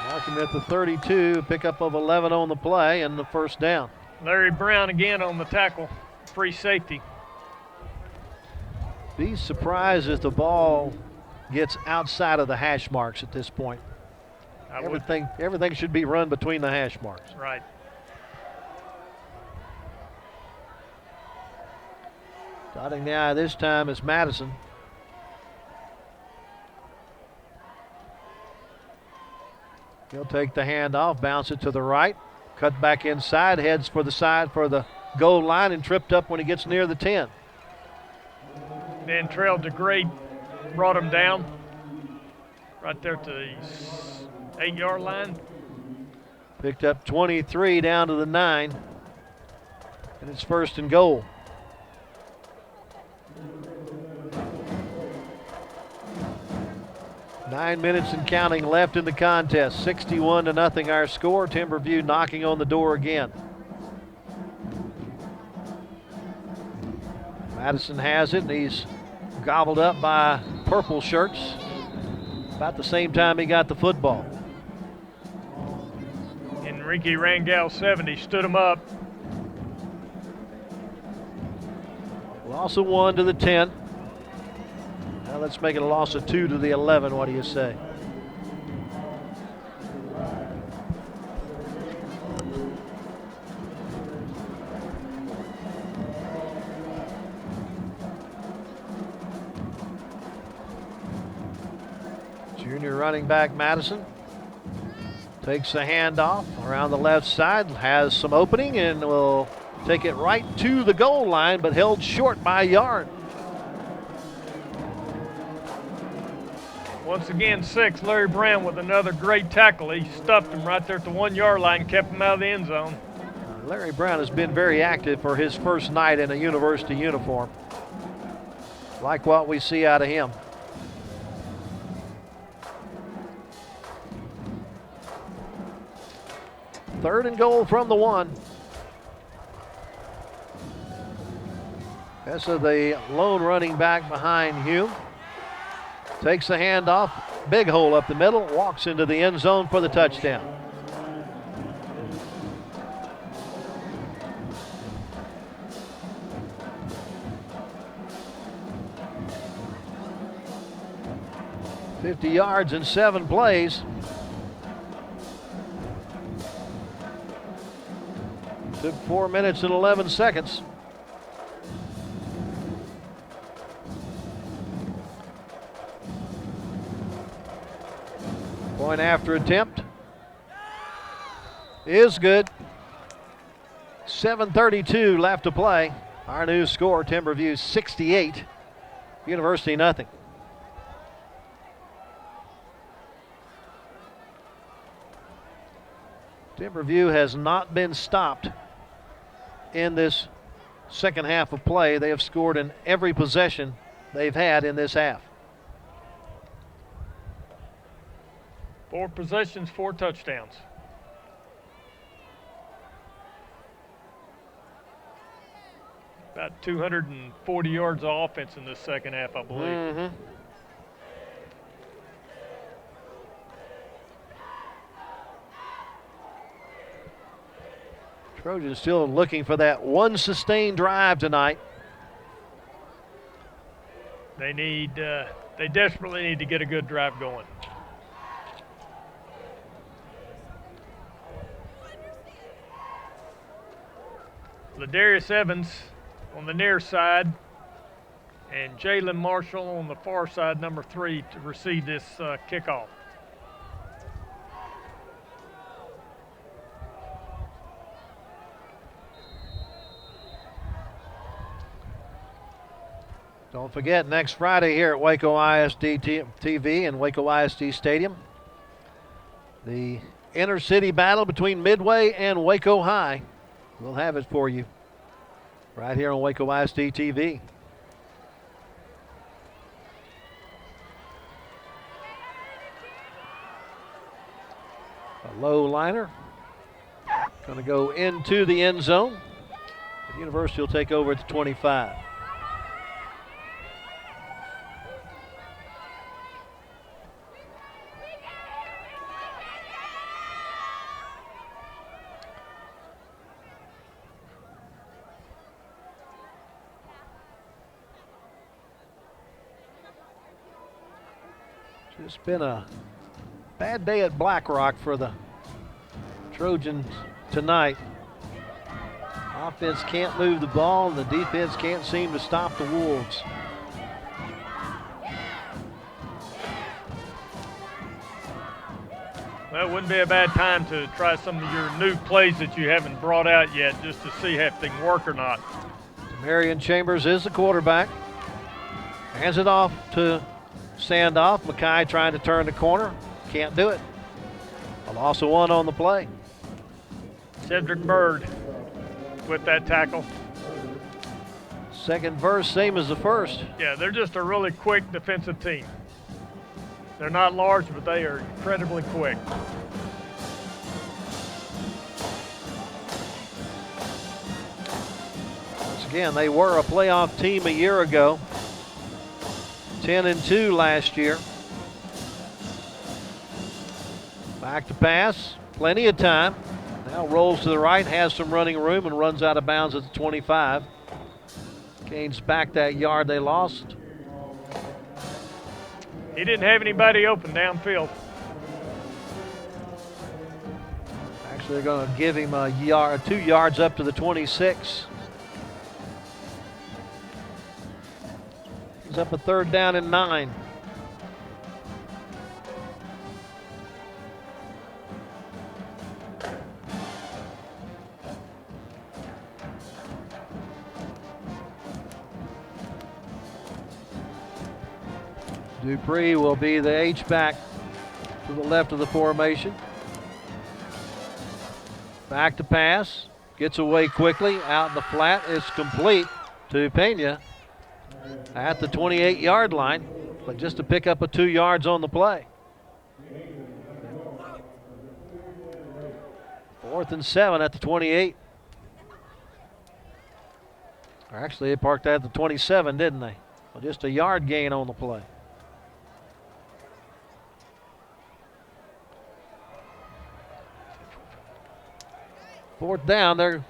Mark him at the 32. Pickup of 11 on the play and the first down. Larry Brown again on the tackle. Free safety. Be surprised if the ball gets outside of the hash marks at this point. Everything should be run between the hash marks. Right. Dotting the I this time is Madison. He'll take the handoff, bounce it to the right, cut back inside, heads for the side for the goal line, and tripped up when he gets near the 10. Then trailed to Gray, brought him down right there to the 8-yard line. Picked up 23 down to the 9, and it's 1st and goal. Nine minutes and counting left in the contest. 61-0 our score. Timberview knocking on the door again. Madison has it, and he's gobbled up by purple shirts about the same time he got the football. Enrique Rangel, 70, stood him up. Loss of 1 to the 10. Now let's make it a loss of 2 to the 11. What do you say? Junior running back Madison takes the handoff around the left side, has some opening, and will take it right to the goal line, but held short by a yard. Once again, 6, Larry Brown with another great tackle. He stuffed him right there at the 1-yard line, kept him out of the end zone. Larry Brown has been very active for his first night in a university uniform. Like what we see out of him. Third and goal from the 1. Essa, the lone running back behind Hume. Takes the handoff, big hole up the middle, walks into the end zone for the touchdown. $50 yards in 7 plays. Took 4 minutes and 11 seconds. Point after attempt is good. 7:32 left to play. Our new score, Timberview 68, University nothing. Timberview has not been stopped in this second half of play. They have scored in every possession they've had in this half. 4 possessions, 4 touchdowns. About 240 yards of offense in this second half, I believe. Trojans still looking for that one sustained drive tonight. They desperately need to get a good drive going. Ladarius Evans on the near side and Jalen Marshall on the far side, number 3, to receive this kickoff. Don't forget, next Friday here at Waco ISD TV and Waco ISD Stadium, the inner city battle between Midway and Waco High. We'll have it for you right here on Waco ISD TV. A low liner. Going to go into the end zone. The University will take over at the 25. It's been a bad day at Black Rock for the Trojans tonight. Offense can't move the ball, and the defense can't seem to stop the Wolves. Well, it wouldn't be a bad time to try some of your new plays that you haven't brought out yet, just to see if they can work or not. Marion Chambers is the quarterback. Hands it off to Sandoff. Mackay trying to turn the corner. Can't do it. A loss of 1 on the play. Cedric Bird with that tackle. Second verse, same as the first. Yeah, they're just a really quick defensive team. They're not large, but they are incredibly quick. Once again, they were a playoff team a year ago. 10-2 last year. Back to pass, plenty of time. Now rolls to the right, has some running room, and runs out of bounds at the 25. Gains back that yard they lost. He didn't have anybody open downfield. Actually, they're going to give him a yard, 2 yards up to the 26. He's up a 3rd down and 9. Dupree will be the H-back to the left of the formation. Back to pass. Gets away quickly. Out in the flat. It's complete to Pena at the 28-yard line, but just to pick up a 2 yards on the play. 4th and 7 at the 28. Or actually, they parked that at the 27, didn't they? Well, just a yard gain on the play. Fourth down there.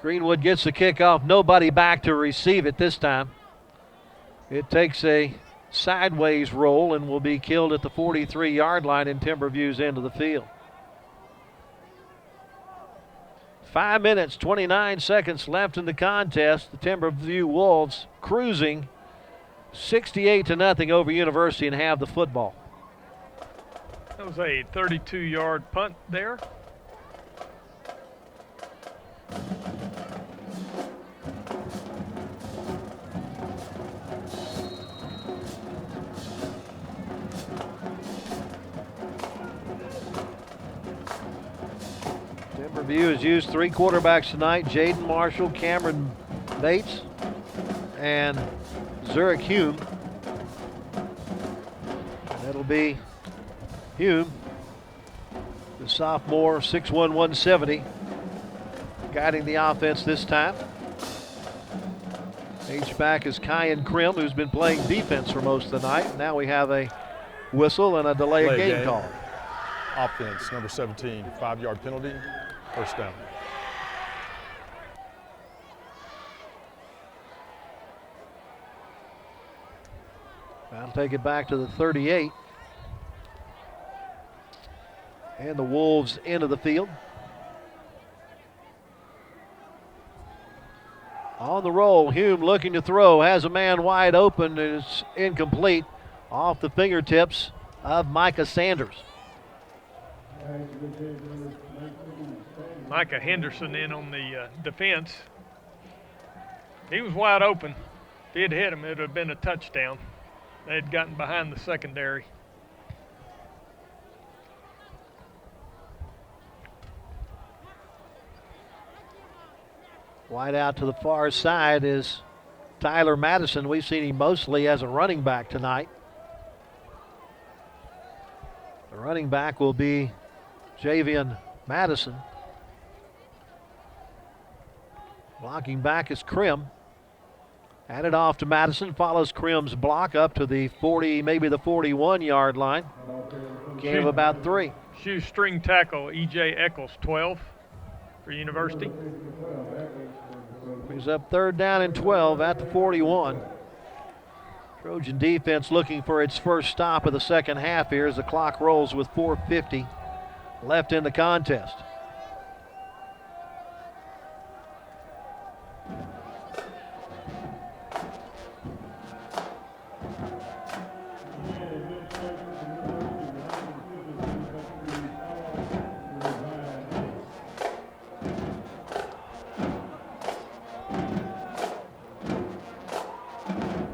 Greenwood gets the kickoff. Nobody back to receive it this time. It takes a sideways roll and will be killed at the 43-yard line in Timberview's end of the field. 5 minutes, 29 seconds left in the contest. The Timberview Wolves cruising 68-0 over University and have the football. That was a 32-yard punt there. Timberview has used 3 quarterbacks tonight: Jaden Marshall, Cameron Bates, and Zurich Hume. That'll be Hume, the sophomore, 6'1", 170, guiding the offense this time. H-back is Kyan Krim, who's been playing defense for most of the night. Now we have a whistle and a delay of game call. Offense, number 17, 5-yard penalty, 1st down. That'll take it back to the 38. And the Wolves into the field. On the roll, Hume looking to throw, has a man wide open, and it's incomplete off the fingertips of Micah Sanders. Micah Henderson in on the defense. He was wide open. If he'd hit him, it would have been a touchdown. They had gotten behind the secondary. Wide out to the far side is Tyler Madison. We've seen him mostly as a running back tonight. The running back will be Javian Madison. Blocking back is Krim. Handed off to Madison, follows Krim's block up to the 40, maybe the 41-yard line. Gain of about 3. Shoestring tackle, E.J. Eccles, 12 for University. Brings up 3rd down and 12 at the 41. Trojan defense looking for its first stop of the second half here as the clock rolls with 4:50 left in the contest.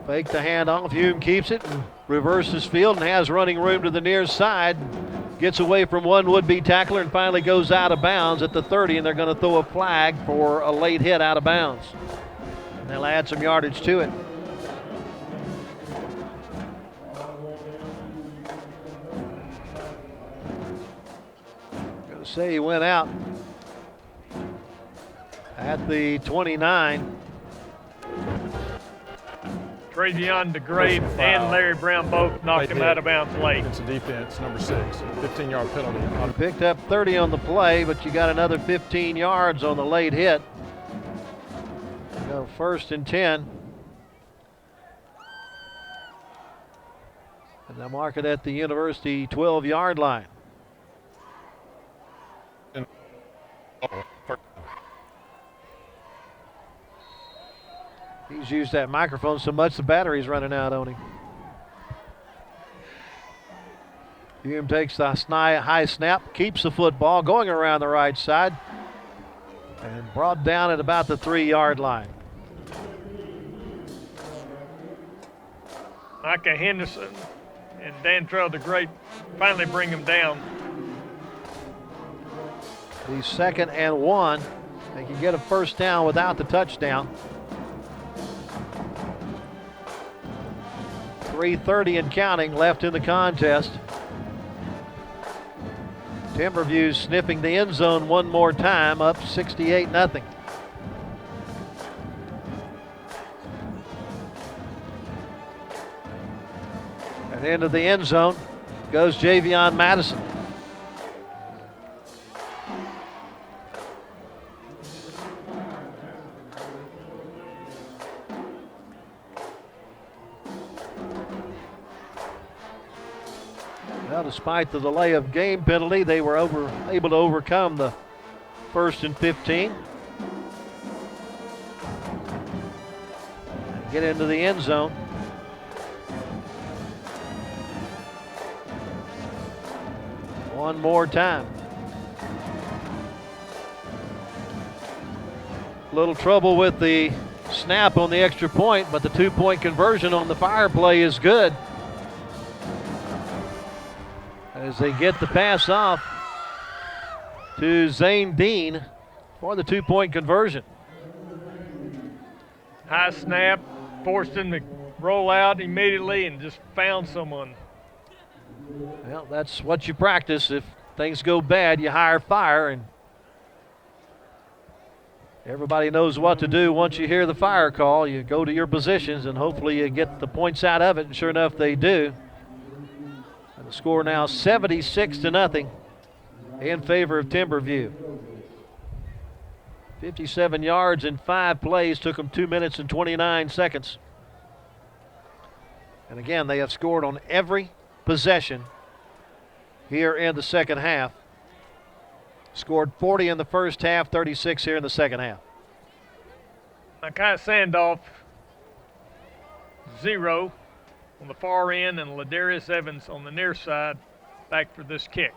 Fake the handoff. Hume keeps it and reverses field and has running room to the near side. Gets away from one would-be tackler and finally goes out of bounds at the 30, and they're going to throw a flag for a late hit out of bounds. And they'll add some yardage to it. Going to say he went out at the 29. Travion DeGrave and Larry Brown both knocked him out of bounds late. It's a defense, number 6, 15-yard penalty. Picked up 30 on the play, but you got another 15 yards on the late hit. So 1st and 10. And they'll mark it at the University 12-yard line. He's used that microphone so much the battery's running out on him. Hume takes the high snap, keeps the football going around the right side, and brought down at about the 3-yard line. Micah Henderson and Dantrell DeGrave finally bring him down. The 2nd and 1. They can get a first down without the touchdown. 3:30 and counting left in the contest. Timberview sniffing the end zone one more time, up 68-0. And into the end zone goes Javion Madison. Well, despite the delay of game penalty, they were able to overcome the 1st and 15. And get into the end zone. One more time. Little trouble with the snap on the extra point, but the 2-point conversion on the fire play is good. As they get the pass off to Zane Dean for the 2-point conversion. High snap, forced him to roll out immediately and just found someone. Well, that's what you practice. If things go bad, you hire fire, and everybody knows what to do once you hear the fire call. You go to your positions, and hopefully you get the points out of it, and sure enough, they do. And the score now 76-0 in favor of Timberview. 57 yards in 5 plays, took them 2 minutes and 29 seconds. And again, they have scored on every possession here in the second half. Scored 40 in the first half, 36 here in the second half. Nakai Sandoff, 0 on the far end, and Ladarius Evans on the near side back for this kick.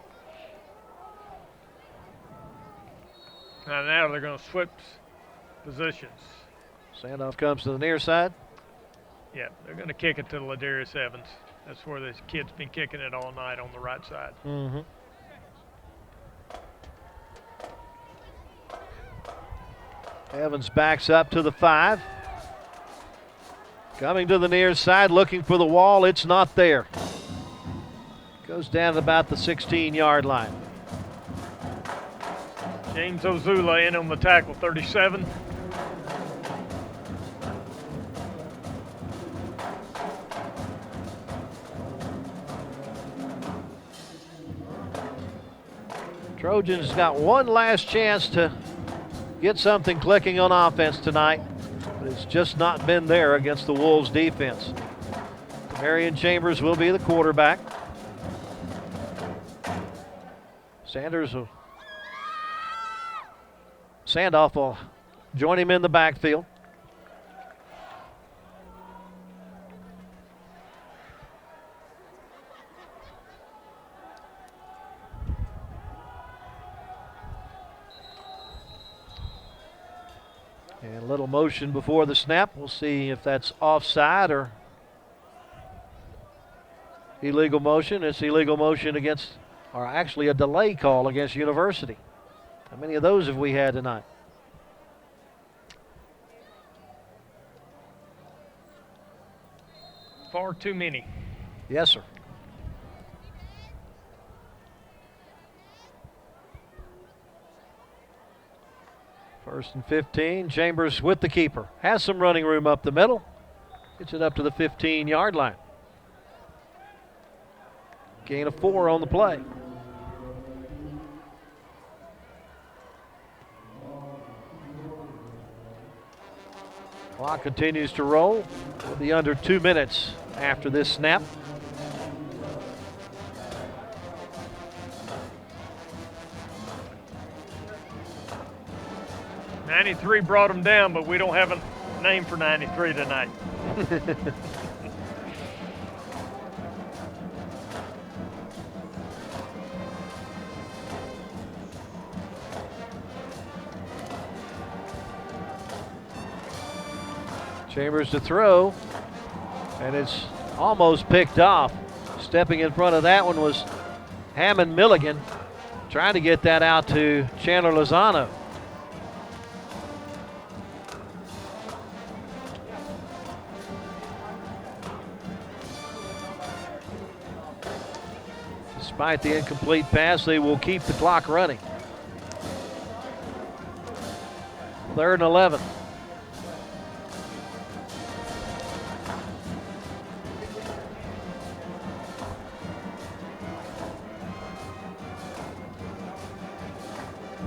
Now they're going to switch positions. Sandoff comes to the near side. Yeah, they're going to kick it to Ladarius Evans. That's where this kid's been kicking it all night on the right side. Mm-hmm. Evans backs up to the 5. Coming to the near side, looking for the wall. It's not there. Goes down at about the 16-yard line. James Ozula in on the tackle, 37. Trojans got one last chance to get something clicking on offense tonight, but it's just not been there against the Wolves defense. Marion Chambers will be the quarterback. Sandoff will join him in the backfield. And a little motion before the snap. We'll see if that's offside or illegal motion. It's illegal motion against, or actually a delay call against University. How many of those have we had tonight? Far too many. Yes, sir. First and 15. Chambers with the keeper. Has some running room up the middle. Gets it up to the 15-yard line. Gain of 4 on the play. Clock continues to roll. We'll be under 2 minutes after this snap. '93 brought them down, but we don't have a name for '93 tonight. Chambers to throw, and it's almost picked off. Stepping in front of that one was Hammond Milligan, trying to get that out to Chandler Lozano. Despite the incomplete pass, they will keep the clock running. 3rd and 11.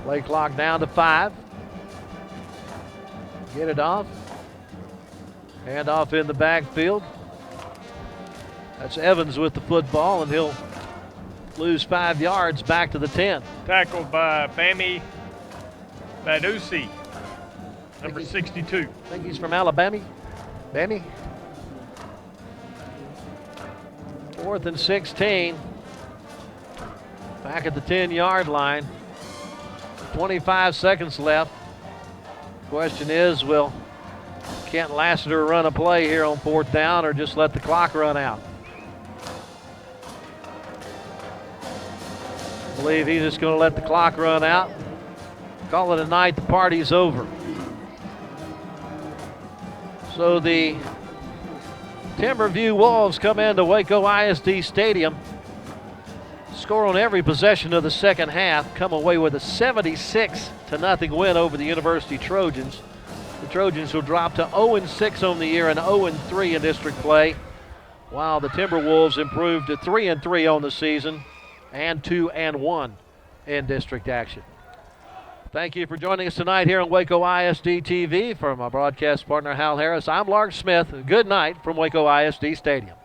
Play clock down to 5. Get it off. Hand off in the backfield. That's Evans with the football, and he'll lose 5 yards back to the 10. Tackled by Bami Badusi, number 62. I think he's from Alabama. Bami. 4th and 16. Back at the 10-yard line. 25 seconds left. Question is, will Kent Lassiter run a play here on 4th down or just let the clock run out? I believe he's just going to let the clock run out. Call it a night, the party's over. So the Timberview Wolves come into Waco ISD Stadium, score on every possession of the second half, come away with a 76-0 win over the University Trojans. The Trojans will drop to 0-6 on the year and 0-3 in district play, while the Timberwolves improved to 3-3 on the season and 2-1 in district action. Thank you for joining us tonight here on Waco ISD TV. From our broadcast partner Hal Harris, I'm Lark Smith. Good night from Waco ISD Stadium.